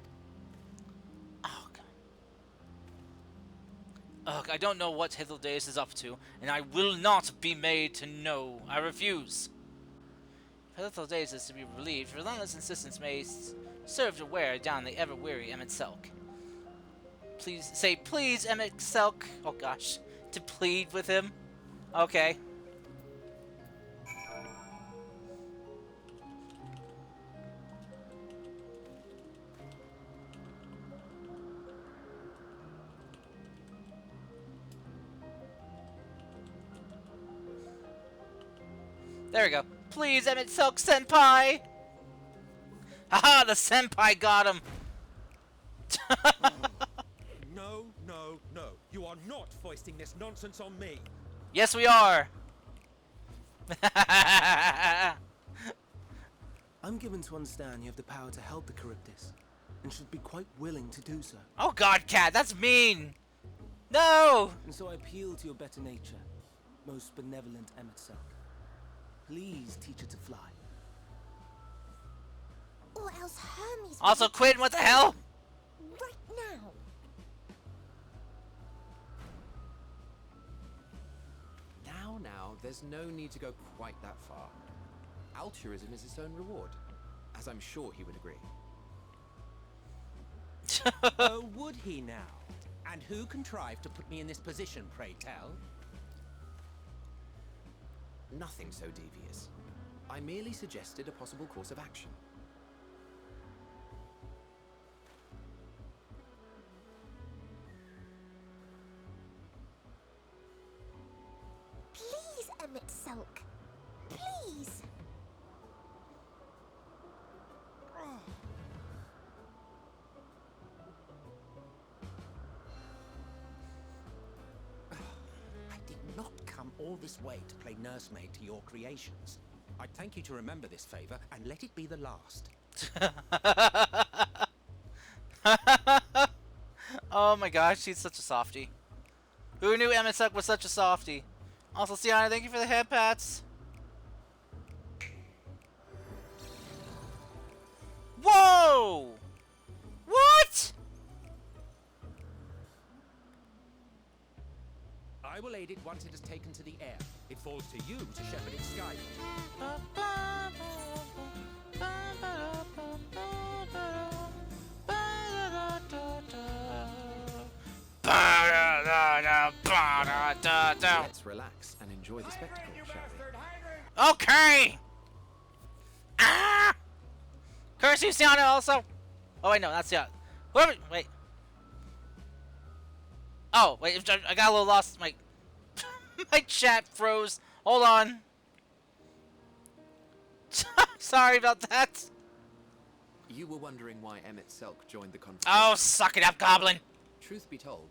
Oh, God. Ugh, I don't know what Hitheldaze is up to, and I will not be made to know. I refuse. If Hitheldaze is to be relieved, relentless insistence may serve to wear down the ever-weary Emmett Selk. Please, say please, Emmett Selk. Oh gosh. To plead with him? Okay. There we go. Please, Emmett Selk Senpai! Haha, the Senpai got him! No, no, no. You are not foisting this nonsense on me. Yes, we are! I'm given to understand you have the power to help the Charybdis, and should be quite willing to do so. Oh god, Cat, that's mean! No! And so I appeal to your better nature, most benevolent Emmett Selk. Please teach her to fly. Or else Hermes. Also, Quinn, what the hell? Right now. Now, there's no need to go quite that far. Altruism is its own reward, as I'm sure he would agree. Oh, would he now? And who contrived to put me in this position, pray tell? Nothing so devious. I merely suggested a possible course of action. Please, Emmett Selk. Please. I did not come all this way to play nursemaid to your creations. I'd thank you to remember this favor and let it be the last. Oh my gosh, she's such a softie. Who knew Emmett Selk was such a softie? Also, Sienna, thank you for the head pats. Whoa! What? I will aid it once it has taken to the air. It falls to you to shepherd its sky. Let's relax and enjoy the spectacle, shall we? Okay! Ah! Curse you, Sienna, also! Oh, wait, no, that's Sienna. Whoever. Wait. Oh, wait, I got a little lost. My, my chat froze. Hold on. Sorry about that. You were wondering why Emmett Selk joined the conference. Oh, suck it up, Goblin. Truth be told,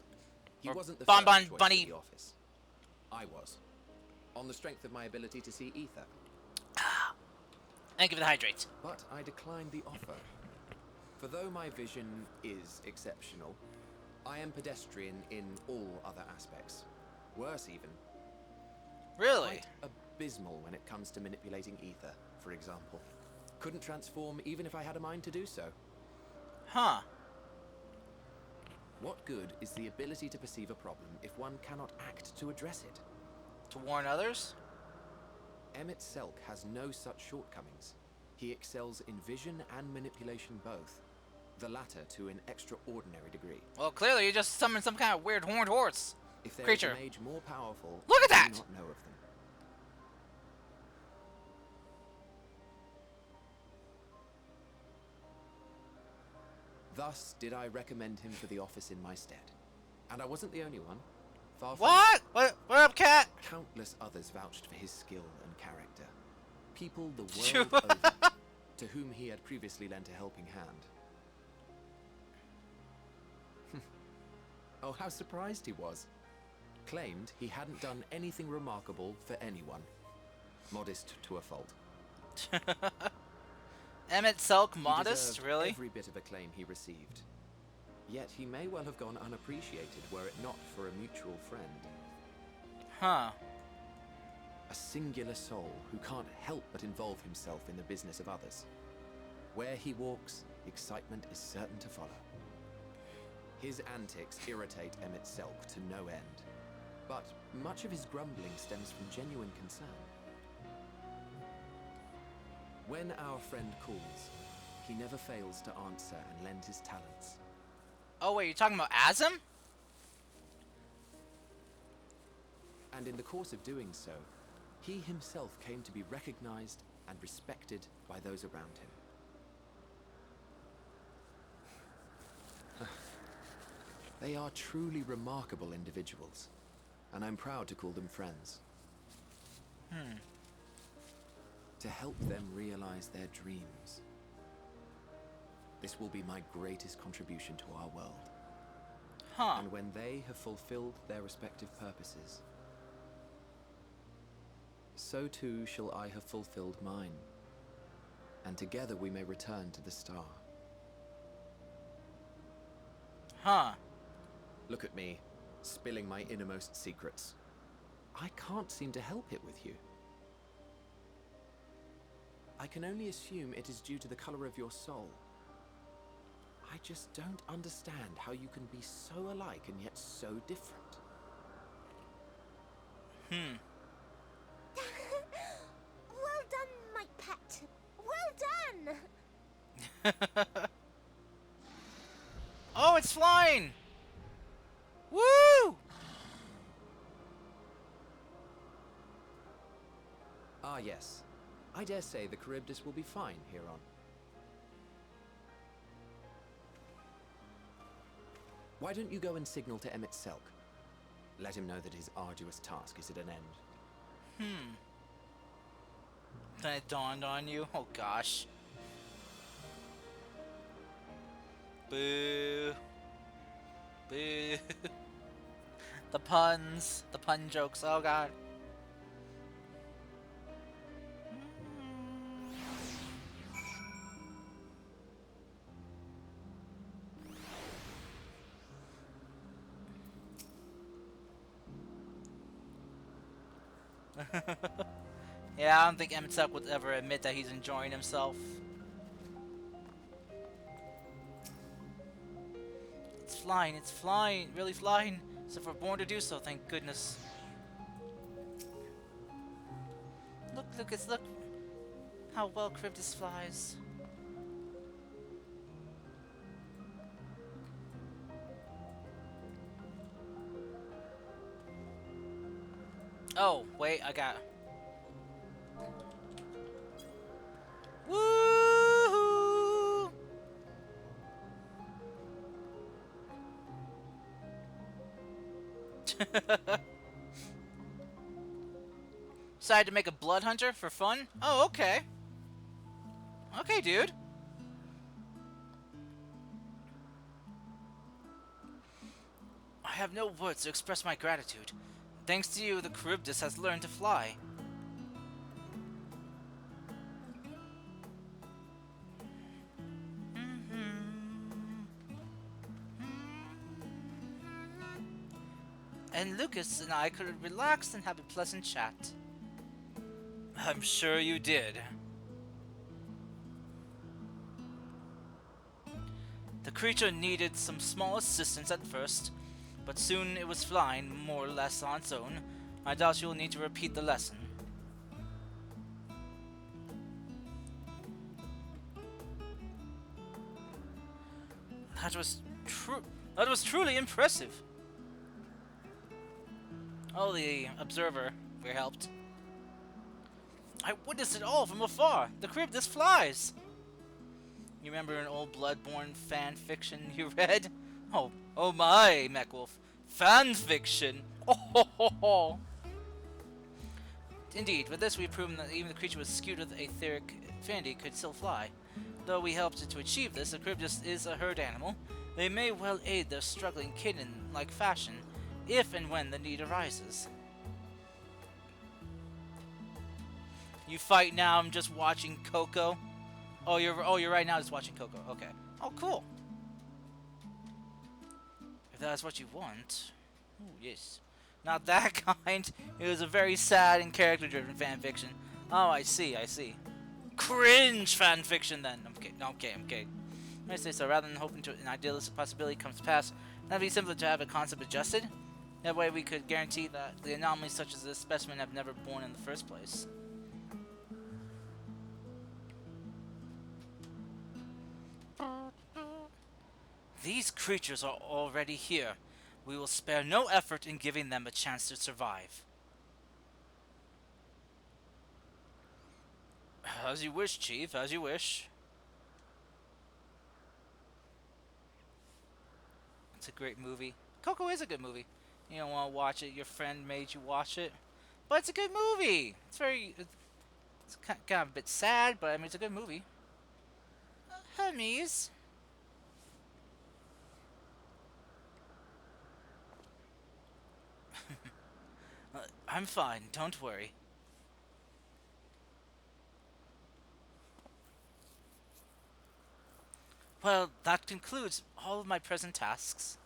he Or wasn't the Bon first Bon choice Bunny. for the office. I was. On the strength of my ability to see ether. And give it the hydrate. But I declined the offer. For though my vision is exceptional, I am pedestrian in all other aspects. Worse even. Really? Quite abysmal when it comes to manipulating ether, for example. Couldn't transform even if I had a mind to do so. Huh. What good is the ability to perceive a problem if one cannot act to address it? To warn others? Emmett Selk has no such shortcomings. He excels in vision and manipulation both, the latter to an extraordinary degree. Well, clearly you just summoned some kind of weird horned horse. If there is Creature. a mage more powerful, Look at I that! do not know of them. Thus did I recommend him for the office in my stead. And I wasn't the only one. Far from What? What up, cat? countless others vouched for his skill and character. People the world over, to whom he had previously lent a helping hand. Oh, how surprised he was. Claimed he hadn't done anything remarkable for anyone. Modest to a fault. Emmett Selk He modest? deserved Really? every bit of acclaim he received. Yet he may well have gone unappreciated were it not for a mutual friend. Huh. A singular soul who can't help but involve himself in the business of others. Where he walks, excitement is certain to follow. His antics irritate Emmett Selk to no end, but much of his grumbling stems from genuine concern. When our friend calls, he never fails to answer and lend his talents. Oh, wait, you're talking about Azim? And in the course of doing so, he himself came to be recognized and respected by those around him. They are truly remarkable individuals, and I'm proud to call them friends. To help them realize their dreams. This will be my greatest contribution to our world. Huh. And when they have fulfilled their respective purposes, so too shall I have fulfilled mine, and together we may return to the star. Huh. Look at me, spilling my innermost secrets. I can't seem to help it with you. I can only assume it is due to the color of your soul. I just don't understand how you can be so alike and yet so different. Well done, my pet. Well done. Oh, it's flying! Woo! Ah, yes. I dare say the Charybdis will be fine here on. Why don't you go and signal to Emmett Selk? Let him know that his arduous task is at an end. Then it dawned on you? Oh gosh. Boo. Boo. The puns. The pun jokes. Oh god. Yeah, I don't think Emmett Selk would ever admit that he's enjoying himself. It's flying, really flying. So if we're born to do so, thank goodness. Look, Lucas, look how well Charybdis flies. Oh, wait, I got... Woohoo! Decided to make a blood hunter for fun? Oh, okay. Okay, dude. I have no words to express my gratitude. Thanks to you, the Charybdis has learned to fly. And Lucas and I could relax and have a pleasant chat. I'm sure you did. The creature needed some small assistance at first, but soon it was flying more or less on its own. I doubt you'll need to repeat the lesson. That was truly impressive. Oh, the observer helped. I witnessed it all from afar. The Charybdis flies. You remember an old Bloodborne fan fiction you read? Oh my, Mechwolf. Fan fiction? Oh ho ho ho! Indeed, with this we've proven that even the creature with skewed with etheric affinity could still fly. Though we helped it to achieve this, the Charybdis is a herd animal. They may well aid their struggling kid in like fashion, if and when the need arises. You fight now, I'm just watching Coco. Oh, you're right now just watching Coco. Okay. Oh, cool. If that's what you want. Oh, yes. Not that kind. It was a very sad and character-driven fanfiction. Oh, I see. Cringe fanfiction, then. I'm kidding. I say so. Rather than hoping to an idealistic possibility comes to pass, that'd be simpler to have a concept adjusted. That way we could guarantee that the anomalies such as this specimen have never born in the first place. These creatures are already here. We will spare no effort in giving them a chance to survive. As you wish, Chief, as you wish. It's a great movie. Coco is a good movie. You don't want to watch it, your friend made you watch it. But it's a good movie. It's kind of a bit sad, but I mean, it's a good movie. Hermes. I'm fine, don't worry. Well, that concludes all of my present tasks.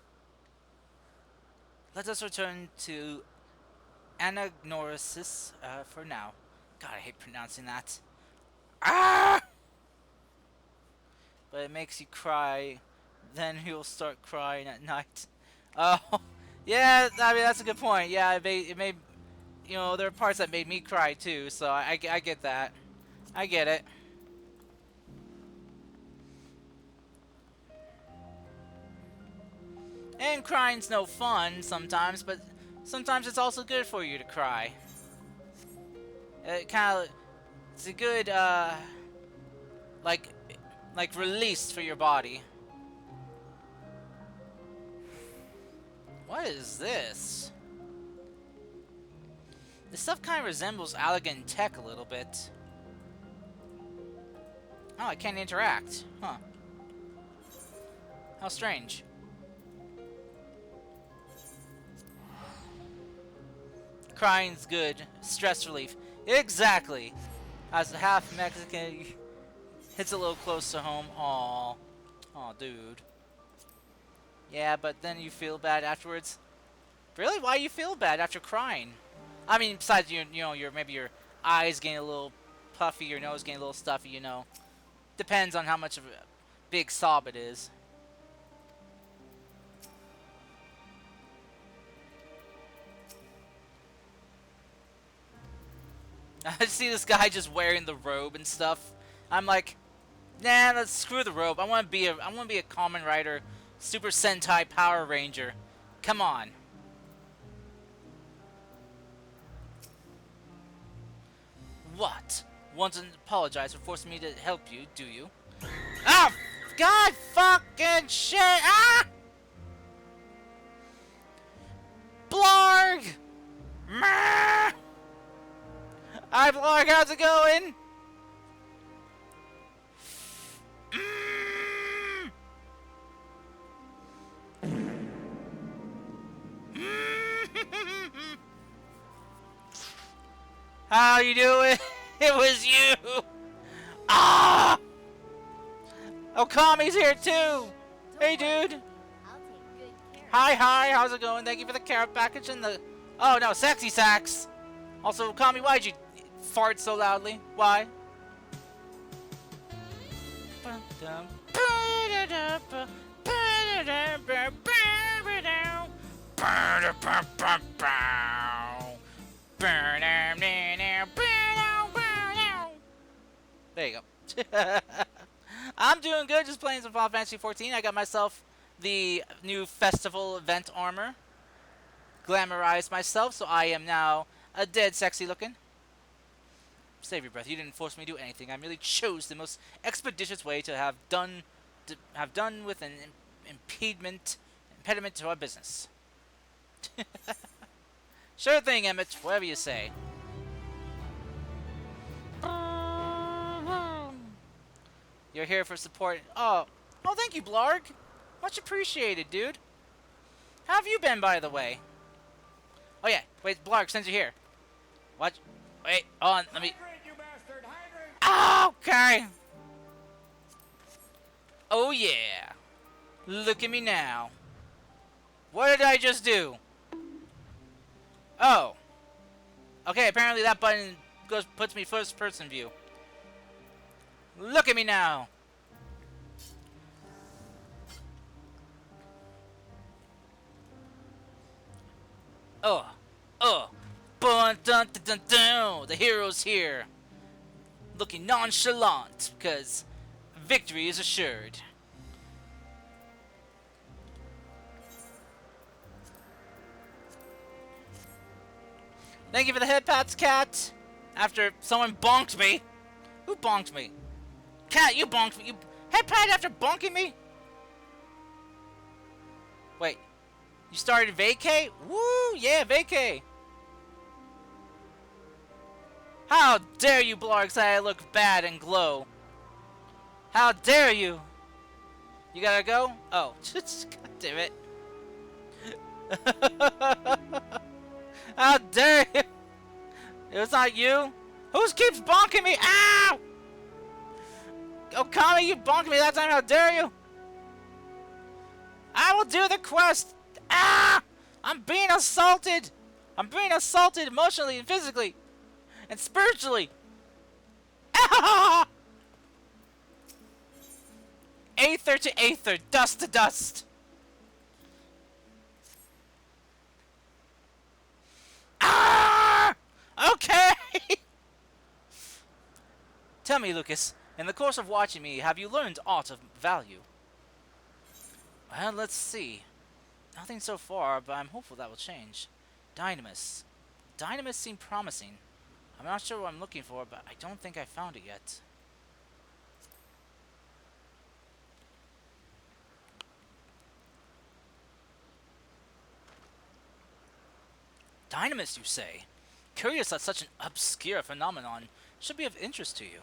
Let us return to Anagnorisis for now. God, I hate pronouncing that. Ah! But it makes you cry. Then you'll start crying at night. Oh, yeah, I mean, that's a good point. Yeah, it made you know, there are parts that made me cry too, so I get that. I get it. And crying's no fun sometimes, but sometimes it's also good for you to cry. It's a good, like release for your body. What is this? This stuff kind of resembles Allegan tech a little bit. Oh, I can't interact. Huh. How strange. Crying's good. Stress relief. Exactly. As a half Mexican, hits a little close to home. Aw. Aw, dude. Yeah, but then you feel bad afterwards. Really? Why you feel bad after crying? I mean, besides you know, maybe your eyes getting a little puffy, your nose getting a little stuffy, you know. Depends on how much of a big sob it is. I see this guy just wearing the robe and stuff. I'm like, nah, let's screw the robe. I want to be a Kamen Rider, Super Sentai Power Ranger. Come on. What? Want to apologize for forcing me to help you, do you? Ah! God fucking shit! Ah! Blarg! Meh! Hi, Blarg, how's it going? How you doing? It was you! Ah! Okami's here too! Hey, dude! Hi, how's it going? Thank you for the carrot package and the... Oh, no, sexy sacks! Also, Okami, why'd you fart so loudly? Why? There you go. I'm doing good, just playing some Final Fantasy 14. I got myself the new festival event armor. Glamorized myself, so I am now a dead sexy looking. Save your breath. You didn't force me to do anything. I merely chose the most expeditious way to have done with an impediment to our business. Sure thing, Emmett. Whatever you say. You're here for support. Oh, thank you, Blarg. Much appreciated, dude. How have you been, by the way? Oh yeah, wait, Blarg, since you're here. What? Wait, hold on, let me... Hydrant, you bastard! Hydrant! Oh, okay. Oh yeah. Look at me now. What did I just do? Oh. Okay, apparently that button puts me first person view. Look at me now. Bun dun dun dun dun. The hero's here. Looking nonchalant because victory is assured. Thank you for the head pats, cat. After someone bonked me. Who bonked me? Cat, you bonked me. You head pat after bonking me? Wait. You started vacay? Woo, yeah, vacay. How dare you, Blarg, say I look bad and glow? How dare you? You gotta go? Oh, god damn it. How dare you? It was not you? Who keeps bonking me? Ow! Okami, you bonked me that time, how dare you? I will do the quest! Ah! I'm being assaulted! I'm being assaulted emotionally and physically! And spiritually! Ah! Aether to aether, dust to dust! Ah! Okay! Tell me, Lucas, in the course of watching me, have you learned aught of value? Well, let's see. Nothing so far, but I'm hopeful that will change. Dynamis. Dynamis seemed promising. I'm not sure what I'm looking for, but I don't think I found it yet. Dynamis, you say? Curious that such an obscure phenomenon should be of interest to you.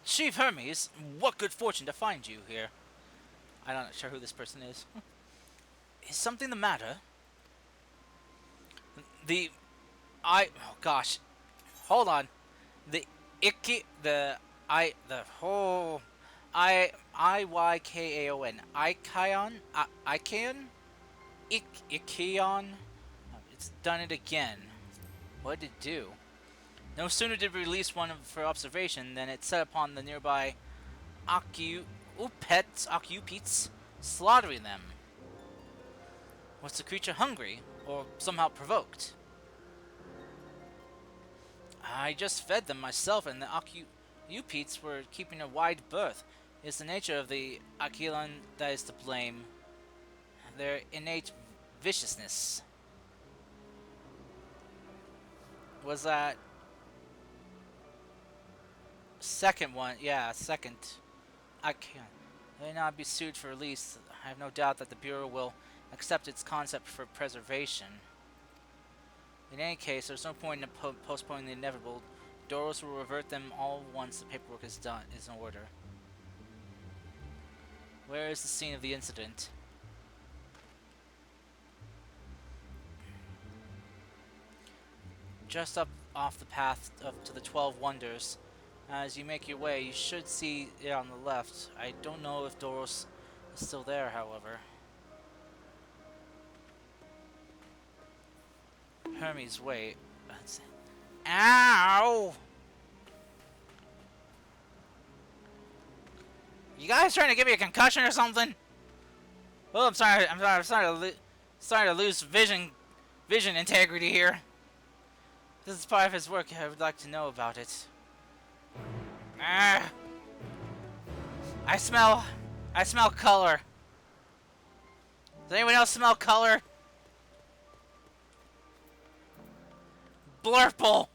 Chief Hermes, what good fortune to find you here. I'm not sure who this person is. Is something the matter? Oh gosh. Hold on. Iykaon. Ikeon? It's done it again. What did it do? No sooner did we release one for observation than it set upon the nearby Occupants, slaughtering them. Was the creature hungry, or somehow provoked? I just fed them myself, and the Occupants were keeping a wide berth. It's the nature of the Aquilon that is to blame. Their innate viciousness. Was that... second one, yeah, second. I can't. May not be sued for release. I have no doubt that the Bureau will accept its concept for preservation. In any case, there's no point in postponing the inevitable. Doros will revert them all once the paperwork is in order. Where is the scene of the incident? just up off the path up to the 12 Wonders. As you make your way, you should see it on the left. I don't know if Doros is still there, however. Hermes, wait. Ow! You guys trying to give me a concussion or something? Oh, I'm sorry. I'm starting to lose vision integrity here. This is part of his work. I would like to know about it. Ah! I smell color. Does anyone else smell color? Blurple.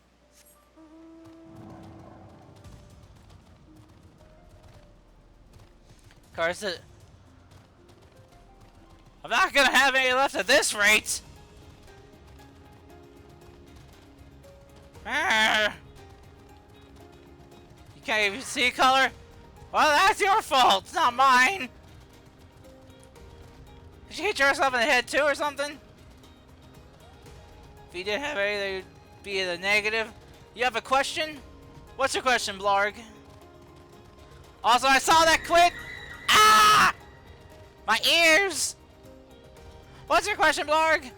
Carson, I'm not gonna have any left at this rate. Ah. You can't even see color? Well, that's your fault. It's not mine. Did you hit yourself in the head too or something? If you didn't have any, they would be in the negative. You have a question? What's your question, Blarg? Also, I saw that quit. Ah! My ears! What's your question, Blarg?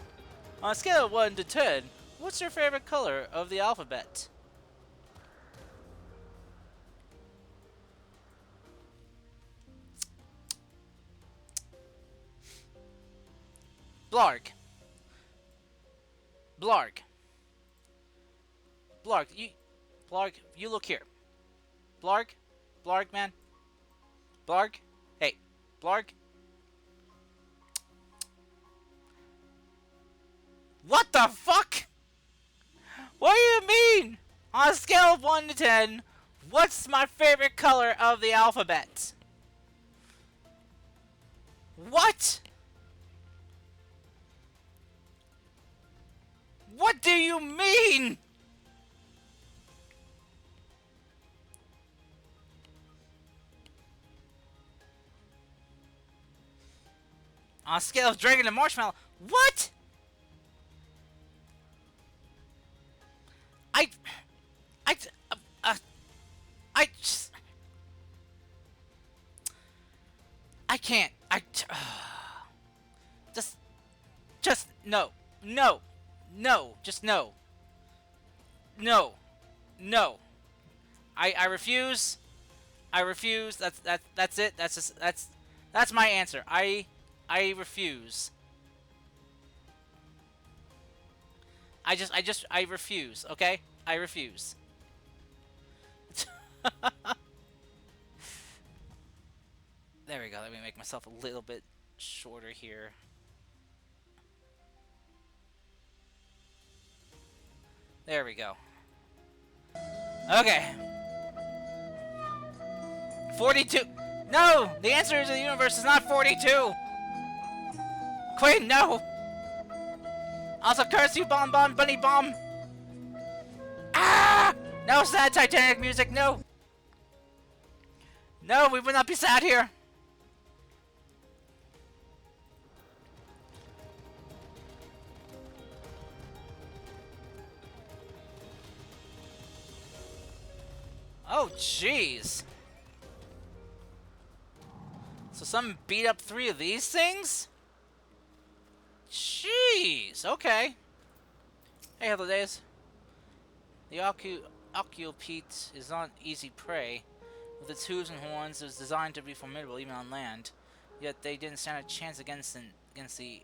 On a scale of 1 to 10, what's your favorite color of the alphabet? Blarg. Blarg. Blarg, you look here. Blarg? Blarg, man? Blarg? Hey, Blarg? What the fuck? What do you mean? On a scale of 1 to 10, what's my favorite color of the alphabet? What? What do you mean? On a scale of dragon and marshmallow, what? I just, I can't. Just no, no, no, just no, no, no. I refuse. I refuse. That's it. That's my answer. I refuse. I refuse. Okay, I refuse. There we go. Let me make myself a little bit shorter here. There we go. Okay. 42. No! The answer to the universe is not 42! Queen, no! Also, curse you, Bomb Bomb, Bunny Bomb! Ah! No sad Titanic music, no! No, we would not be sad here! Oh, jeez! So someone beat up 3 of these things? Jeez, okay. Hey, Hello Days. The Oculpete is not easy prey. With its hooves and horns, it was designed to be formidable even on land. Yet they didn't stand a chance against the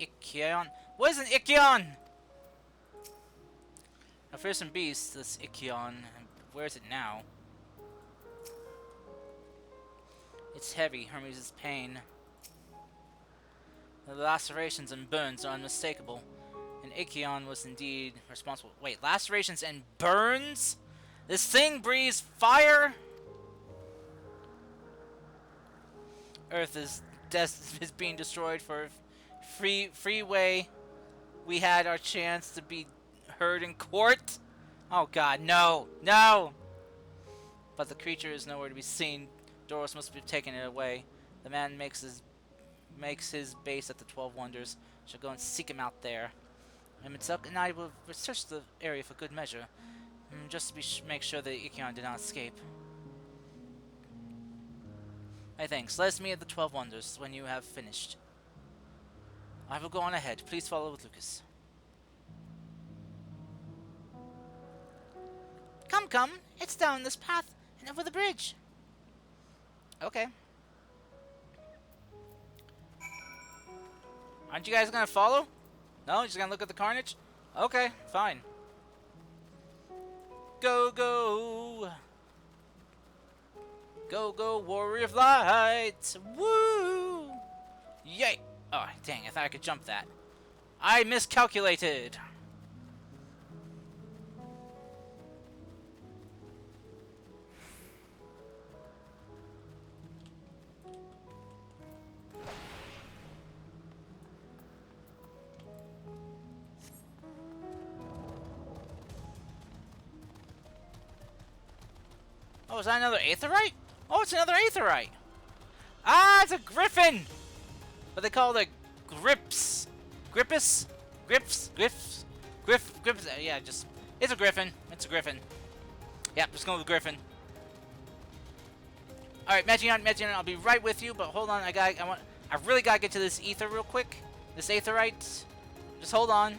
Ichion. What is an Ichion? A fearsome beast, this Ichion. Where is it now? It's heavy, Hermes' pain. The lacerations and burns are unmistakable. And Ichion was indeed responsible. Wait, lacerations and burns? This thing breathes fire? Earth is being destroyed for freeway. We had our chance to be heard in court. Oh god, no! No! But the creature is nowhere to be seen. Doros must have taken it away. The man makes his base at the 12 Wonders. Shall go and seek him out there. Mitsuck and I will research the area for good measure, just to make sure the Ikion did not escape. Hey, thanks. Let us meet at the 12 Wonders when you have finished. I will go on ahead. Please follow with Lucas. Come, come. It's down this path and over the bridge. Okay. Aren't you guys gonna follow? No? You're just gonna look at the carnage? Okay, fine. Go, go! Go, go, warrior of light! Woo! Yay! Oh, dang, I thought I could jump that. I miscalculated! Oh, is that another Aetherite? Oh, it's another Aetherite! Ah, it's a griffin! What they call the grips. Grippus? Grips? Griffs? Grips? Yeah, just... It's a griffin. It's a griffin. Yeah, just going with griffin. Alright, Meteon, I'll be right with you, but hold on, I really gotta get to this ether real quick. This Aetherite. Just hold on.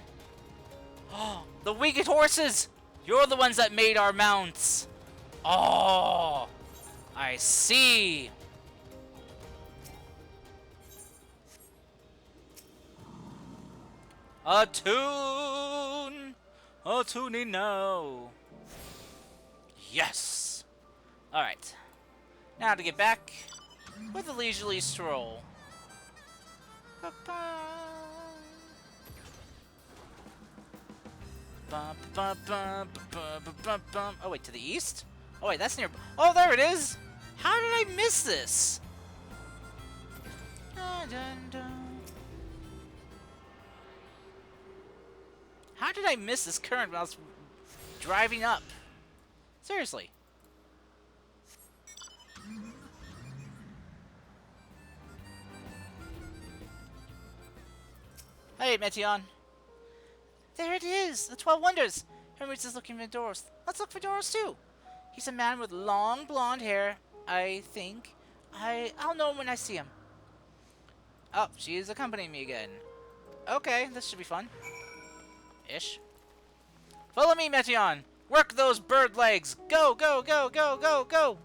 Oh, the winged horses! You're the ones that made our mounts. Oh, I see. Attune! Attuning now. Yes. Alright. Now to get back with a leisurely stroll. Oh wait, to the east? Oh wait, that's near... Oh, there it is! How did I miss this? How did I miss this current when I was driving up? Seriously. Hey, Meteon. There it is! The 12 Wonders! Hermes is looking for Doros. Let's look for Doros too! He's a man with long blonde hair, I think. I'll know him when I see him. Oh, she's accompanying me again. Okay, this should be fun. Ish. Follow me, Meteon! Work those bird legs! Go, go, go, go, go, go!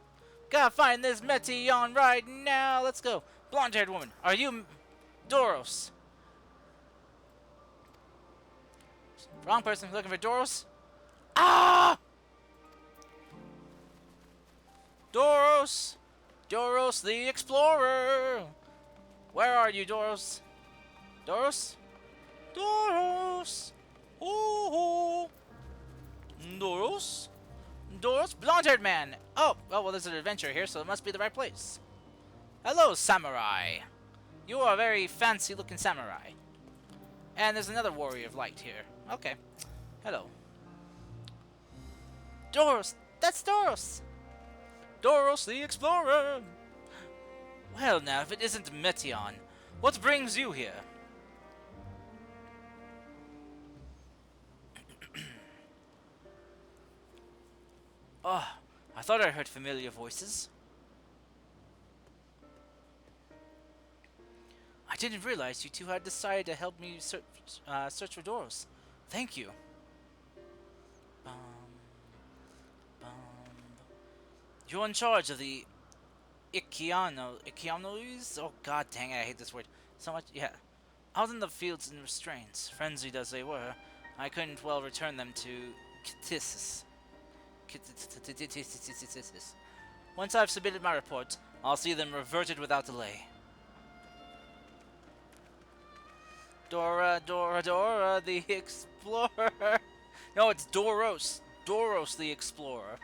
Gotta find this Meteon right now! Let's go! Blonde-haired woman, are you Doros? Wrong person, looking for Doros? Ah! Doros! Doros the Explorer! Where are you, Doros? Doros? Doros! Oh! Doros? Doros? Blonde-haired man! Oh, well, there's an adventure here, so it must be the right place. Hello, samurai! You are a very fancy-looking samurai. And there's another warrior of light here. Okay. Hello. Doros! That's Doros! Doros the Explorer! Well now, if it isn't Meteon, what brings you here? Oh, I thought I heard familiar voices. I didn't realize you two had decided to help me search for Doros. Thank you. Bum, bum. You're in charge of the Ikianos? Oh god dang it, I hate this word. So much, yeah. Out in the fields and restraints, frenzied as they were, I couldn't well return them to Ktissis. Once I've submitted my report, I'll see them reverted without delay. Dora, Dora, Dora, the Explorer. No, it's Doros. Doros, the Explorer.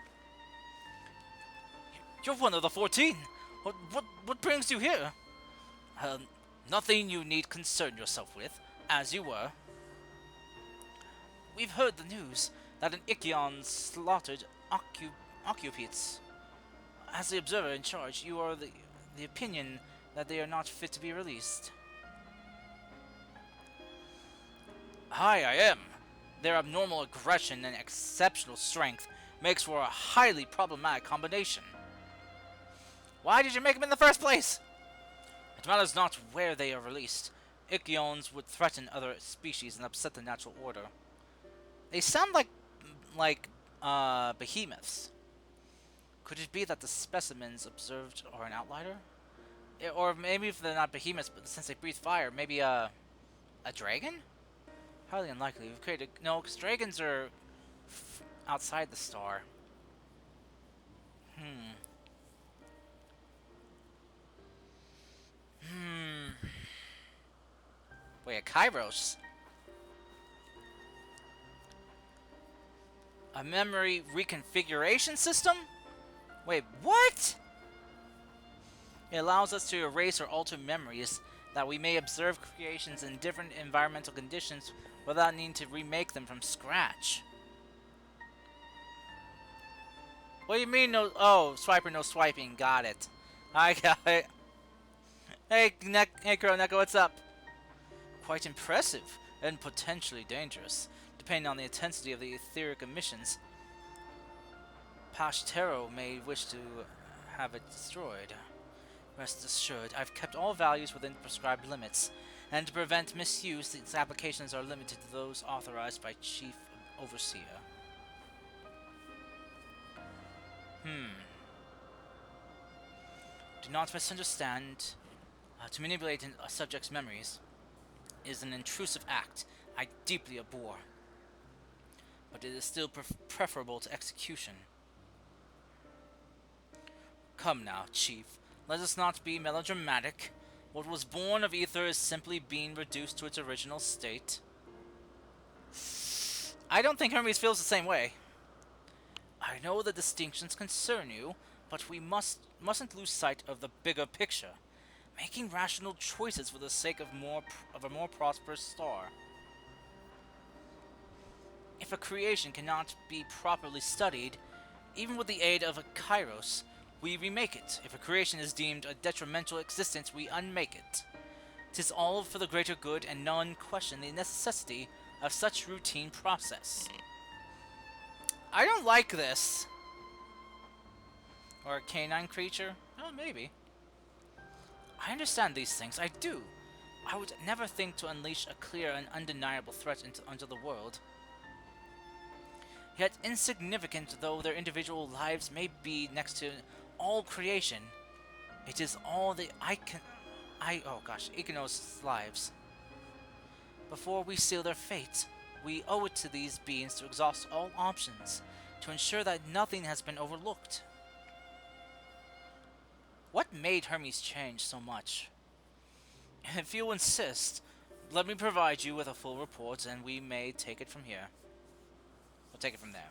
You're one of the 14. What brings you here? Nothing you need concern yourself with, as you were. We've heard the news that an Ikion slaughtered occupants. As the observer in charge, you are the opinion that they are not fit to be released. Hi, I am. Their abnormal aggression and exceptional strength makes for a highly problematic combination. Why did you make them in the first place? It matters not where they are released. Ichthyones would threaten other species and upset the natural order. They sound like behemoths. Could it be that the specimens observed are an outlier? Or maybe if they're not behemoths, but since they breathe fire, maybe a dragon? Highly unlikely. We've created no, because dragons are outside the star. Hmm. Wait, a Kairos? A memory reconfiguration system? Wait, what? It allows us to erase or alter memories that we may observe creations in different environmental conditions without needing to remake them from scratch. What do you mean no? Oh, swiper no swiping. Got it. I got it. Hey, hey, Crow Neko, what's up? Quite impressive and potentially dangerous, depending on the intensity of the etheric emissions. Pashtero may wish to have it destroyed. Rest assured, I've kept all values within prescribed limits, and to prevent misuse, its applications are limited to those authorized by Chief Overseer. Do not misunderstand. To manipulate a subject's memories is an intrusive act I deeply abhor, but it is still preferable to execution. Come now, Chief. Let us not be melodramatic. What was born of ether is simply being reduced to its original state. I don't think Hermes feels the same way. I know the distinctions concern you, but we mustn't lose sight of the bigger picture. Making rational choices for the sake of a more prosperous star. If a creation cannot be properly studied, even with the aid of a kairos, we remake it. If a creation is deemed a detrimental existence, we unmake it. 'Tis all for the greater good, and none question the necessity of such routine process. I don't like this. Or a canine creature? Oh, maybe. I understand these things, I do. I would never think to unleash a clear and undeniable threat onto the world. Yet insignificant though their individual lives may be next to all creation, it is all the Iconos' lives. Before we seal their fate, we owe it to these beings to exhaust all options, to ensure that nothing has been overlooked. What made Hermes change so much? If you insist, let me provide you with a full report, and we may take it from here. We'll take it from there.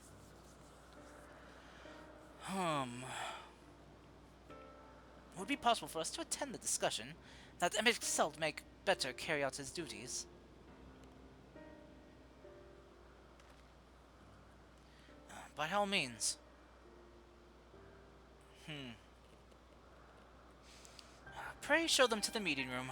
Would it be possible for us to attend the discussion, that Ffxiv may better carry out his duties? By all means. Pray show them to the meeting room.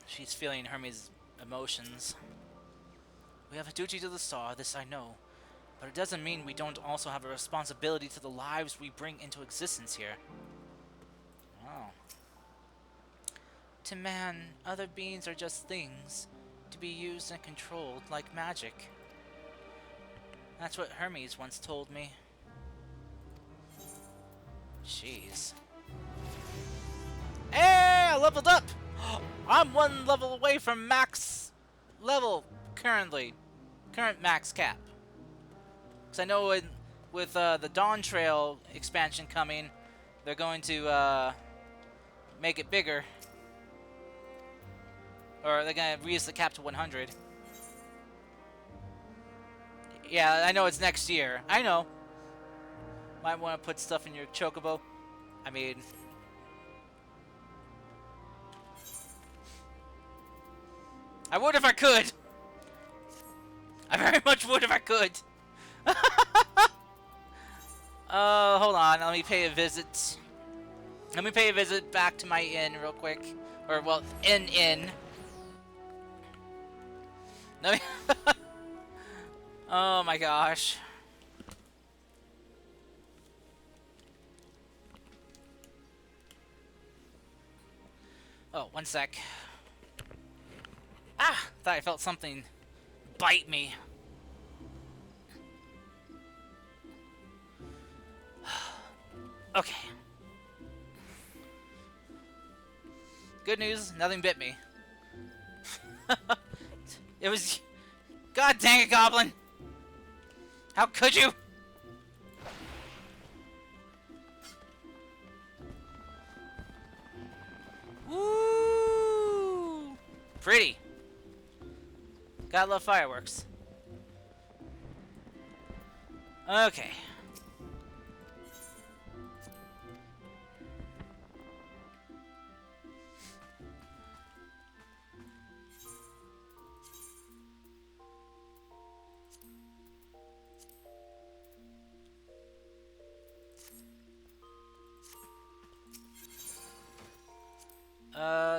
She's feeling Hermes' emotions. We have a duty to the star, this I know. But it doesn't mean we don't also have a responsibility to the lives we bring into existence here. Oh. To man, other beings are just things, to be used and controlled like magic. That's what Hermes once told me. Jeez. Hey, I leveled up! I'm 1 level away from max level currently. Current max cap. Because I know with the Dawn Trail expansion coming, they're going to make it bigger. Or they're going to raise the cap to 100. Yeah, I know it's next year. I know. Might want to put stuff in your chocobo. I mean, I would if I could. I very much would if I could. Hold on. Let me pay a visit. Let me pay a visit back to my inn real quick. Or, well, inn. Let me oh my gosh. Oh, one sec. Ah! Thought I felt something bite me. Okay. Good news, nothing bit me. It was... God dang it, Goblin! How could you? Woo! Pretty. Gotta love fireworks. Okay.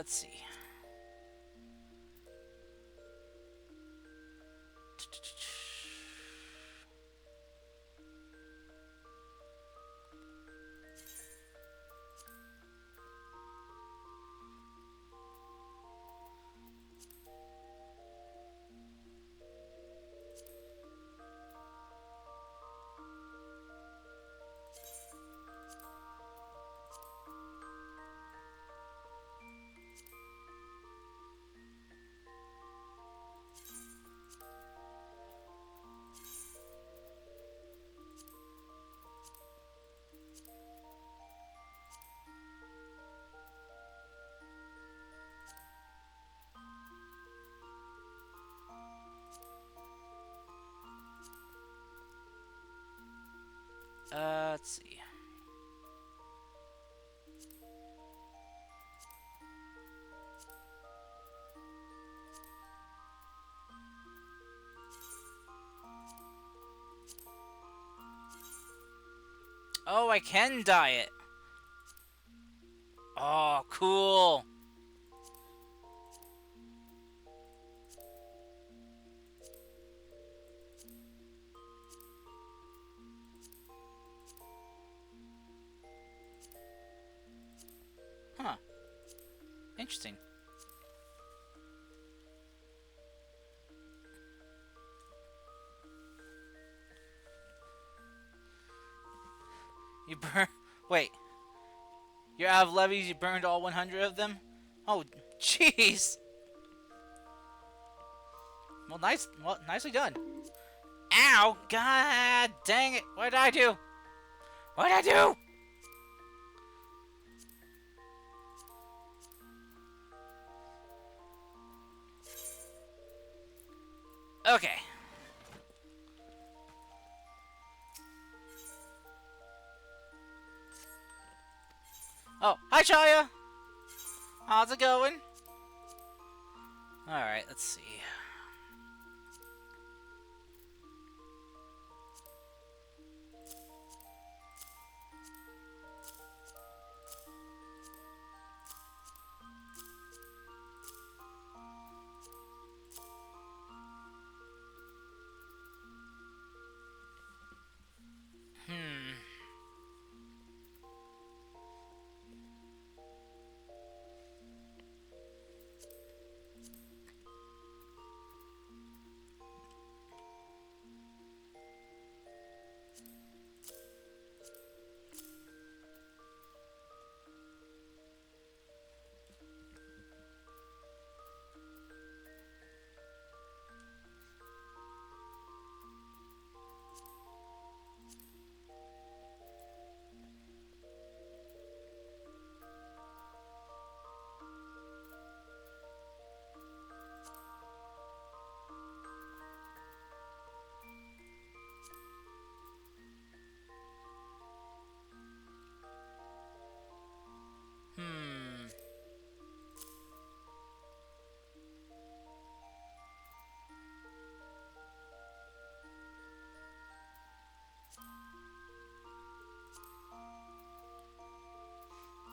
Let's see. Let's see. Oh, I can dye it. Oh, cool. Huh. Interesting. You burn... Wait. You're out of levies, you burned all 100 of them? Oh, jeez! Well, nicely done. Ow! God dang it! What did I do? What did I do? Okay. Oh, hi Chaya! How's it going? Alright, let's see. Hmm.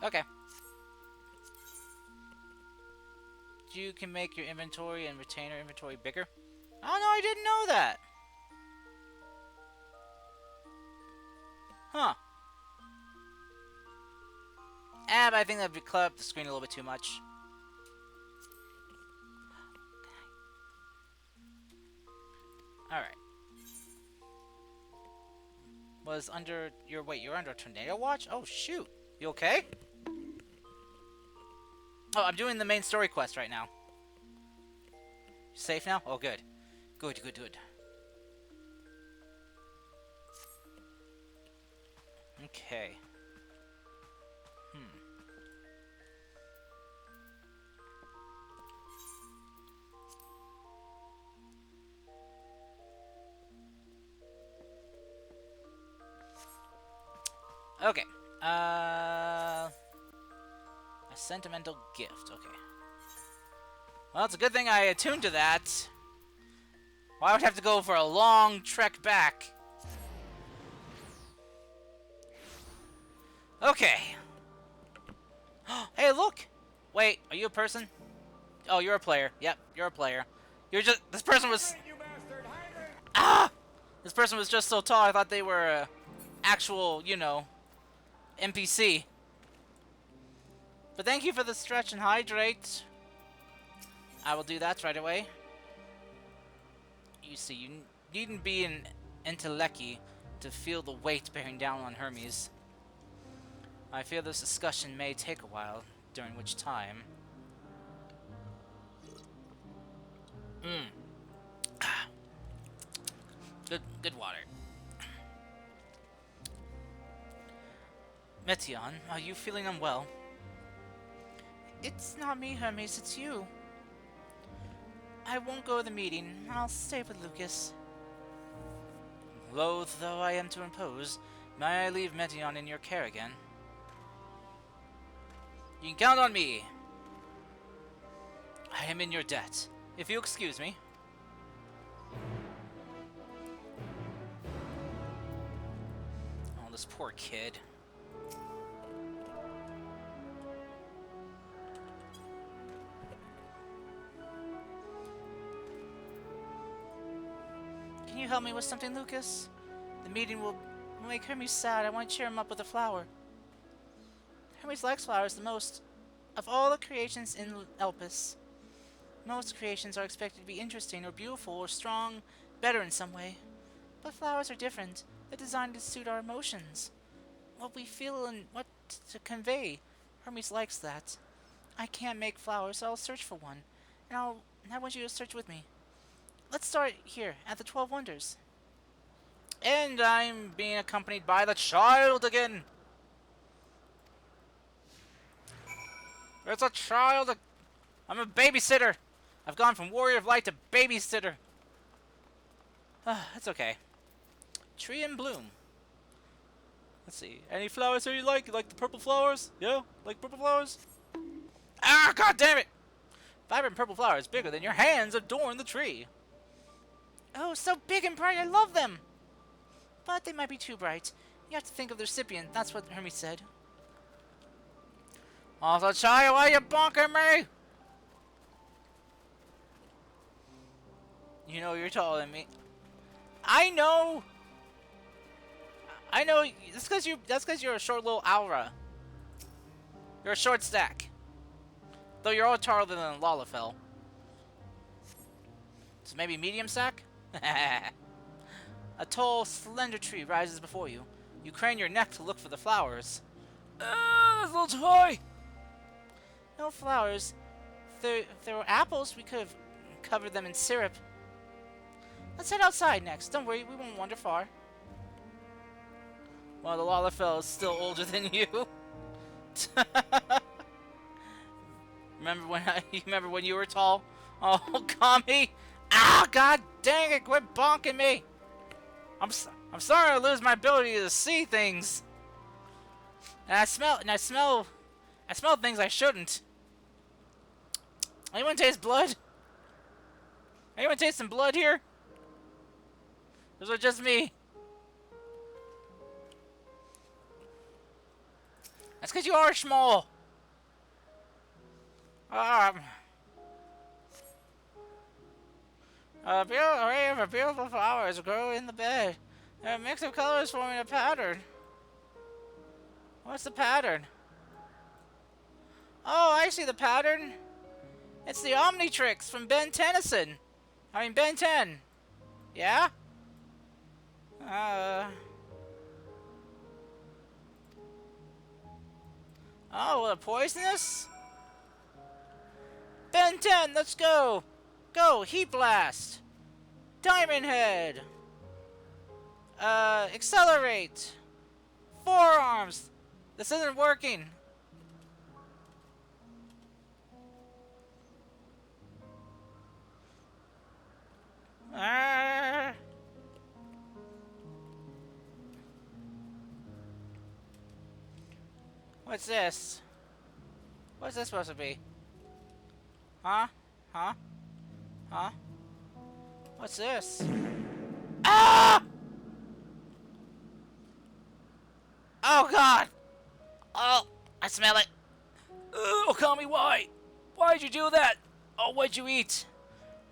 Okay. You can make your inventory and retainer inventory bigger. Oh no, I didn't know that. Huh. But I think that would clutter up the screen a little bit too much. Alright. Was under your... Wait, you're under a tornado watch? Oh, shoot. You okay? Oh, I'm doing the main story quest right now. You safe now? Oh, good. Good, good, good. Okay. Okay. A sentimental gift. Okay. Well, it's a good thing I attuned to that. Well, I would have to go for a long trek back. Okay. Hey, look! Wait, are you a person? Oh, you're a player. Yep, you're a player. You're just... This person was... You bastard! Hydrant! Ah! This person was just so tall, I thought they were a actual, you know, NPC. But thank you for the stretch and hydrate. I will do that right away. You see, you needn't be an entelechy to feel the weight bearing down on Hermes. I fear this discussion may take a while, during which time... Good water. Metion, are you feeling unwell? It's not me, Hermes, it's you. I won't go to the meeting. I'll stay with Lucas. Loath though I am to impose, may I leave Metion in your care again? You can count on me. I am in your debt, if you excuse me. Oh, this poor kid. Can you help me with something, Lucas? The meeting will make Hermes sad. I want to cheer him up with a flower. Hermes likes flowers the most of all the creations in Elpis. Most creations are expected to be interesting or beautiful or strong, better in some way. But flowers are different. They're designed to suit our emotions. What we feel and what to convey. Hermes likes that. I can't make flowers, so I'll search for one. And I want you to search with me. Let's start here, at the 12 Wonders. And I'm being accompanied by the child again. There's a child. I'm a babysitter. I've gone from warrior of light to babysitter. That's okay. Tree in bloom. Let's see. Any flowers here you like? You like the purple flowers? Yeah? Like purple flowers? Ah, god damn it! Vibrant purple flowers bigger than your hands adorn the tree. Oh, so big and bright, I love them! But they might be too bright. You have to think of the recipient, that's what Hermes said. Also, child, why you bonking me? You know you're taller than me. I know! I know, that's because you're a short little aura. You're a short stack. Though you're all taller than Lalafell. So maybe medium stack? A tall, slender tree rises before you. You crane your neck to look for the flowers. That's a little too high! No flowers. If there were apples, we could have covered them in syrup. Let's head outside next. Don't worry, we won't wander far. Well, the Lalafell is still older than you. Remember when you were tall? Oh, Kami! Ah, god dang it! Quit bonking me! I'm sorry I lose my ability to see things. And I smell things I shouldn't. Anyone taste blood? Anyone taste some blood here? Or is it just me? That's because you are small. Um, a beautiful array of beautiful flowers grow in the bed. They're a mix of colors forming a pattern. What's the pattern? Oh, I see the pattern. It's the Omnitrix from Ben Tennyson. I mean, Ben 10. Yeah? Oh, well, poisonous? Ben 10, let's go! Go, Heat Blast! Diamond Head! Accelerate! Forearms! This isn't working. Ah. What's this? What's this supposed to be? Huh? Huh? Huh? What's this? Ah! Oh god! Oh, I smell it. Oh, Kami, why? Why'd you do that? Oh, what'd you eat?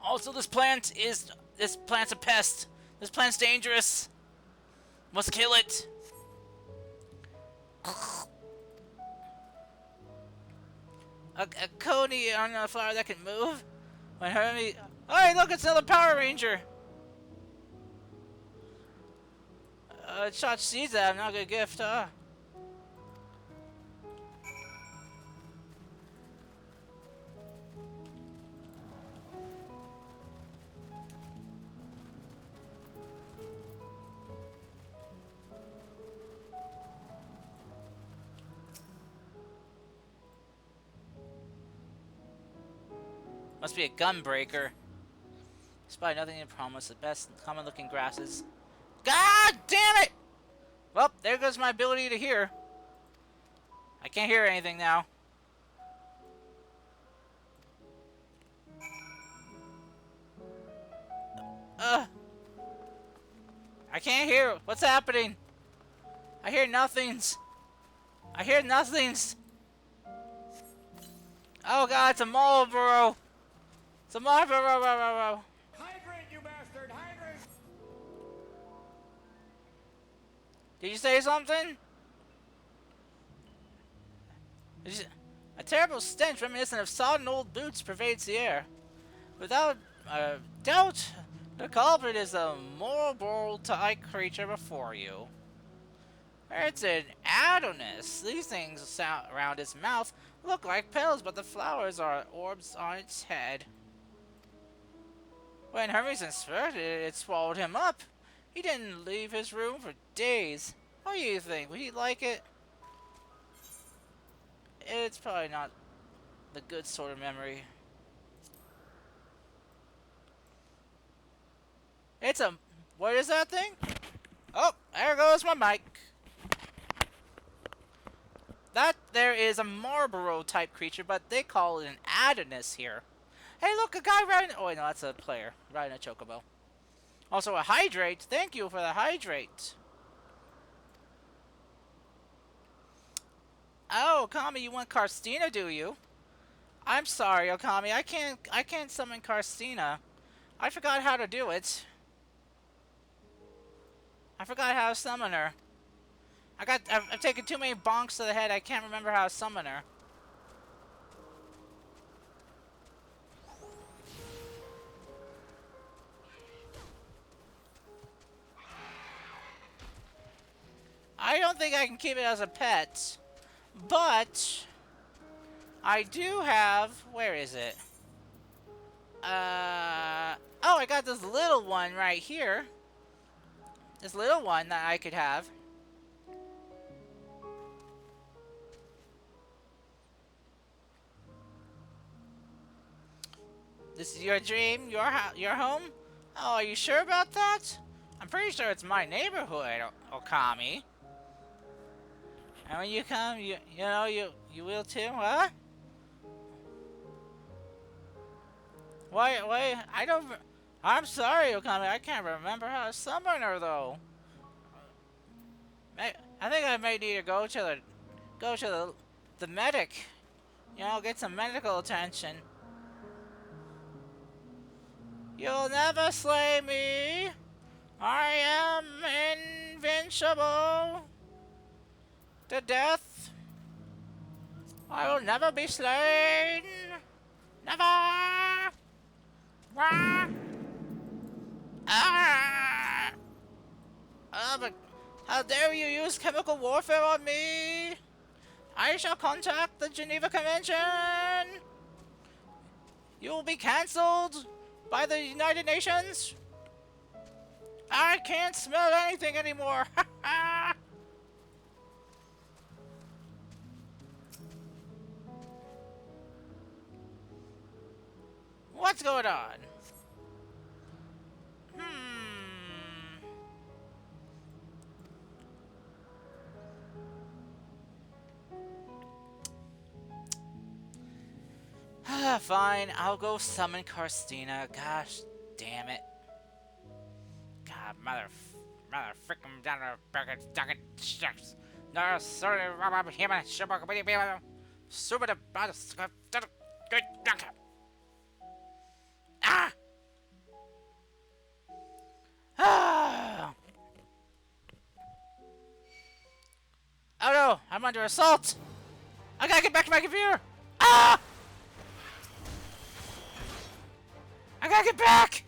Also, this plant's a pest. This plant's dangerous. Must kill it. A coney on a flower that can move? When Hermie... Oh, hey, look, it's another Power Ranger! Shot seeds at him, not a good gift, huh? Must be a gunbreaker. Despite nothing to promise, the best common looking grasses. God damn it! Well, there goes my ability to hear. I can't hear anything now. I can't hear. What's happening? I hear nothings. I hear nothings. Oh god, it's a Marlboro. It's a Marlboro. Hydrant, you bastard! Hydrant! Did you say something? A terrible stench reminiscent of sodden old boots pervades the air. Without doubt, the culprit is the Marlboro-type creature before you. It's an Adonis. These things around its mouth look like petals, but the flowers are orbs on its head. When Hermes inspected it, it swallowed him up. He didn't leave his room for days. What do you think? Would he like it? It's probably not the good sort of memory. It's a... What is that thing? Oh, there goes my mic. That there is a Marlboro type creature, but they call it an Adonis here. Hey, look, a guy riding... Oh, wait, no, that's a player riding a chocobo. Also, a hydrate. Thank you for the hydrate. Oh, Okami, you want Karstina, do you? I'm sorry, Okami. I can't summon Karstina. I forgot how to do it. I forgot how to summon her. I've taken too many bonks to the head. I can't remember how to summon her. I don't think I can keep it as a pet, but I do have... Where is it? Oh, I got this little one right here. This little one that I could have. This is your dream? Your home? Oh, are you sure about that? I'm pretty sure it's my neighborhood, Okami. And when you come, you will too, huh? Why, I'm sorry, Okami, I can't remember how to summon her, though. I think I may need to go to go to the medic. You know, get some medical attention. You'll never slay me. I am invincible to death. I will never be slain. Never. Ah. Ah. But how dare you use chemical warfare on me? I shall contact the Geneva Convention. You will be cancelled by the United Nations. I can't smell anything anymore. What's going on? Fine, I'll go summon Karstina. Gosh damn it. God, mother freaking down the shucks. No, sorry, human, super, good. Ah! Ah! Oh no, I'm under assault! I gotta get back to my computer! Ah! I gotta get back!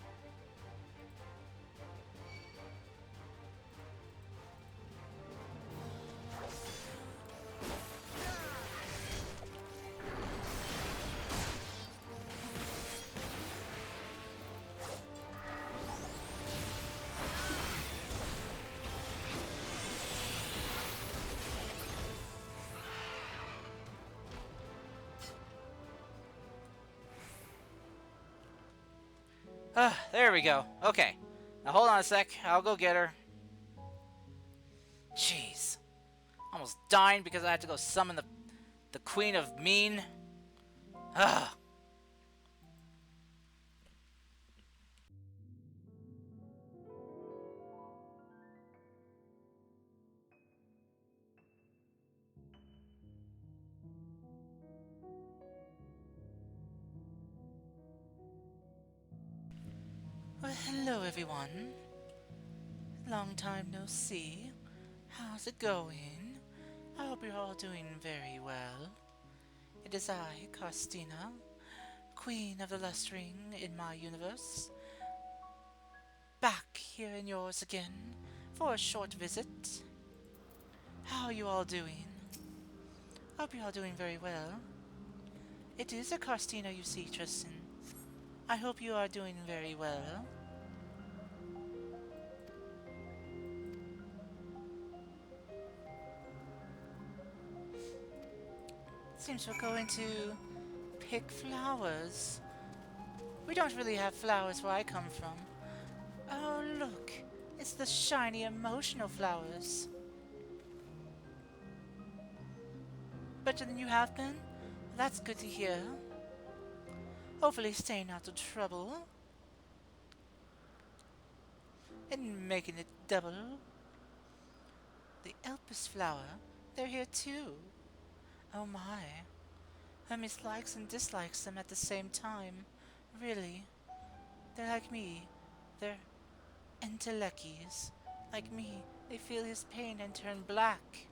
There we go. Okay. Now hold on a sec. I'll go get her. Jeez. Almost dying because I had to go summon the Queen of Mean. Ugh. Well, hello everyone. Long time no see. How's it going? I hope you're all doing very well. It is I, Karstina, Queen of the Lust Ring in my universe, back here in yours again for a short visit. How are you all doing? I hope you're all doing very well. It is a Karstina you see, Tristan. I hope you are doing very well. Seems we're going to pick flowers. We don't really have flowers where I come from. Oh, look. It's the shiny, emotional flowers. Better than you have been? That's good to hear. Hopefully staying out of trouble. And making it double. The Elpis flower, they're here too. Oh my. Hermes likes and dislikes them at the same time. Really. They're like me. They're enteleckies. Like me, they feel his pain and turn black.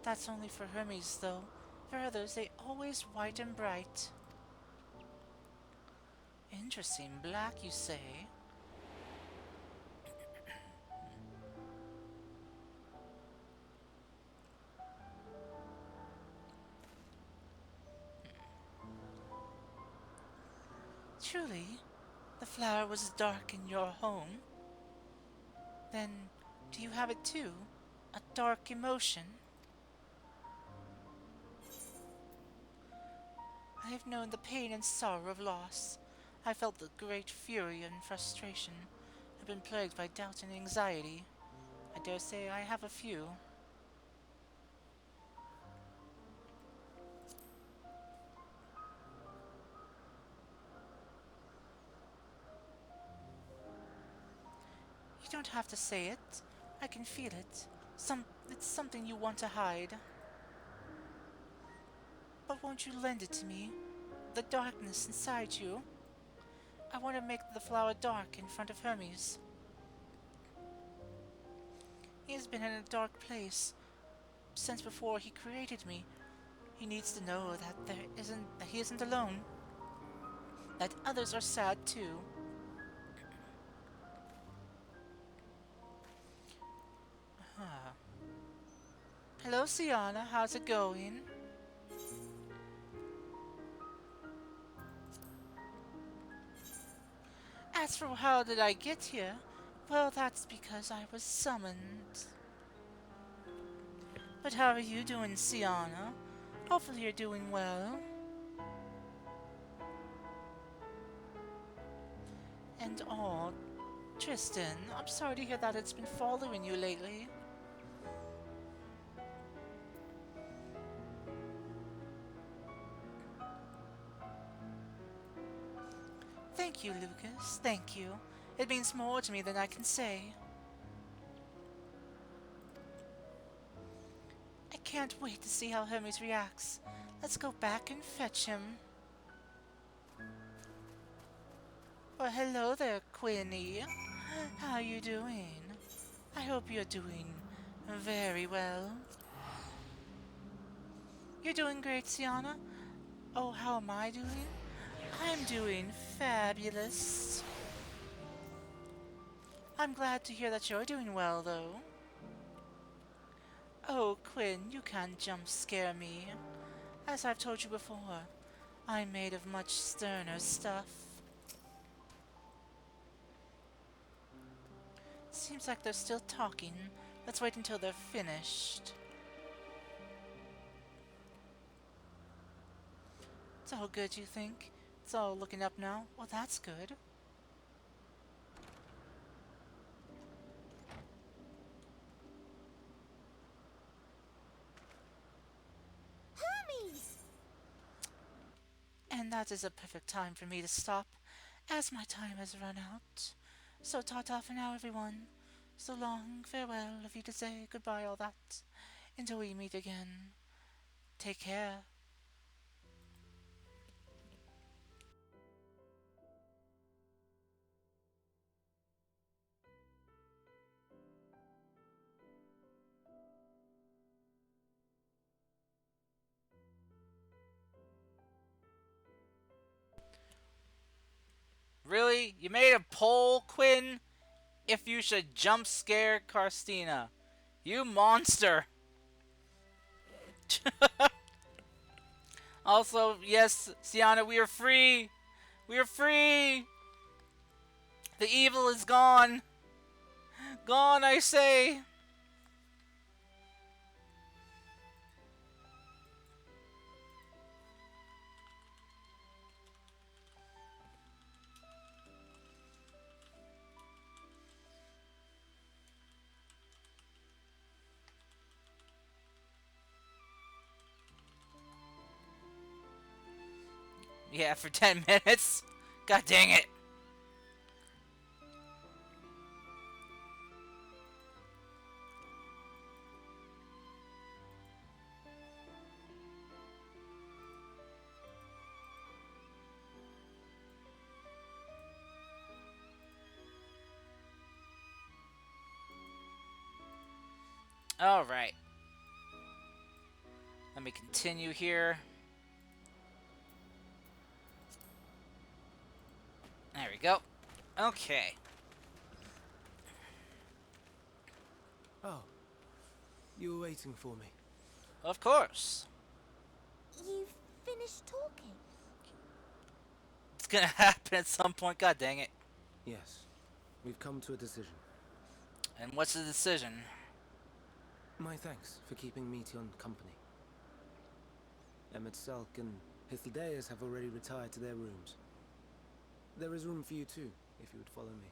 That's only for Hermes, though. For others, they always white and bright. Interesting. Black, you say? Truly, the flower was dark in your home. Then, do you have it too? A dark emotion? I have known the pain and sorrow of loss. I felt the great fury and frustration. I've been plagued by doubt and anxiety. I dare say I have a few. You don't have to say it. I can feel it. It's something you want to hide. But won't you lend it to me? The darkness inside you. I want to make the flower dark in front of Hermes. He has been in a dark place since before he created me. He needs to know that he isn't alone. That others are sad too. Huh. Hello, Sienna. How's it going? As for how did I get here, well, that's because I was summoned. But how are you doing, Sienna? Hopefully you're doing well. And oh, Tristan, I'm sorry to hear that it's been following you lately. Thank you, Lucas. Thank you. It means more to me than I can say. I can't wait to see how Hermes reacts. Let's go back and fetch him. Well, hello there, Quinny. How you doing? I hope you're doing very well. You're doing great, Sienna. Oh, how am I doing? I'm doing fabulous. I'm glad to hear that you're doing well, though. Oh, Quinn, you can't jump scare me. As I've told you before, I'm made of much sterner stuff. Seems like they're still talking. Let's wait until they're finished. It's all good, you think? It's all looking up now? Well, that's good. Hermes! And that is a perfect time for me to stop, as my time has run out. So ta-ta for now, everyone. So long, farewell, if you to say goodbye, all that. Until we meet again. Take care. Really? You made a poll, Quinn? If you should jump scare Carstina. You monster! Also, yes, Sienna, we are free! We are free! The evil is gone! Gone, I say! Yeah, for 10 minutes? God dang it! Alright. Let me continue here. There we go. Okay. Oh, you were waiting for me. Of course. You've finished talking? It's gonna happen at some point, god dang it. Yes, we've come to a decision. And what's the decision? My thanks for keeping Meteon company. Emmett Selk and Hythlodaeus have already retired to their rooms. There is room for you too, if you would follow me.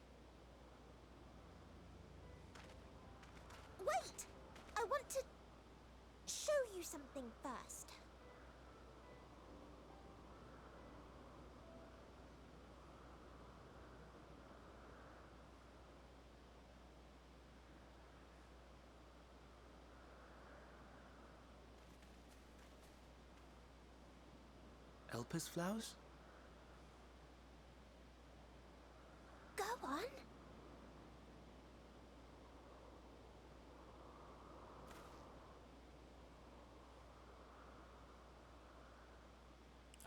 Wait! I want to show you something first. Elpis flowers? Go on.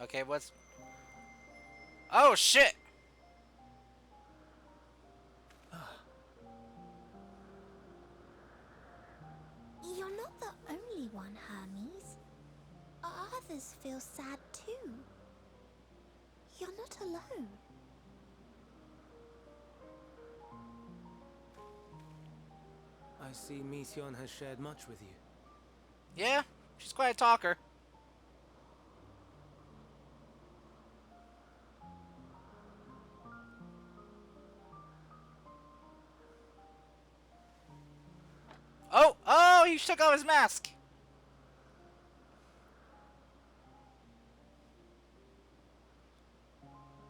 Okay, what's... Oh, shit! You're not the only one, Hermes. Others feel sad too. You're not alone. I see Mission has shared much with you. Yeah, she's quite a talker. Oh! Oh! He took off his mask!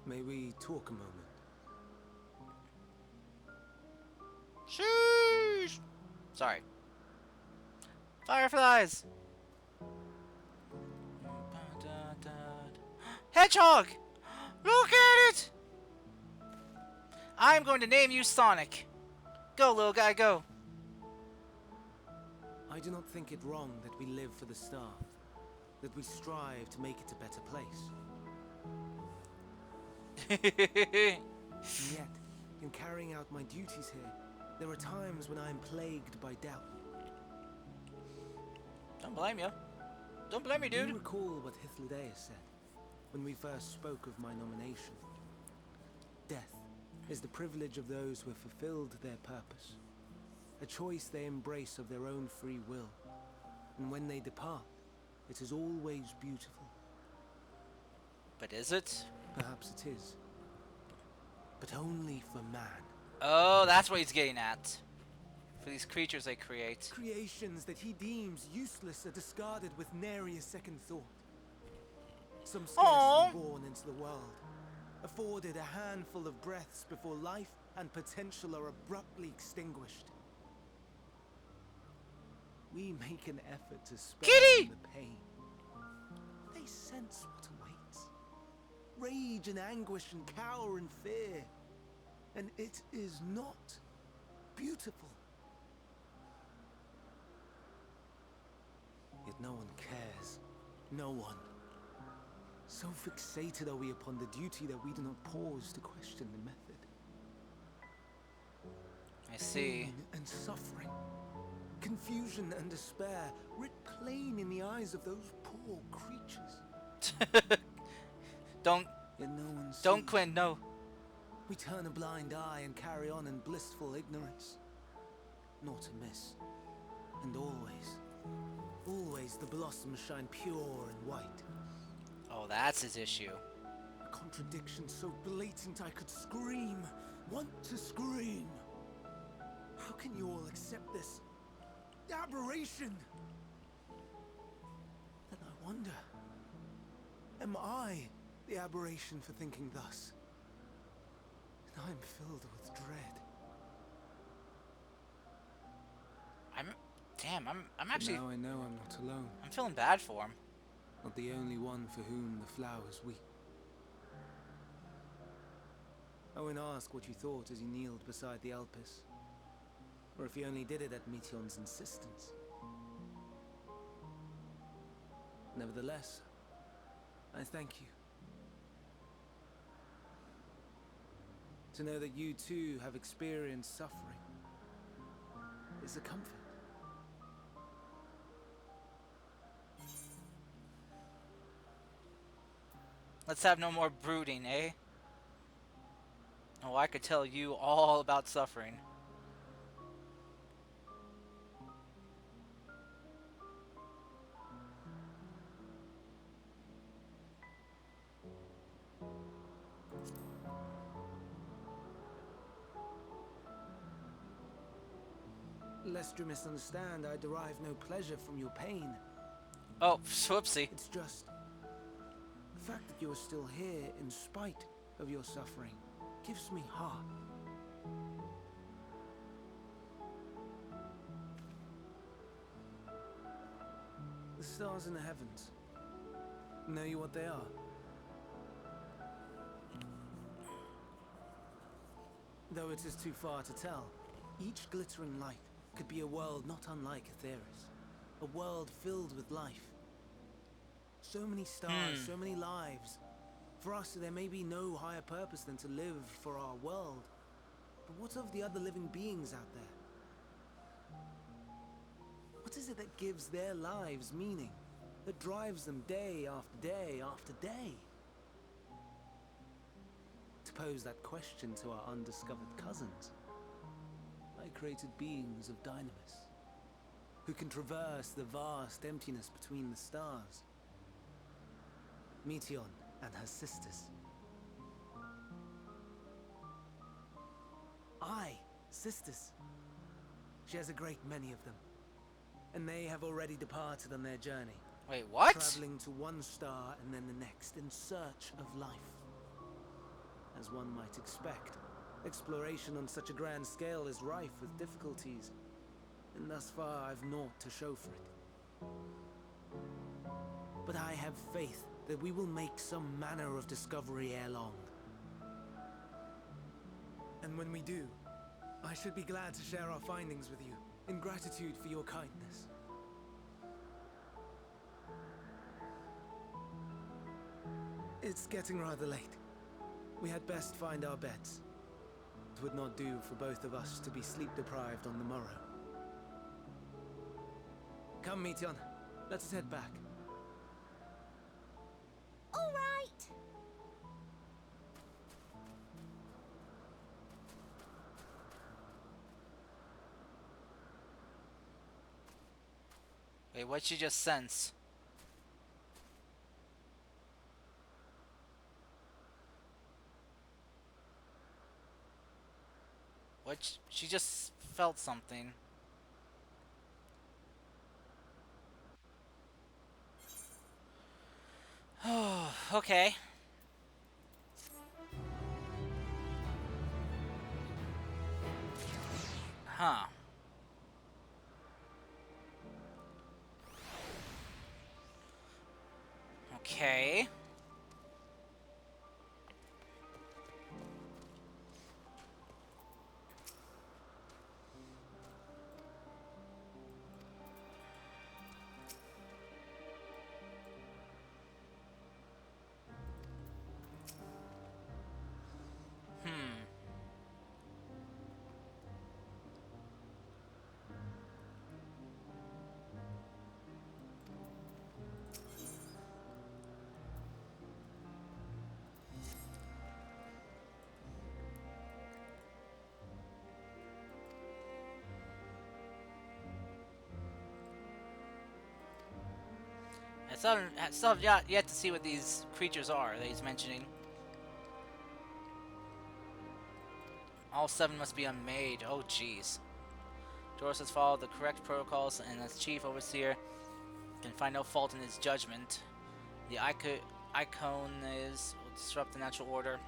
May we talk a moment? Sheesh! Sorry. Fireflies! Hedgehog! Look at it! I'm going to name you Sonic. Go, little guy, go. I do not think it wrong that we live for the star, that we strive to make it a better place. And yet, in carrying out my duties here, there are times when I am plagued by doubt. Don't blame you. Don't blame me, Do you dude. recall what Hythlodaeus said when we first spoke of my nomination? Death is the privilege of those who have fulfilled their purpose, a choice they embrace of their own free will, and when they depart, it is always beautiful. But is it? Perhaps it is, but only for man. Oh, that's what he's getting at. For these creatures they create. Creations that he deems useless are discarded with nary a second thought. Some Aww. scarcely born into the world, afforded a handful of breaths before life and potential are abruptly extinguished. We make an effort to spare Kitty! them the pain. They sense what awaits. Rage and anguish and cower and fear. And it is not beautiful. Yet no one cares. No one. So fixated are we upon the duty that we do not pause to question the method. I see. Pain and suffering, confusion and despair, writ plain in the eyes of those poor creatures. Don't, Yet no one don't, sees. Quinn, no. We turn a blind eye and carry on in blissful ignorance. Not to miss. And always, always the blossoms shine pure and white. Oh, that's his issue. A contradiction so blatant I could scream. Want to scream. How can you all accept this aberration? Then I wonder, am I the aberration for thinking thus? And I'm filled with dread. I'm actually, Now I know I'm not alone. I'm feeling bad for him. Not the only one for whom the flowers weep. Owen asked what you thought as you kneeled beside the Elpis, or if you only did it at Meteon's insistence. Nevertheless, I thank you. To know that you too have experienced suffering is a comfort. Let's have no more brooding, eh? Oh, I could tell you all about suffering. Lest you misunderstand, I derive no pleasure from your pain. Oh, whoopsie. It's just the fact that you are still here in spite of your suffering gives me heart. The stars in the heavens. Know you what they are? Though it is too far to tell, each glittering light could be a world not unlike Aetheris. A world filled with life. So many stars, so many lives. For us, there may be no higher purpose than to live for our world. But what of the other living beings out there? What is it that gives their lives meaning? That drives them day after day after day? To pose that question to our undiscovered cousins, I created beings of Dynamis, who can traverse the vast emptiness between the stars. Meteon and her sisters. Aye, sisters. She has a great many of them. And they have already departed on their journey. Wait, what? Traveling to one star and then the next in search of life. As one might expect, exploration on such a grand scale is rife with difficulties. And thus far, I've naught to show for it. But I have faith that we will make some manner of discovery ere long. And when we do, I should be glad to share our findings with you, in gratitude for your kindness. It's getting rather late. We had best find our beds. It would not do for both of us to be sleep-deprived on the morrow. Come, Meteon. Let us head back. All right. Wait, what'd she just sense? She just felt something. Oh, okay. Huh. Okay. I still have yet to see what these creatures are that he's mentioning. All 7 must be unmade. Oh, jeez. Doros has followed the correct protocols, and as chief overseer, can find no fault in his judgment. The Icones will disrupt the natural order,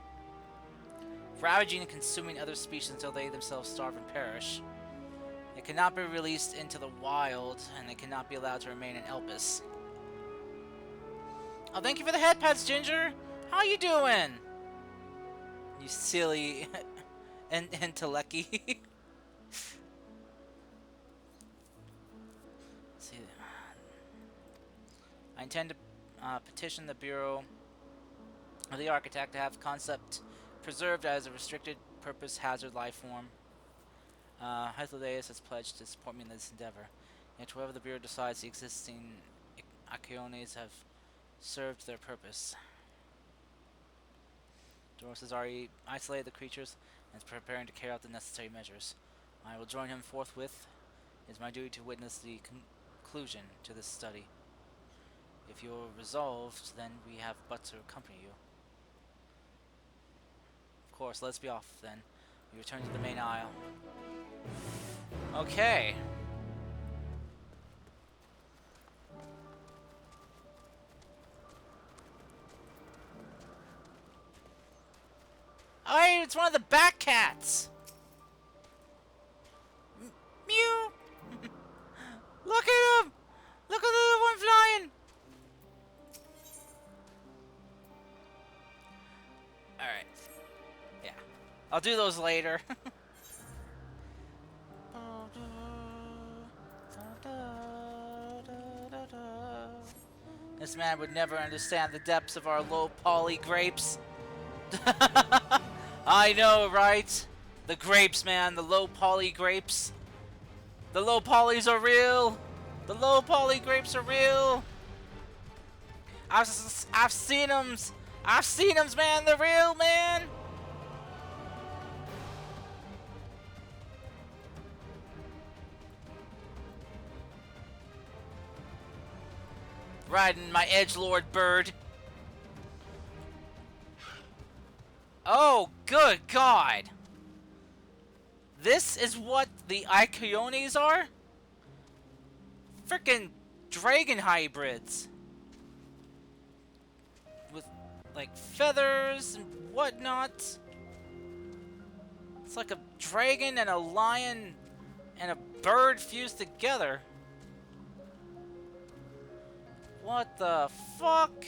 ravaging and consuming other species until they themselves starve and perish. They cannot be released into the wild, and they cannot be allowed to remain in Elpis. Oh, thank you for the head pats, Ginger! How you doing? You silly Entelechy. See, I intend to petition the Bureau of the Architect to have concept preserved as a restricted purpose hazard life form. Hythlodaeus has pledged to support me in this endeavor. Yet whoever the Bureau decides, the existing Icones have served their purpose. Doros has already isolated the creatures and is preparing to carry out the necessary measures. I will join him forthwith. It is my duty to witness the conclusion to this study. If you're resolved, then we have but to accompany you. Of course, let's be off then. We return to the main aisle. Okay. Oh, hey, it's one of the bat cats! Mew! Look at him! Look at the little one flying! Alright. Yeah. I'll do those later. This man would never understand the depths of our low poly grapes. I know, right? The grapes, man. The low poly grapes. The low polys are real. The low poly grapes are real. I've seen them. I've seen them, man. They're real, man. Riding my edgelord bird. Oh, good God. This is what the Icyones are? Frickin' dragon hybrids. With, like, feathers and whatnot. It's like a dragon and a lion and a bird fused together. What the fuck?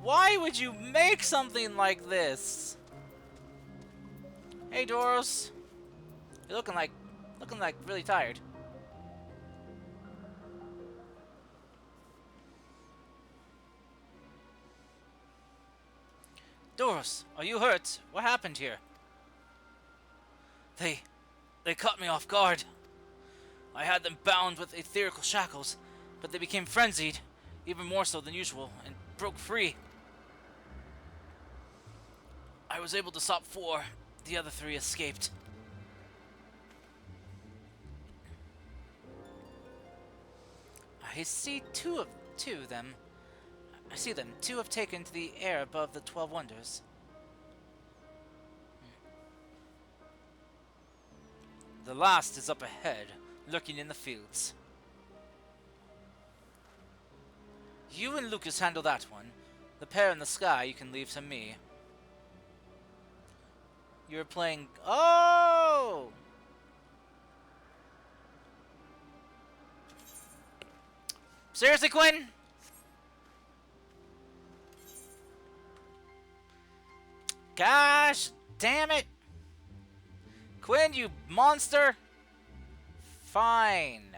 Why would you make something like this? Hey, Doros. You're looking like really tired. Doros, are you hurt? What happened here? They caught me off guard. I had them bound with etherical shackles, but they became frenzied, even more so than usual, and broke free. I was able to stop 4. The other 3 escaped. I see two of them. I see them. 2 have taken to the air above the 12 Wonders. The last is up ahead, lurking in the fields. You and Lucas handle that one. The pair in the sky you can leave to me. You're playing... Oh! Seriously, Quinn? Gosh damn it! Quinn, you monster! Fine.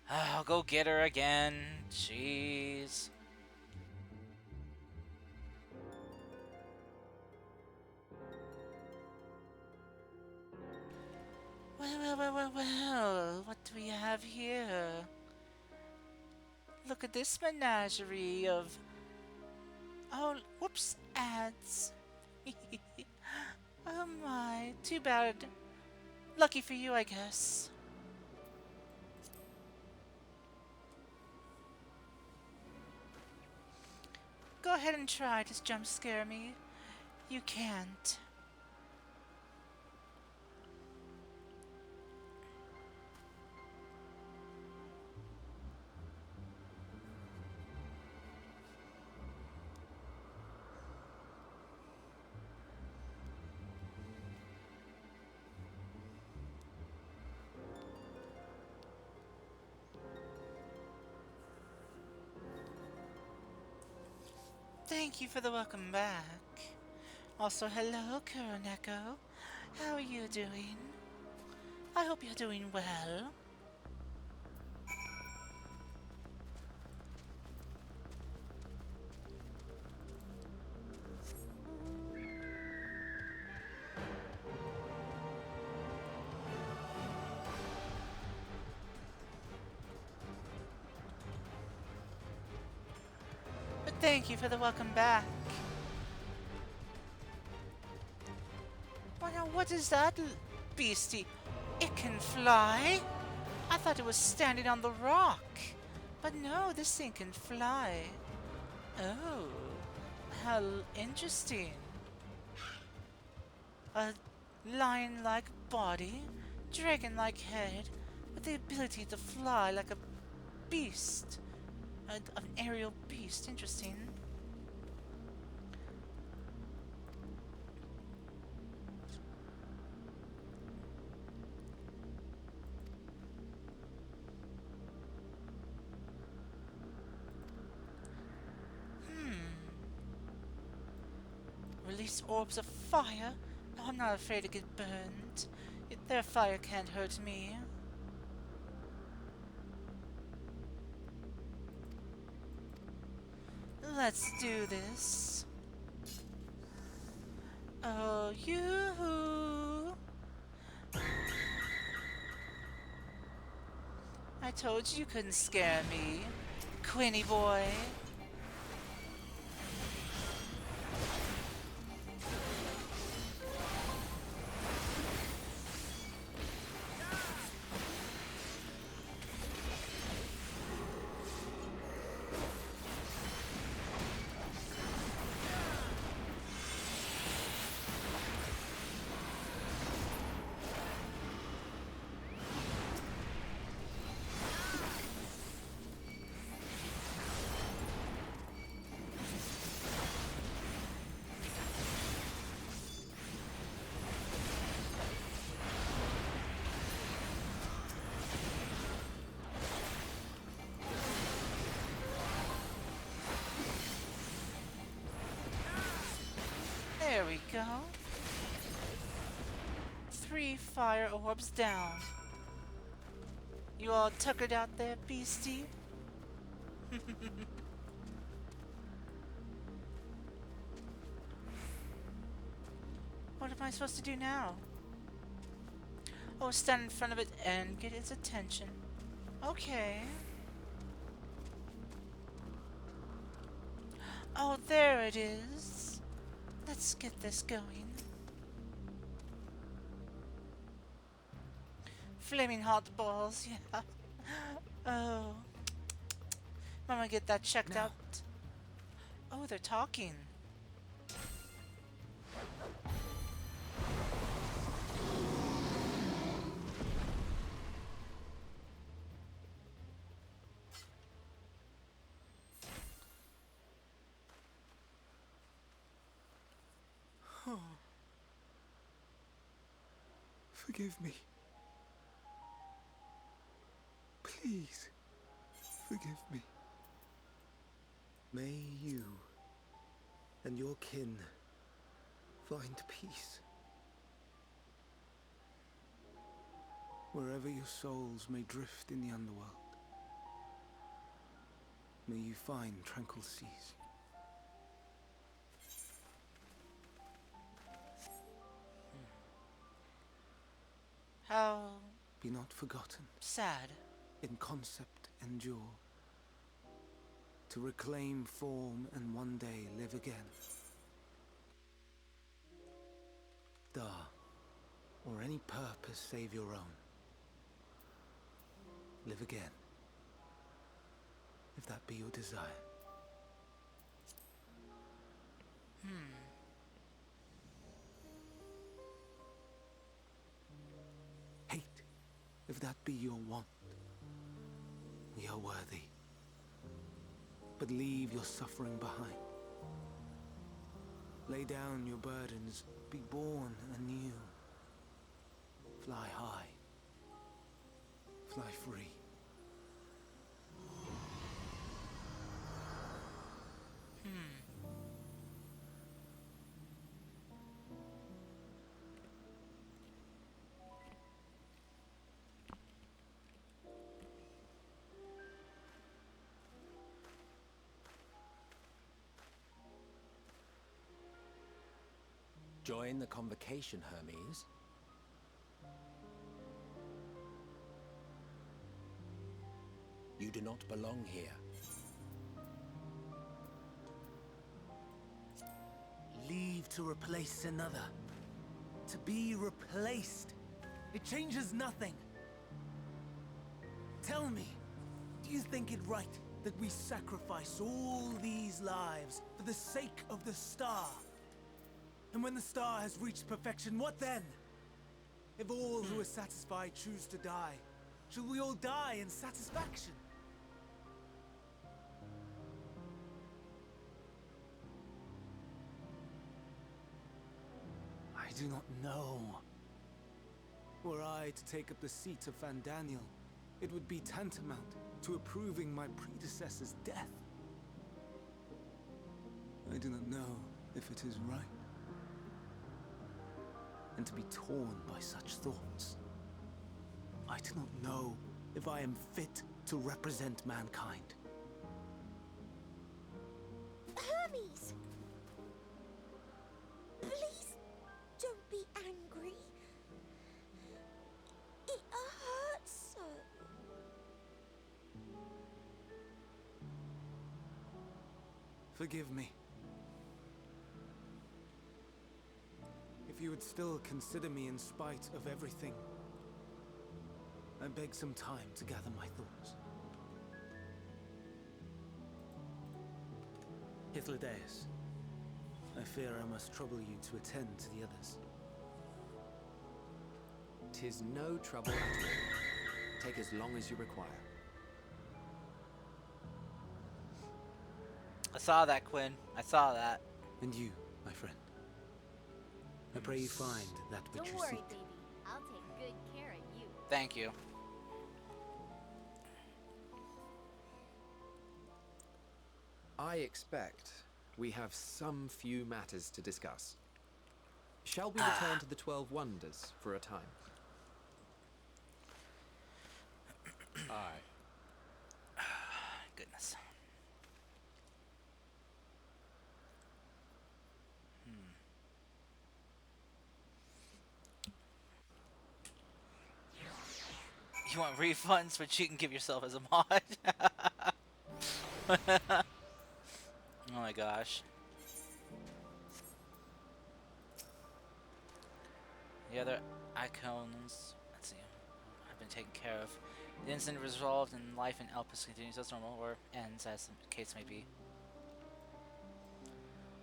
I'll go get her again. Jeez. Well, what do we have here? Look at this menagerie of... Oh, whoops, ads. Oh my, too bad. Lucky for you, I guess. Go ahead and try to jump scare me. You can't. Thank you for the welcome back. Also, hello, Kuroneko. How are you doing? I hope you're doing well. But thank you for the welcome back. Well, now what is that, beastie? It can fly? I thought it was standing on the rock. But no, this thing can fly. Oh, how interesting. A lion-like body, dragon-like head, with the ability to fly like a beast. An aerial beast. Interesting. Release orbs of fire I'm not afraid to get burned. Their fire can't hurt me. Let's do this. Oh, you. I told you couldn't scare me, Quinny boy. There we go. 3 fire orbs down. You all tuckered out there, beastie? What am I supposed to do now? Oh, stand in front of it and get its attention. Okay. Oh, there it is. Let's get this going. Flaming hot balls, yeah. Oh. I'm gonna get that checked Now. out. Oh, they're talking. Forgive me. Please, forgive me. May you and your kin find peace. Wherever your souls may drift in the underworld, may you find tranquil seas. How Be not forgotten. sad. In concept endure, to reclaim form and one day live again. Dar, or any purpose save your own. Live again, if that be your desire. Hate, if that be your want. We are worthy, but leave your suffering behind. Lay down your burdens, be born anew. Fly high, fly free. Join the convocation, Hermes. You do not belong here. Leave to replace another. To be replaced. It changes nothing. Tell me, do you think it right that we sacrifice all these lives for the sake of the star? And when the star has reached perfection, what then? If all who are satisfied choose to die, shall we all die in satisfaction? I do not know. Were I to take up the seat of Fandaniel, it would be tantamount to approving my predecessor's death. I do not know if it is right. and to be torn by such thoughts. I do not know if I am fit to represent mankind. Hermes! Please don't be angry. It hurts so. Forgive me. If you would still consider me in spite of everything, I beg some time to gather my thoughts. Hythlodaeus, I fear I must trouble you to attend to the others. 'Tis no trouble at all. Take as long as you require. I saw that, Quinn. I saw that. And you, my friend. I pray you find that which Don't you worry, seek. baby. I'll take good care of you. Thank you. I expect we have some few matters to discuss. Shall we return to the 12 Wonders for a time? Aye. Goodness. You want refunds, but you can give yourself as a mod? Oh my gosh. The other icons, let's see, have been taken care of. The incident resolved and life in Elpis continues as normal, or ends as the case may be.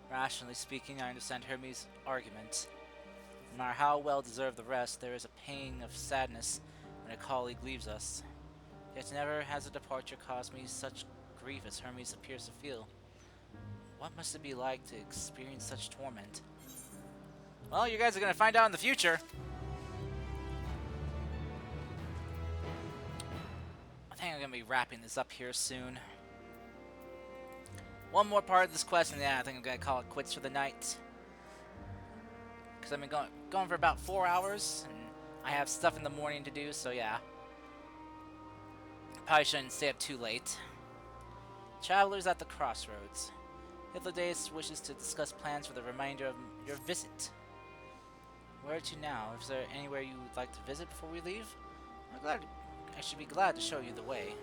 Rationally speaking, I understand Hermes' argument. No matter how well deserved the rest, there is a pang of sadness when a colleague leaves us. Yet never has a departure caused me such grief as Hermes appears to feel. What must it be like to experience such torment? Well, you guys are gonna find out in the future. I think I'm gonna be wrapping this up here soon. One more part of this quest, and yeah, I think I'm gonna call it quits for the night. Because I've been going for about 4 hours, and I have stuff in the morning to do, so yeah. Probably shouldn't stay up too late. Travelers at the crossroads. Hythlodaeus wishes to discuss plans for the remainder of your visit. Where to now? Is there anywhere you would like to visit before we leave? I should be glad to show you the way.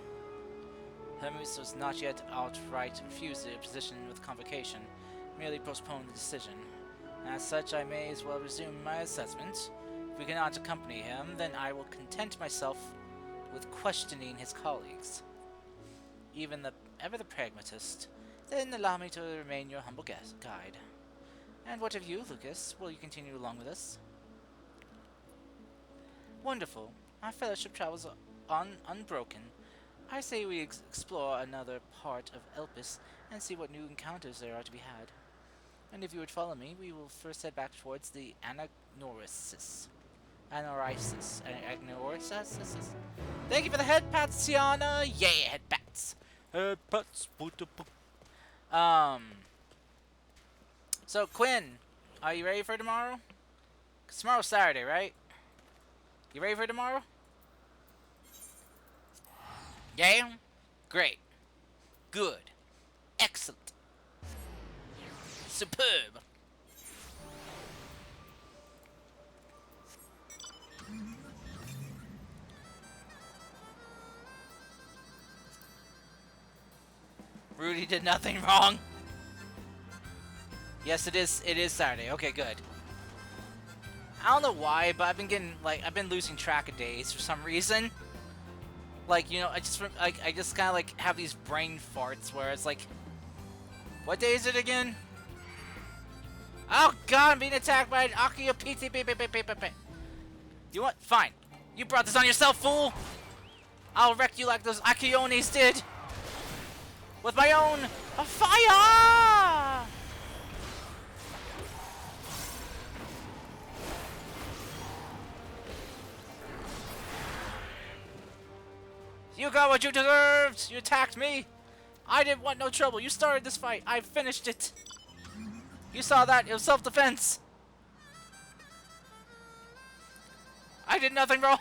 Hermes was not yet outright refused the position with convocation, merely postponed the decision. As such, I may as well resume my assessment. If we cannot accompany him, then I will content myself with questioning his colleagues. Ever the pragmatist, then allow me to remain your humble guide. And what of you, Lucas? Will you continue along with us? Wonderful. Our fellowship travels on unbroken. I say we explore another part of Elpis and see what new encounters there are to be had. And if you would follow me, we will first head back towards the Anagnosis. Thank you for the head pats, Tiana! Yeah, head pats! Head pats! So, Quinn, are you ready for tomorrow? 'Cause tomorrow's Saturday, right? You ready for tomorrow? Yeah? Great. Good. Excellent. Superb. Rudy did nothing wrong. Yes, it is Saturday. Okay, good. I don't know why, but I've been losing track of days for some reason. Like, you know, I just kind of have these brain farts where it's like, what day is it again? Oh god, I'm being attacked by an Akio PT. You what? Fine. You brought this on yourself, fool! I'll wreck you like those Akionis did! With my own fire! You got what you deserved! You attacked me! I didn't want no trouble. You started this fight. I finished it. You saw that. It was self-defense. I did nothing wrong!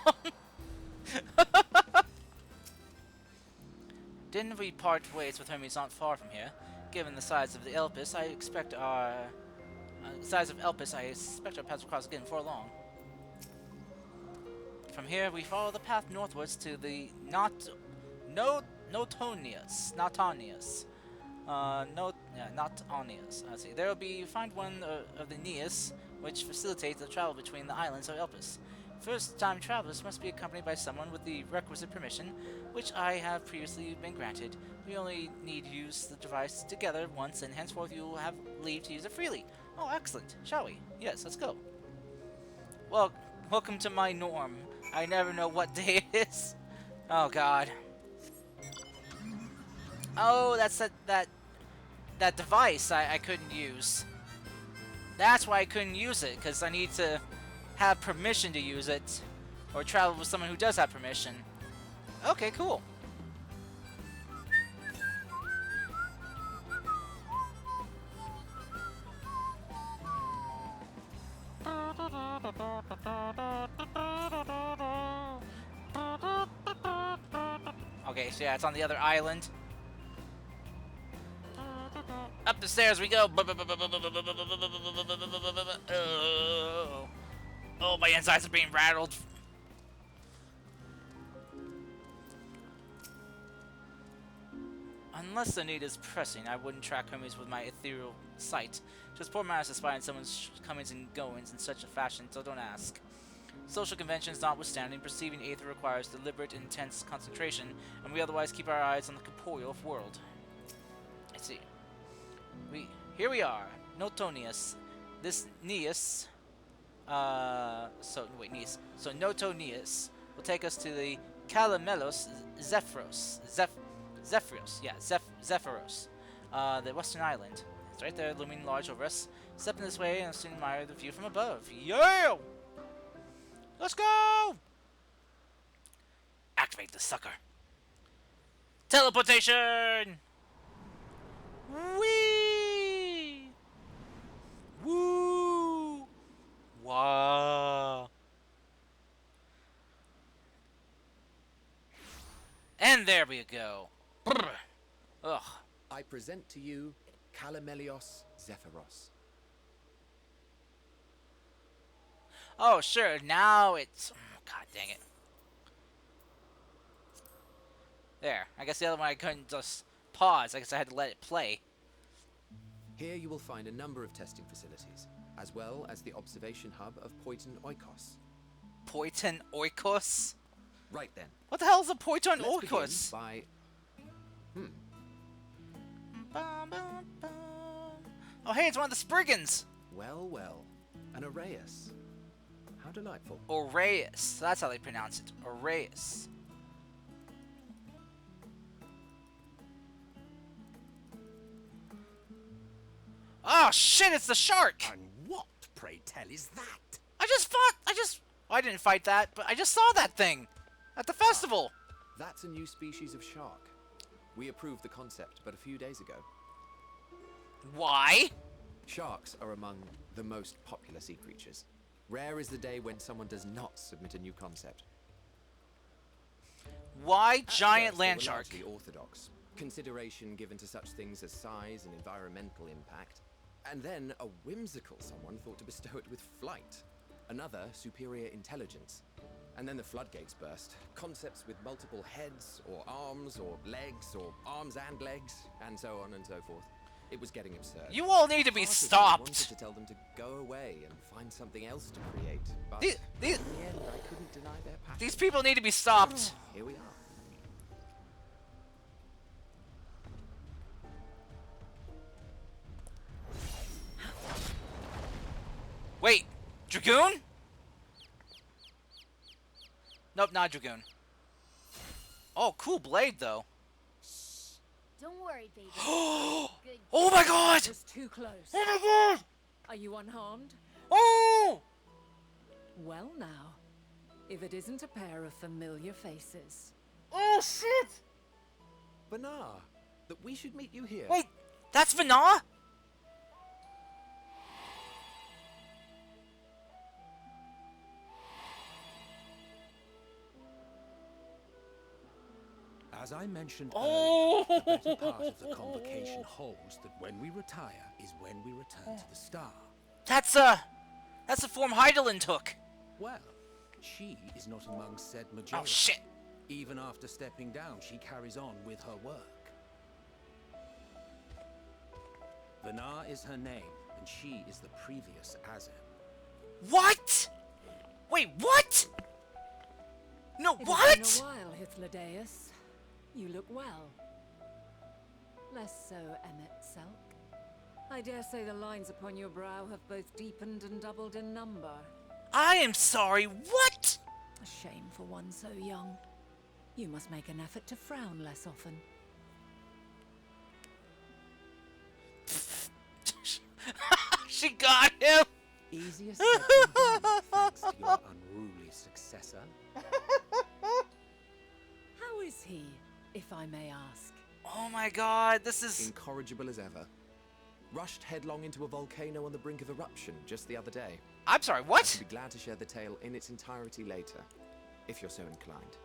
Didn't we part ways with Hermes not far from here? Given the size of the Elpis, I expect our... I expect our paths will cross again before long. From here, we follow the path northwards to the Notonius. Not Onius. Let's see. There will be find one of the Neas, which facilitates the travel between the islands of Elpis. First-time travelers must be accompanied by someone with the requisite permission, which I have previously been granted. We only need to use the device together once, and henceforth you will have leave to use it freely. Oh, excellent. Shall we? Yes, let's go. Well, welcome to my norm. I never know what day it is. Oh, God. Oh, that's that device I couldn't use. That's why I couldn't use it, because I need to have permission to use it, or travel with someone who does have permission. Okay, cool. Okay, so yeah, it's on the other island. Up the stairs we go. Oh, my insides are being rattled. Unless the need is pressing, I wouldn't track Hermes with my ethereal sight. Just poor manners to spy on someone's comings and goings in such a fashion, so don't ask. Social conventions notwithstanding, perceiving aether requires deliberate, intense concentration, and we otherwise keep our eyes on the corporeal world. Let's see. Here we are, Notonius. This Neus, Neus. So Notonius will take us to the Calamelos Zephyros, the western island. It's right there, looming large over us. Step in this way and soon admire the view from above. Yeah! Let's go! Activate the sucker. Teleportation! Whee! Woo! Wow! And there we go. Brr. Ugh. I present to you Calamelios Zephyros. Oh, sure. Now it's... God dang it. There. I guess the other one I couldn't just pause. I guess I had to let it play. Here you will find a number of testing facilities, as well as the observation hub of Poiton Oikos. Poiton Oikos? Right then. What the hell is a Poiton Let's begin Oikos? by... Bum, bum, bum. Oh, hey, it's one of the Spriggans! Well, well. An Arrhaeus. How delightful. Aureus. That's how they pronounce it. Aureus. Oh, shit, it's the shark! And what, pray tell, is that? I didn't fight that, but I just saw that thing! At the festival! That's a new species of shark. We approved the concept but a few days ago. Why? Sharks are among the most popular sea creatures. Rare is the day when someone does not submit a new concept. Why At giant first, they land were shark? largely orthodox. Consideration given to such things as size and environmental impact. And then a whimsical someone thought to bestow it with flight. Another, superior intelligence. And then the floodgates burst. Concepts with multiple heads, or arms and legs, and so on and so forth. It was getting absurd. You all need to be Part of me stopped! wanted to tell them to go away and find something else to create, but These- in the end, I couldn't deny their passion. These people need to be stopped! Here we are. Wait, Dragoon? Nope, not Dragoon. Oh, cool blade, though. Don't worry, baby. Good. Oh my god! It's too close. Oh my god! Are you unharmed? Oh! Well now, if it isn't a pair of familiar faces. Oh shit! Banar, that we should meet you here. Wait, that's Vana? As I mentioned Oh! earlier, the better part of the convocation holds that when we retire is when we return to the star. That's the form Heidelin took. Well, she is not among said Oh majority. shit. Even after stepping down, she carries on with her work. Vanar is her name, and she is the previous Azem. What? Wait, what? No, It what? has been a while, Hythlodaeus. You look well. Less so, Emmet Selk. I dare say the lines upon your brow have both deepened and doubled in number. I am sorry, what? A shame for one so young. You must make an effort to frown less often. She got him! Easier said than done, thanks to your unruly successor. How is he, if I may ask? Oh my god, this is... Incorrigible as ever. Rushed headlong into a volcano on the brink of eruption just the other day. I'm sorry, I what? should be glad to share the tale in its entirety later, if you're so inclined.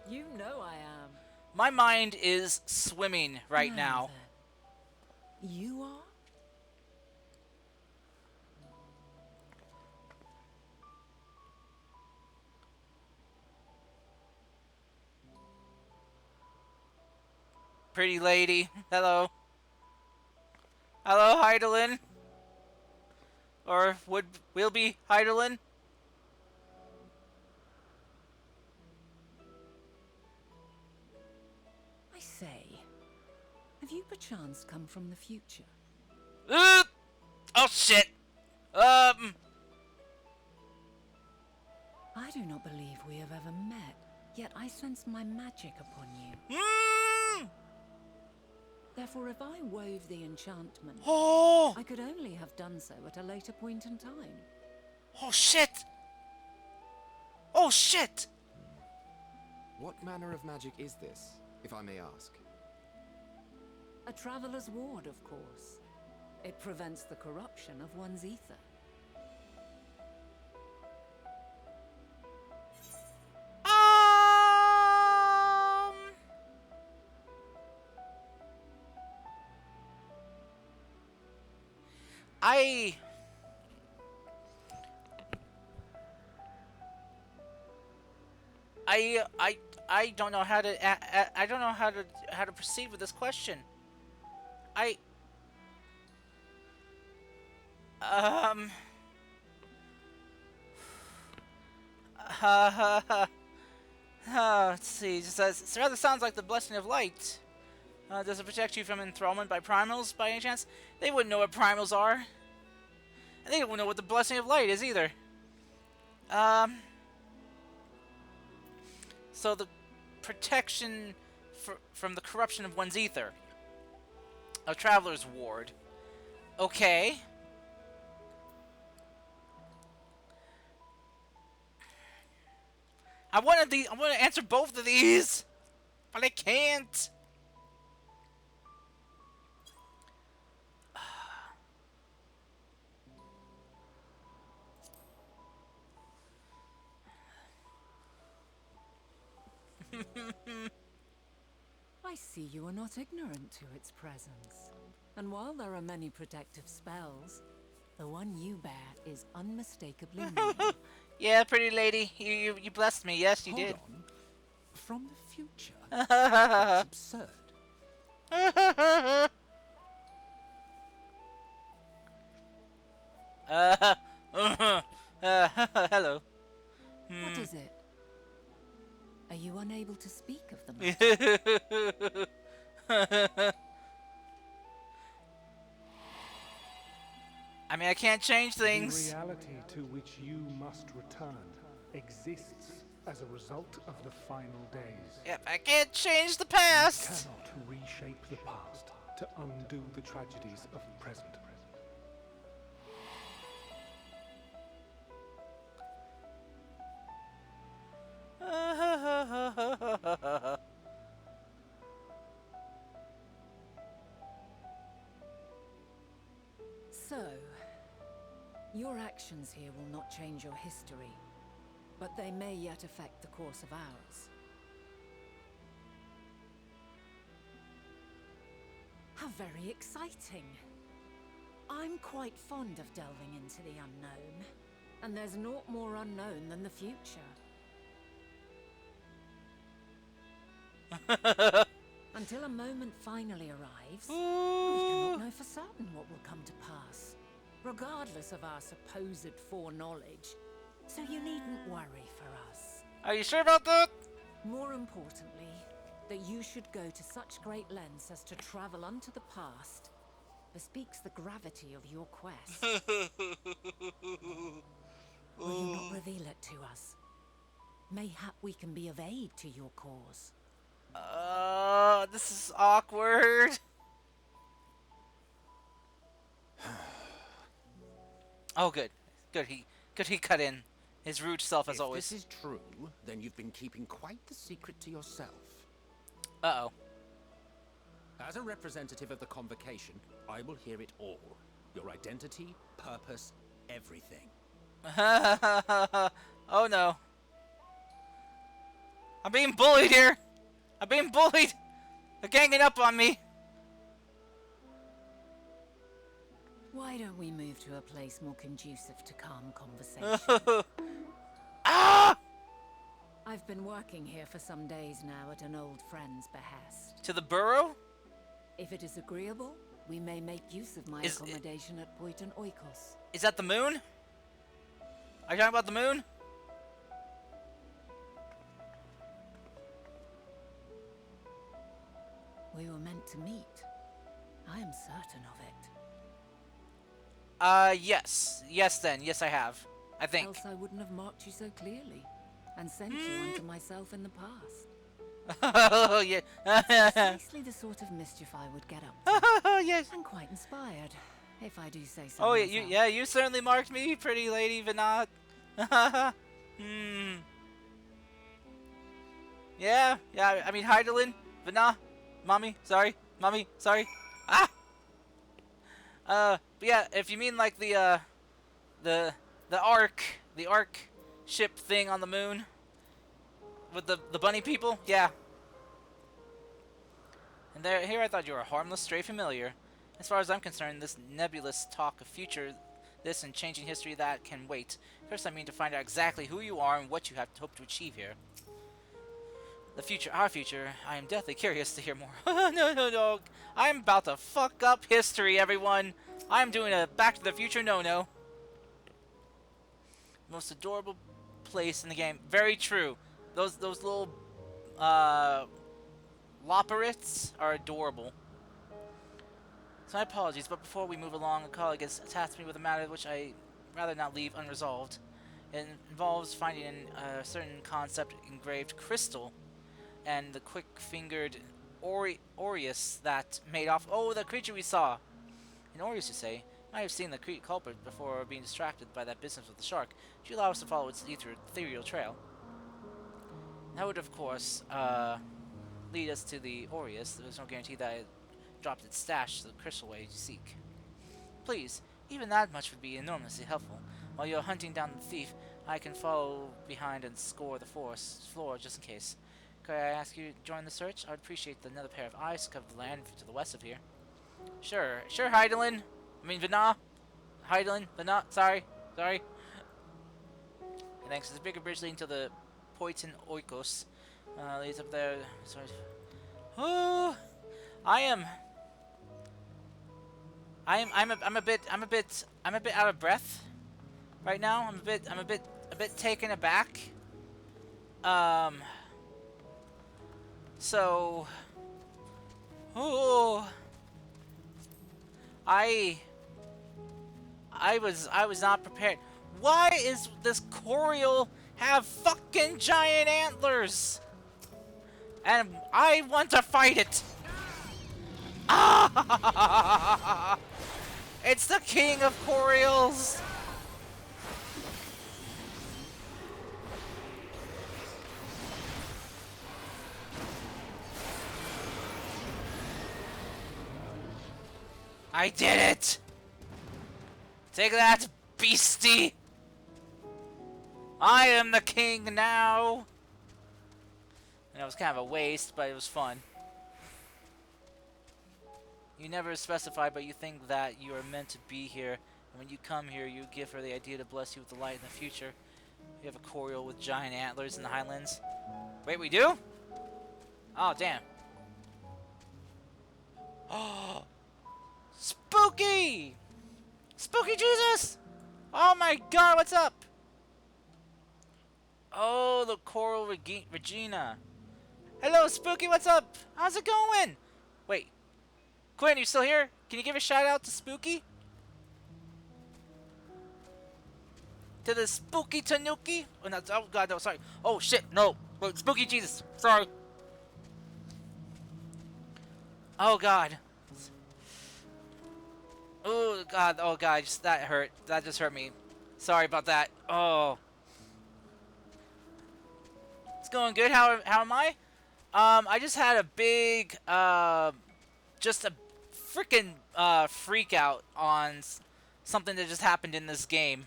You know I am. My mind is swimming right now. then. You are? Pretty lady, hello. Hello, Heidelin. Or will be Heidelin. I say, have you perchance come from the future? Oh shit. I do not believe we have ever met, yet I sense my magic upon you. Therefore, if I wove the enchantment, Oh! I could only have done so at a later point in time. Oh shit! Oh shit! What manner of magic is this, if I may ask? A traveler's ward, of course. It prevents the corruption of one's ether. I don't know how to I don't know how to proceed with this question. Let's see. It says it rather sounds like the blessing of light. Does it protect you from enthrallment by primals by any chance? They wouldn't know what primals are. And they don't know what the blessing of light is either. So the protection from the corruption of one's ether. A traveler's ward. Okay. I want to answer both of these, but I can't. I see you are not ignorant to its presence. And while there are many protective spells, the one you bear is unmistakably mine. Yeah, pretty lady, you blessed me. Yes, you Hold did. on. From the future? That's absurd. Hello. What is it? Are you unable to speak of the matter? I mean, I can't change The things. reality to which you must return exists as a result of the final days. Yep, I can't change the You past. cannot reshape the past to undo the tragedies of the present. So, your actions here will not change your history. but they may yet affect the course of ours. How very exciting. I'm quite fond of delving into the unknown, and there's naught more unknown than the future. Until a moment finally arrives, we cannot know for certain what will come to pass, regardless of our supposed foreknowledge. So you needn't worry for us. Are you sure about that? More importantly, that you should go to such great lengths as to travel unto the past bespeaks the gravity of your quest. Will you not reveal it to us? Mayhap we can be of aid to your cause. This is awkward. Oh, good. Good he cut in. His rude self as always. If this is true, then you've been keeping quite the secret to yourself. Uh-oh. As a representative of the Convocation, I will hear it all. Your identity, purpose, everything. Oh no. I'm being bullied here! I'm being bullied! They're ganging up on me! Why don't we move to a place more conducive to calm conversation? Ah! I've been working here for some days now at an old friend's behest. To the burrow? If it is agreeable, we may make use of my accommodation at Poiton Oikos. Is that the moon? Are you talking about the moon? We were meant to meet. I am certain of it. Yes. Yes then. Yes, I have. I think. Else I wouldn't have marked you so clearly and sent you unto myself in the past. Oh, yeah. Precisely the sort of mischief I would get up to. Yes. And quite inspired, if I do say so Oh, myself. yeah, you certainly marked me, pretty lady Vinod. Yeah, I mean, Heidelin, Vinod, Mommy, sorry, ah! But yeah, if you mean like the Ark ship thing on the moon, with the bunny people, yeah. And here I thought you were a harmless stray familiar. As far as I'm concerned, this nebulous talk of future, this and changing history, that can wait. First, I mean to find out exactly who you are and what you have to hope to achieve here. The future, our future, I am deathly curious to hear more. No. I'm about to fuck up history, everyone. I'm doing a Back to the Future no-no. Most adorable place in the game. Very true. Those little loporits are adorable. So my apologies, but before we move along, a colleague has tasked me with a matter which I rather not leave unresolved. It involves finding a certain concept engraved crystal and the quick-fingered Aureus that made off. Oh, the creature we saw! An Aureus, you say? I have seen the culprit before being distracted by that business with the shark. Would you allow us to follow its ethereal trail? That would, of course, lead us to the Aureus. There's no guarantee that it dropped its stash the crystal way you seek. Please, even that much would be enormously helpful. While you're hunting down the thief, I can follow behind and score the floor just in case. Could I ask you to join the search? I would appreciate another pair of eyes to cover the land to the west of here. Sure, Heidelin. I mean, Vinod. Heidelin, Vinod, sorry. And thanks. There's a bigger bridge leading to the Poiton Oikos. Leads up there. Sorry. Oh, I'm a bit out of breath right now. I'm a bit taken aback. So, oh, I was not prepared. Why is this Coriol have fucking giant antlers? And I want to fight it. Ah! It's the king of Coriols. I did it! Take that, beastie! I am the king now! And it was kind of a waste, but it was fun. You never specify, but you think that you are meant to be here. And when you come here, you give her the idea to bless you with the light in the future. You have a Coriol with giant antlers in the highlands. Wait, we do? Oh, damn. Oh, Spooky! Spooky Jesus! Oh my god, what's up? Oh, the Coral Regina. Hello, Spooky, what's up? How's it going? Wait, Quinn, you still here? Can you give a shout out to Spooky? To the Spooky Tanuki? Oh, no, oh god, no, sorry. Oh shit, no. Wait, Spooky Jesus, sorry. Oh god. Oh god, that hurt. That just hurt me. Sorry about that. Oh. It's going good. How am I? I just had a big just a freaking freak out on something that just happened in this game.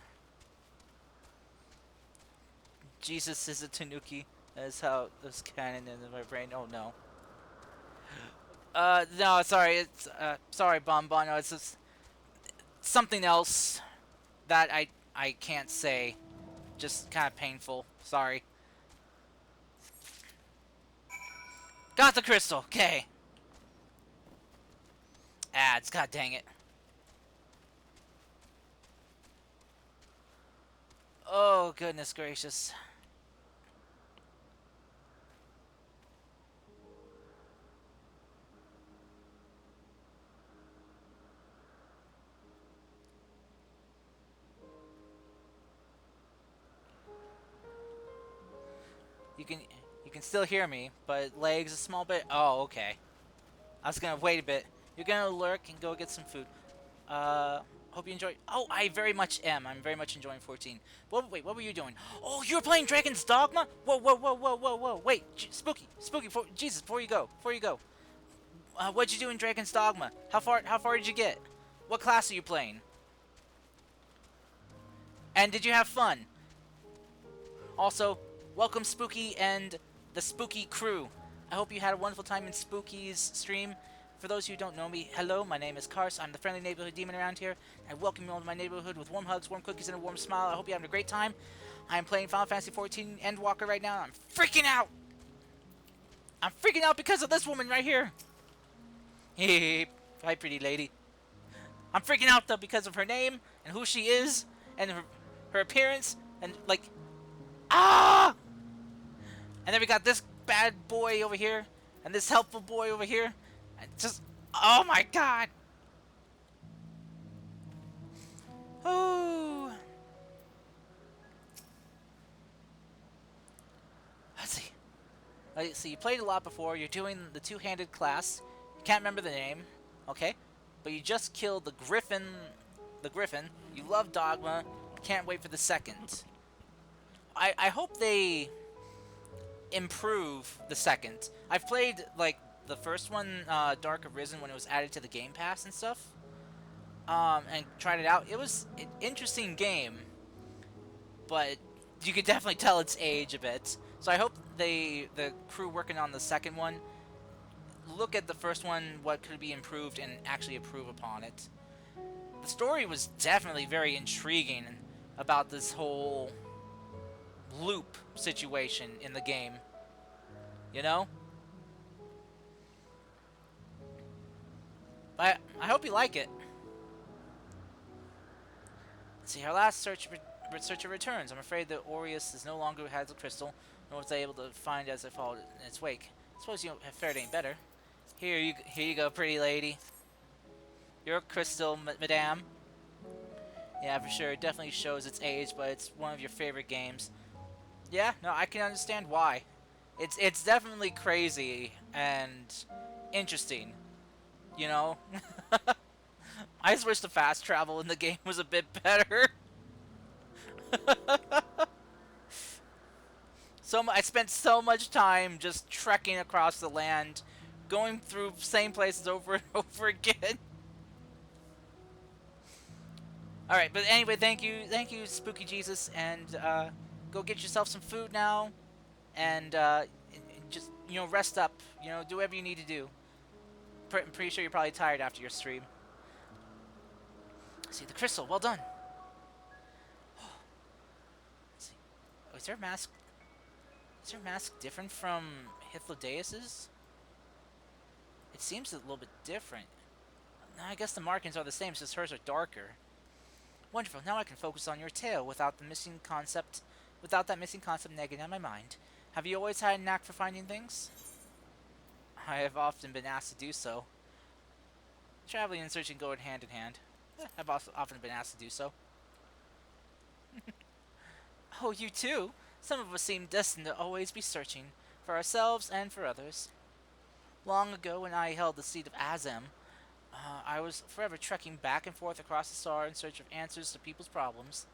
Jesus is a Tanuki. That's how it's canon in my brain. Oh no. No, sorry. It's sorry, Bonbon. No, it's just something else that I can't say. Just kind of painful. Sorry. Got the crystal. Okay. Ads. God dang it. Oh, goodness gracious. You can still hear me, but lags a small bit. Oh, okay. I was gonna wait a bit. You're gonna lurk and go get some food. Hope you enjoy. Oh, I very much am. I'm very much enjoying 14. Wait, what were you doing? Oh, you were playing Dragon's Dogma? Whoa, whoa, whoa, whoa, whoa, whoa. Wait, Spooky, Jesus, before you go. What'd you do in Dragon's Dogma? How far did you get? What class are you playing? And did you have fun? Also, welcome Spooky and the Spooky crew. I hope you had a wonderful time in Spooky's stream. For those who don't know me, hello, my name is Kars. I'm the friendly neighborhood demon around here. I welcome you all to my neighborhood with warm hugs, warm cookies, and a warm smile. I hope you're having a great time. I'm playing Final Fantasy XIV Endwalker right now. I'm freaking out! I'm freaking out because of this woman right here. Hey, hi, pretty lady. I'm freaking out, though, because of her name and who she is and her appearance and, like... Ah! And then we got this bad boy over here and this helpful boy over here. And just... Oh, my God! Oh... Let's see. So you played a lot before. You're doing the two-handed class. You can't remember the name. Okay. But you just killed the Griffin. You love Dogma. Can't wait for the second. I hope they improve the second. I've played, like, the first one, Dark Arisen, when it was added to the Game Pass and stuff. And tried it out. It was an interesting game. But you could definitely tell its age a bit. So I hope the crew working on the second one look at the first one, what could be improved, and actually improve upon it. The story was definitely very intriguing about this whole loop situation in the game. You know? But I hope you like it. Let's see, our last searcher returns. I'm afraid that Aureus is no longer has the crystal, nor was I able to find as I followed it in its wake. I suppose you have fared any better. Here you go, pretty lady. Your crystal, madame. Yeah, for sure. It definitely shows its age, but it's one of your favorite games. Yeah, no, I can understand why. It's definitely crazy and interesting. You know? I just wish the fast travel in the game was a bit better. I spent so much time just trekking across the land, going through same places over and over again. Alright, but anyway, thank you, Spooky Jesus and go get yourself some food now, and just rest up. Do whatever you need to do. I'm pretty sure you're probably tired after your stream. See the crystal. Well done. Let's see. Oh, is their mask? Is their mask different from Hythlodaeus's? It seems a little bit different. I guess the markings are the same, since hers are darker. Wonderful. Now I can focus on your tale without that missing concept nagging at my mind. Have you always had a knack for finding things? I have often been asked to do so. Traveling and searching go hand in hand. I've also often been asked to do so. Oh, you too? Some of us seem destined to always be searching, for ourselves and for others. Long ago, when I held the seat of Azem, I was forever trekking back and forth across the star in search of answers to people's problems.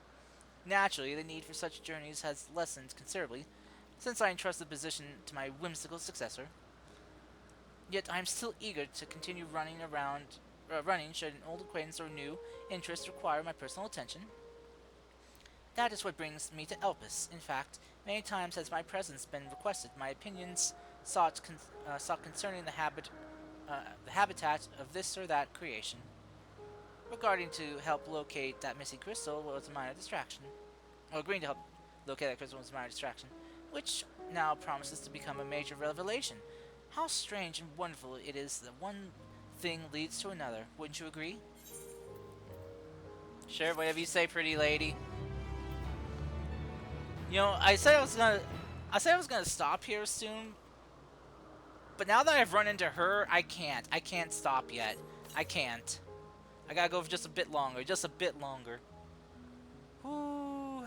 Naturally, the need for such journeys has lessened considerably, since I entrust the position to my whimsical successor. Yet I am still eager to continue running should an old acquaintance or new interest require my personal attention. That is what brings me to Elpis. In fact, many times has my presence been requested, my opinions sought concerning the habitat of this or that creation. Regarding to help locate that missing crystal was a minor distraction. Agreeing to help locate that crystal was a minor distraction, which now promises to become a major revelation. How strange and wonderful it is that one thing leads to another. Wouldn't you agree? Sure, whatever you say, pretty lady. I said I was gonna stop here soon, but now that I've run into her, I can't. I can't stop yet. I can't. I gotta go for just a bit longer. Just a bit longer. Ooh.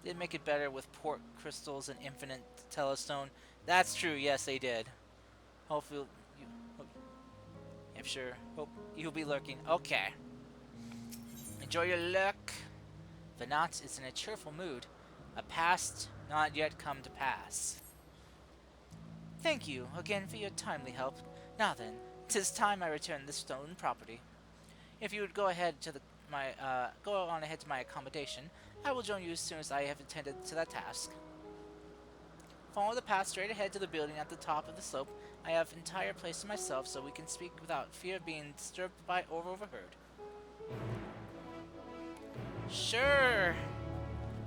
Did make it better with port crystals and infinite telestone. That's true. Yes, they did. Hopefully, I'm sure. Hope you'll be lurking. Okay. Enjoy your luck. Venat is in a cheerful mood. A past not yet come to pass. Thank you again for your timely help. Now then, 'tis time I return this stolen property. If you would go ahead to go on ahead to my accommodation, I will join you as soon as I have attended to that task. Follow the path straight ahead to the building at the top of the slope. I have entire place to myself, so we can speak without fear of being disturbed by or overheard. Sure.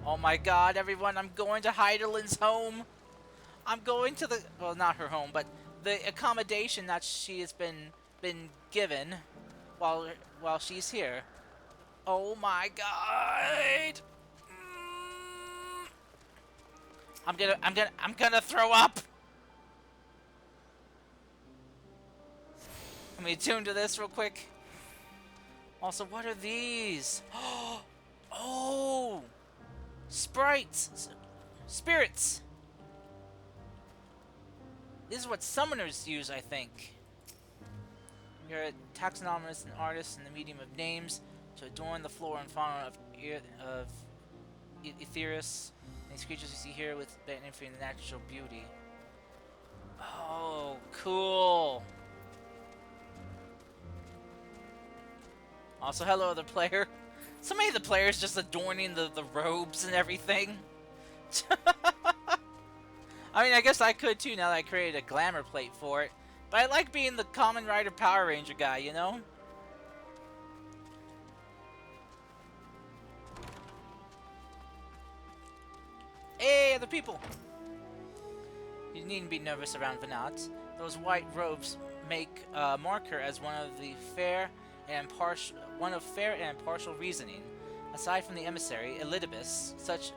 Oh my god, everyone, I'm going to Heidelyn's home. I'm going to not her home, but the accommodation that she has been given while she's here. Oh my god. I'm gonna throw up. Let me tune to this real quick. Also, what are these? Oh! Sprites! Spirits! This is what summoners use, I think. You're a taxonomist and artist in the medium of names to adorn the flora and fauna of Aetheris. These creatures you see here with benefiting the natural beauty. Oh, cool! Also, hello, other player. So many of the players just adorning the robes and everything. I mean, I guess I could too now that I created a glamour plate for it. But I like being the Kamen Rider Power Ranger guy, you know? Hey, other people! You needn't be nervous around Venat. Those white robes mark her as one of fair and impartial reasoning. Aside from the emissary, Elidibus, such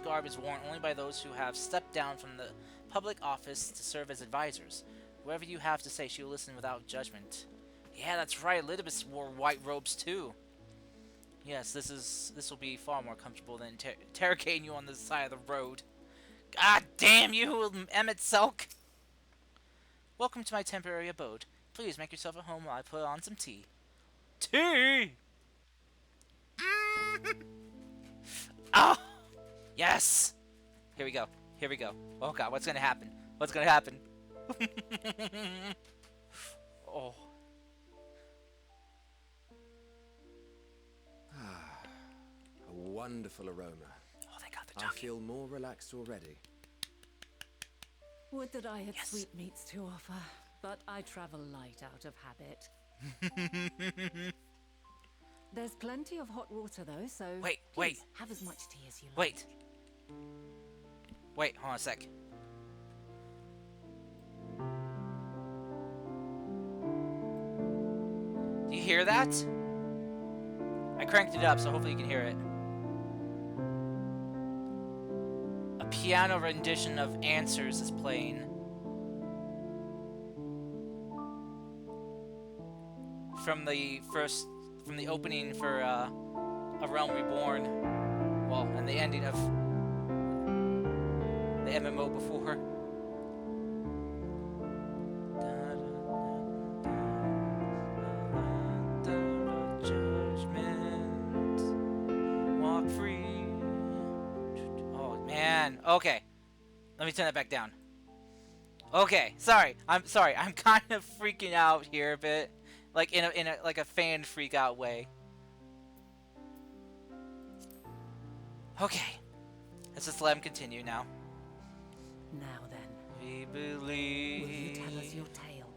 garb is worn only by those who have stepped down from the public office to serve as advisors. Whatever you have to say, she will listen without judgment. Yeah, that's right. Elidibus wore white robes too. Yes, this will be far more comfortable than interrogating you on the side of the road. God damn you, Emmett Selk! Welcome to my temporary abode. Please make yourself at home while I put on some tea. Tea! Oh! Yes! Here we go. Here we go. Oh god, what's gonna happen? What's gonna happen? Oh. A wonderful aroma. Oh, they got the I jockey. feel more relaxed already. Would that I had sweetmeats to offer, but I travel light out of habit. There's plenty of hot water though, so Wait, please, have as much tea as you like. Wait. Wait, hold on a sec. Do you hear that? I cranked it up, so hopefully you can hear it. A piano rendition of Answers is playing. From the opening for A Realm Reborn. Well, and the ending of the MMO before. Judgment, walk free. Oh man. Okay, let me turn that back down. Okay, sorry. I'm kind of freaking out here a bit, like in a like a fan freak out way. Okay, let's just let him continue now. Now then, We believe. will you tell us your tale?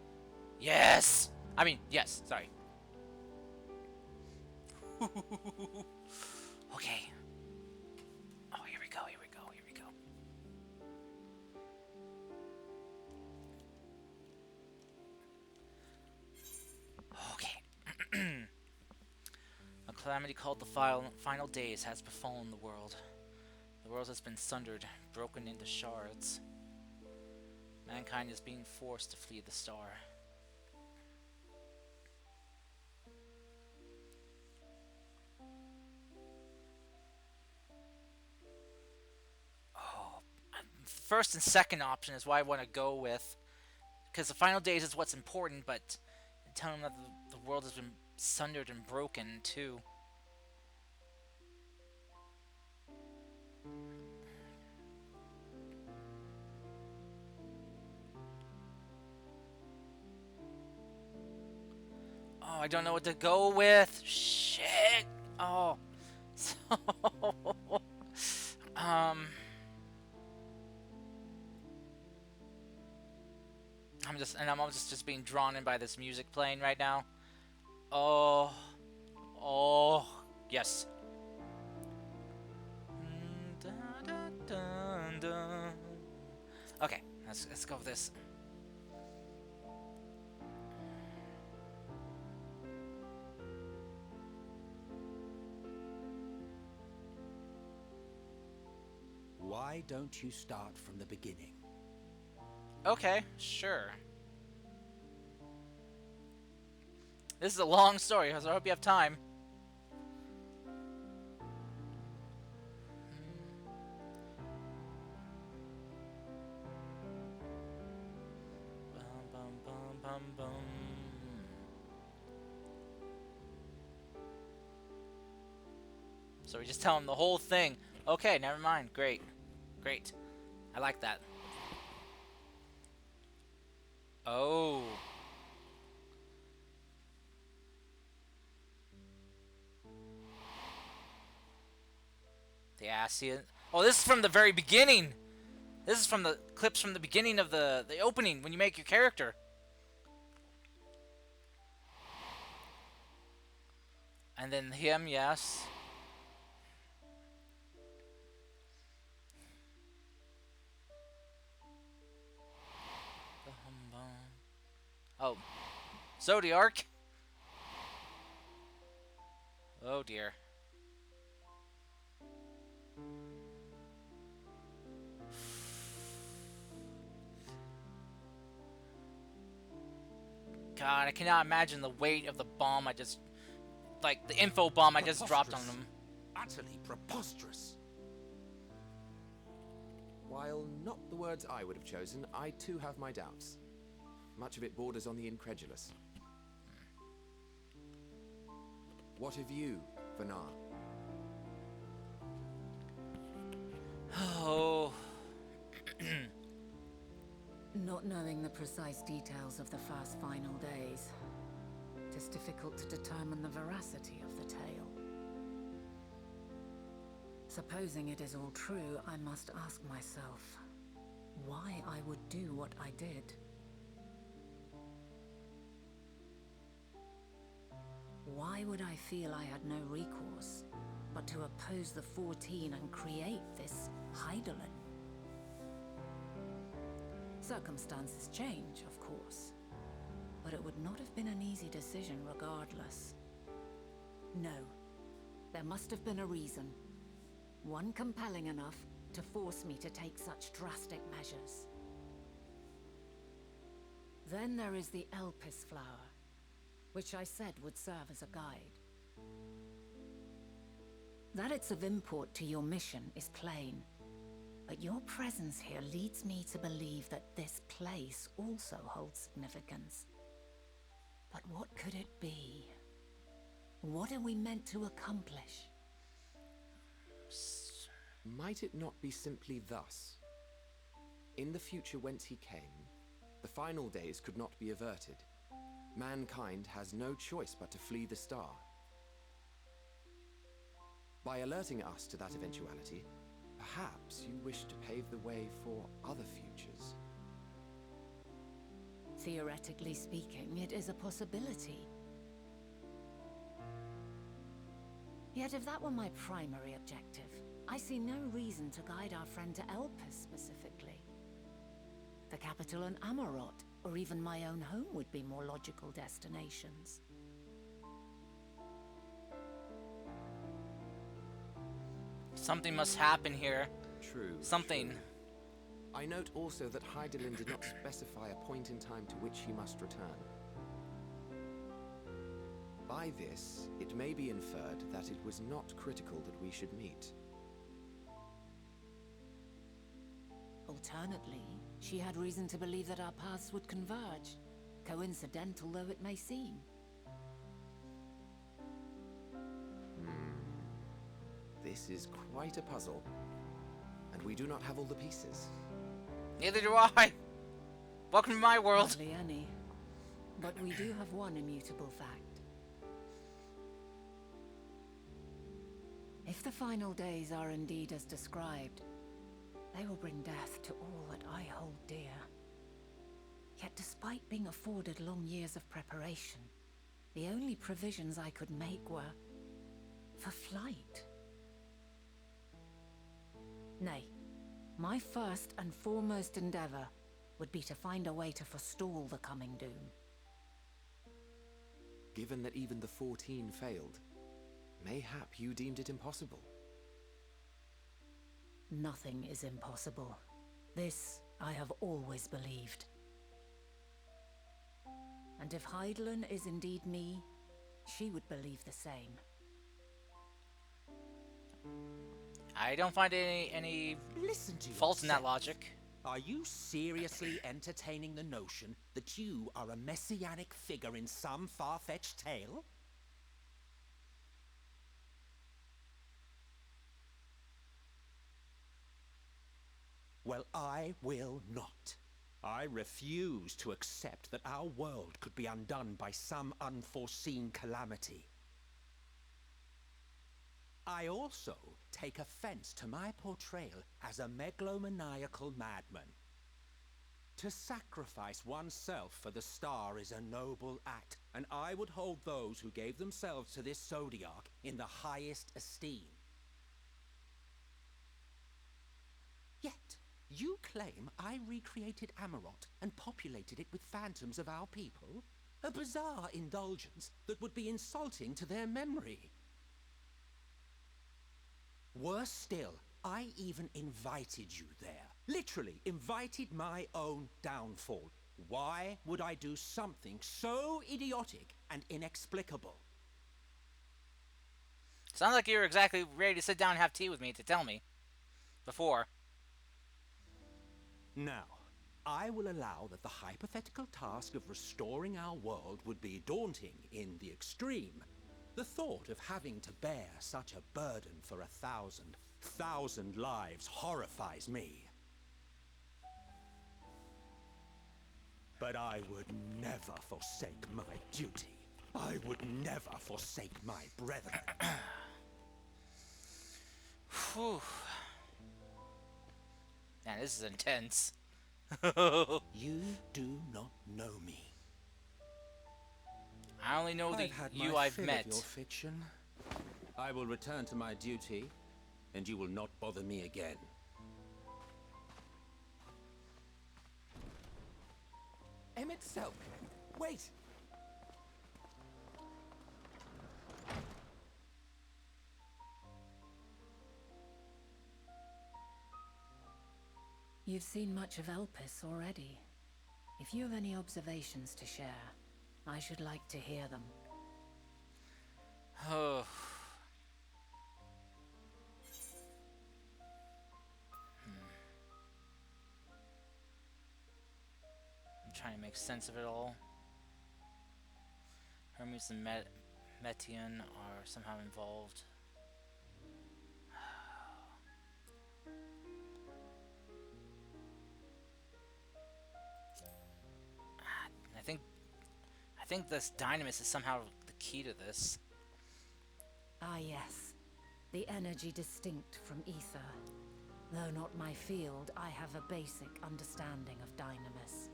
Yes! I mean, yes, sorry. Okay. Oh, here we go, here we go, here we go. Okay. A calamity called the final days has befallen the world. The world has been sundered, broken into shards. Mankind is being forced to flee the star. Oh, first and second option is what I want to go with, because the final days is what's important, but tell him that the world has been sundered and broken too. Oh, I don't know what to go with. Shit. Oh. So, I'm just being drawn in by this music playing right now. Oh. Oh. Yes. Okay, let's go with this. Why don't you start from the beginning? Okay, sure. This is a long story, so I hope you have time. Bum, bum, bum, bum, bum. So we just tell him the whole thing. Okay, never mind. Great. Great. I like that. Oh. The Asian. Oh, this is from the very beginning. This is from the clips from the beginning of the opening when you make your character. And then him, yes. Oh, Zodiark. Oh dear. God, I cannot imagine the weight of the bomb I just... Like, the info bomb I just dropped on them. Utterly preposterous. While not the words I would have chosen, I too have my doubts. Much of it borders on the incredulous. What of you, Vanar? Oh... Not knowing the precise details of the first final days, it is difficult to determine the veracity of the tale. Supposing it is all true, I must ask myself why I would do what I did. Why would I feel I had no recourse but to oppose the 14 and create this Heidelin? Circumstances change, of course, but it would not have been an easy decision regardless. No, there must have been a reason. One compelling enough to force me to take such drastic measures. Then there is the Elpis flower, which I said would serve as a guide. That it's of import to your mission is plain, but your presence here leads me to believe that this place also holds significance. But what could it be? What are we meant to accomplish? Might it not be simply thus? In the future whence he came, the final days could not be averted. Mankind has no choice but to flee the star. By alerting us to that eventuality, perhaps you wish to pave the way for other futures. Theoretically speaking, it is a possibility. Yet if that were my primary objective, I see no reason to guide our friend to Elpis specifically. The capital and Amarot, or even my own home would be more logical destinations. Something must happen here. True. Something. True. I note also that Heidelin did not specify a point in time to which he must return. By this, it may be inferred that it was not critical that we should meet. Alternately, she had reason to believe that our paths would converge, coincidental though it may seem. This is quite a puzzle, and we do not have all the pieces. Neither do I. Welcome to my world. Hardly any, but we do have one immutable fact. If the final days are indeed as described, they will bring death to all that I hold dear. Yet despite being afforded long years of preparation, the only provisions I could make were for flight. Nay, my first and foremost endeavor would be to find a way to forestall the coming doom. Given that even the 14 failed, mayhap you deemed it impossible. Nothing is impossible. This I have always believed. And if Heidelin is indeed me, she would believe the same. I don't find any Listen to fault in that yourself. logic. Are you seriously entertaining the notion that you are a messianic figure in some far-fetched tale? Well, I will not. I refuse to accept that our world could be undone by some unforeseen calamity. I also take offense to my portrayal as a megalomaniacal madman. To sacrifice oneself for the star is a noble act, and I would hold those who gave themselves to this zodiac in the highest esteem. Yet, you claim I recreated Amarot and populated it with phantoms of our people? A bizarre indulgence that would be insulting to their memory. Worse still, I even invited you there. Literally invited my own downfall. Why would I do something so idiotic and inexplicable? Sounds like you were exactly ready to sit down and have tea with me to tell me. Before. Now, I will allow that the hypothetical task of restoring our world would be daunting in the extreme. The thought of having to bear such a burden for 1,000 lives horrifies me. But I would never forsake my duty. I would never forsake my brethren. Whew. Man, this is intense. You do not know me. I only know the I've had you my I've fill met. of your fiction. I will return to my duty, and you will not bother me again. Emmett Selk, wait! You've seen much of Elpis already. If you have any observations to share, I should like to hear them. Oh. I'm trying to make sense of it all. Hermes and Metian are somehow involved. I think this Dynamis is somehow the key to this. Ah yes, the energy distinct from ether. Though not my field, I have a basic understanding of Dynamis.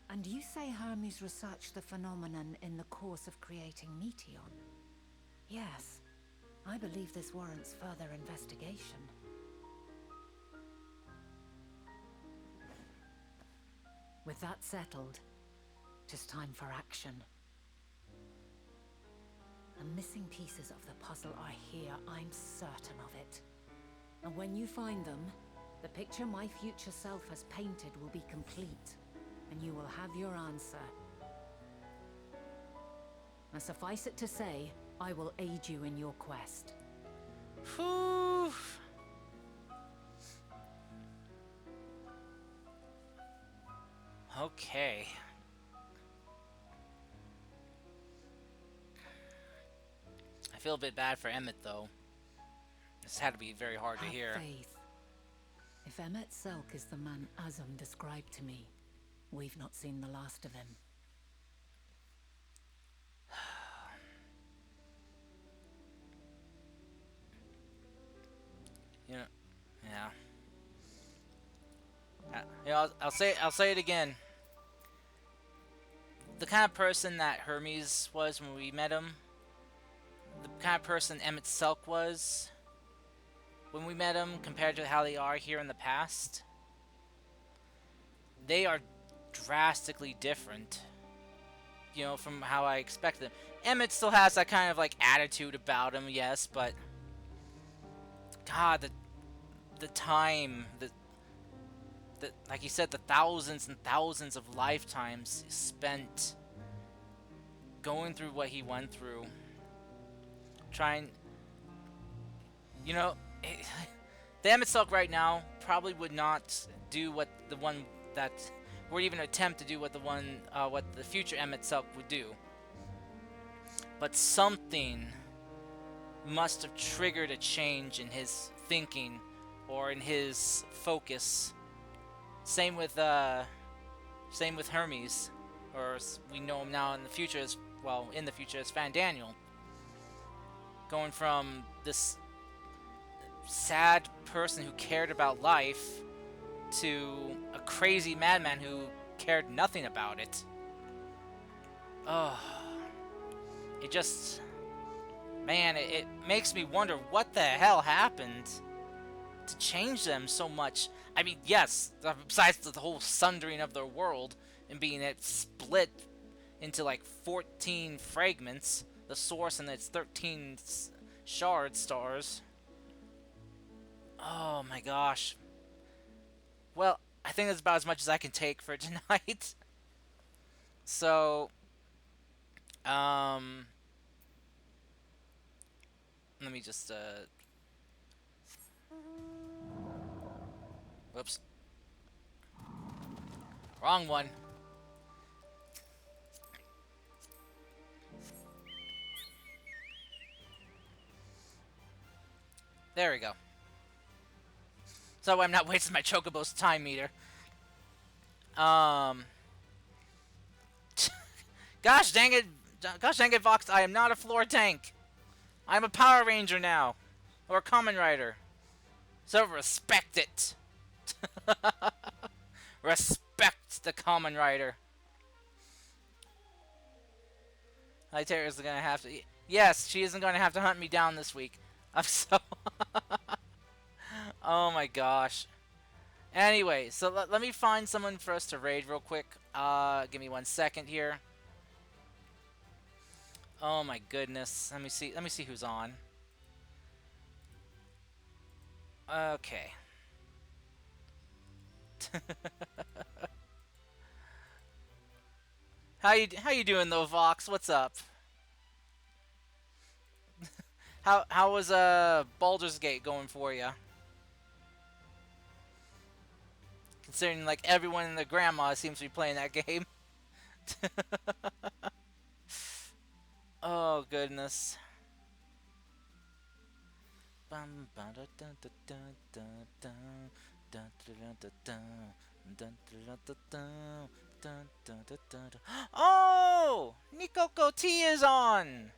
And you say Hermes researched the phenomenon in the course of creating Meteon? Yes, I believe this warrants further investigation. With that settled, it is time for action. The missing pieces of the puzzle are here, I'm certain of it. And when you find them, the picture my future self has painted will be complete, and you will have your answer. Now suffice it to say, I will aid you in your quest. Whew. Okay. I feel a bit bad for Emmett, though. This had to be very hard to hear. Have faith. If Emmett Selk is the man Azum described to me, we've not seen the last of him. You know, yeah. I'll say it again. The kind of person that Hermes was when we met him, the kind of person Emmett Selk was when we met him, compared to how they are here in the past, they are drastically different. You know, from how I expected them. Emmett still has that kind of like attitude about him, yes, but God, the time, the like you said, the thousands and thousands of lifetimes spent going through what he went through, trying, you know, the Emmett Selk right now probably would not do what the one that, or even attempt to do what what the future Emmett Selk would do. But something must have triggered a change in his thinking or in his focus. Same with Hermes, or we know him now in the future as, well, in the future as Fan Daniel. Going from this sad person who cared about life to a crazy madman who cared nothing about it. Oh, it just, man, it makes me wonder what the hell happened to change them so much. I mean, yes, besides the whole sundering of their world and being it split into like 14 fragments, the source and its 13 shard stars. Oh my gosh. Well, I think that's about as much as I can take for tonight. So, let me just, whoops. Wrong one. There we go. So I'm not wasting my Chocobo's time meter. Gosh dang it, Vox, I am not a floor tank. I'm a Power Ranger now. Or Common Rider. So respect it. Respect the Common Rider. Hytera's gonna have to... Yes, she isn't gonna have to hunt me down this week. I'm so... Oh my gosh. Anyway, so let me find someone for us to raid real quick. Give me 1 second here. Oh my goodness. Let me see who's on. Okay. How you doing though, Vox? What's up? How was Baldur's Gate going for you? Considering like everyone and their grandma seems to be playing that game. Oh goodness. Oh, Nikoko T is on.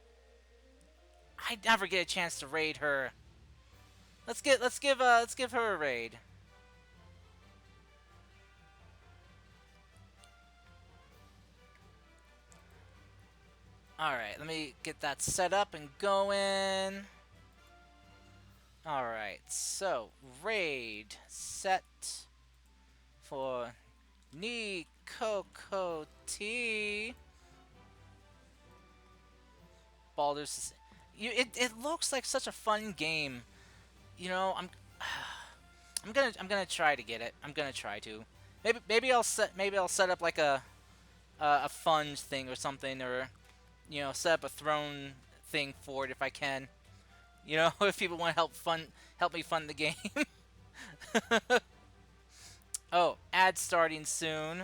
I never get a chance to raid her. Let's give her a raid. Alright, let me get that set up and going. Alright, so raid set for Nikoko T. Baldur's... It looks like such a fun game. You know, I'm gonna try to get it. I'm gonna try to. Maybe I'll set up like a fund thing or something, or you know, set up a throne thing for it if I can. You know, if people want to help me fund the game. Oh, ad starting soon.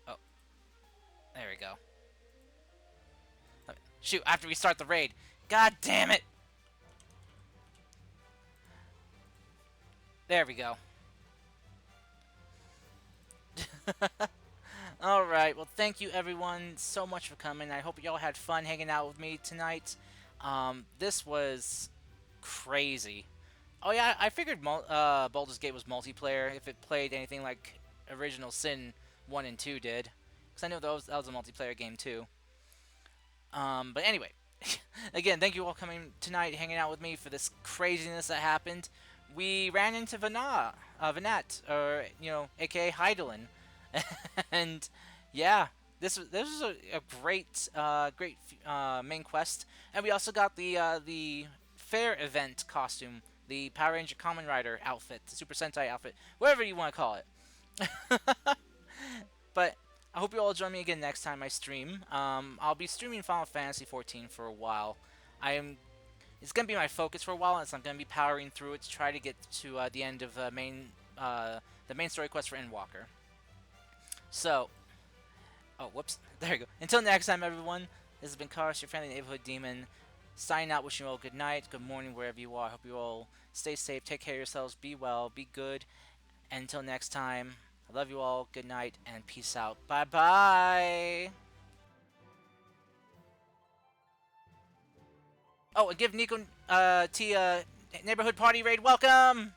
Oh, there we go. Shoot, after we start the raid. God damn it! There we go. Alright, well thank you everyone so much for coming. I hope y'all had fun hanging out with me tonight. This was crazy. Oh yeah, I figured Baldur's Gate was multiplayer if it played anything like Original Sin 1 and 2 did. Because I know that was a multiplayer game too. But anyway, again, thank you all coming tonight, hanging out with me for this craziness that happened. We ran into Vanat, or, you know, aka Heidelin. And yeah, this was a great main quest, and we also got the fair event costume, the Power Ranger Kamen Rider outfit, the Super Sentai outfit, whatever you want to call it. But I hope you all join me again next time I stream. I'll be streaming Final Fantasy XIV for a while. It's gonna be my focus for a while, and so I'm gonna be powering through it to try to get to the end of the main story quest for Endwalker. So, oh, whoops. There you go. Until next time, everyone, this has been Karis, your friendly neighborhood demon, signing out, wishing you all good night, good morning, wherever you are. I hope you all stay safe, take care of yourselves, be well, be good. And until next time, I love you all, good night, and peace out. Bye-bye! Oh, and give Nico T neighborhood party raid welcome!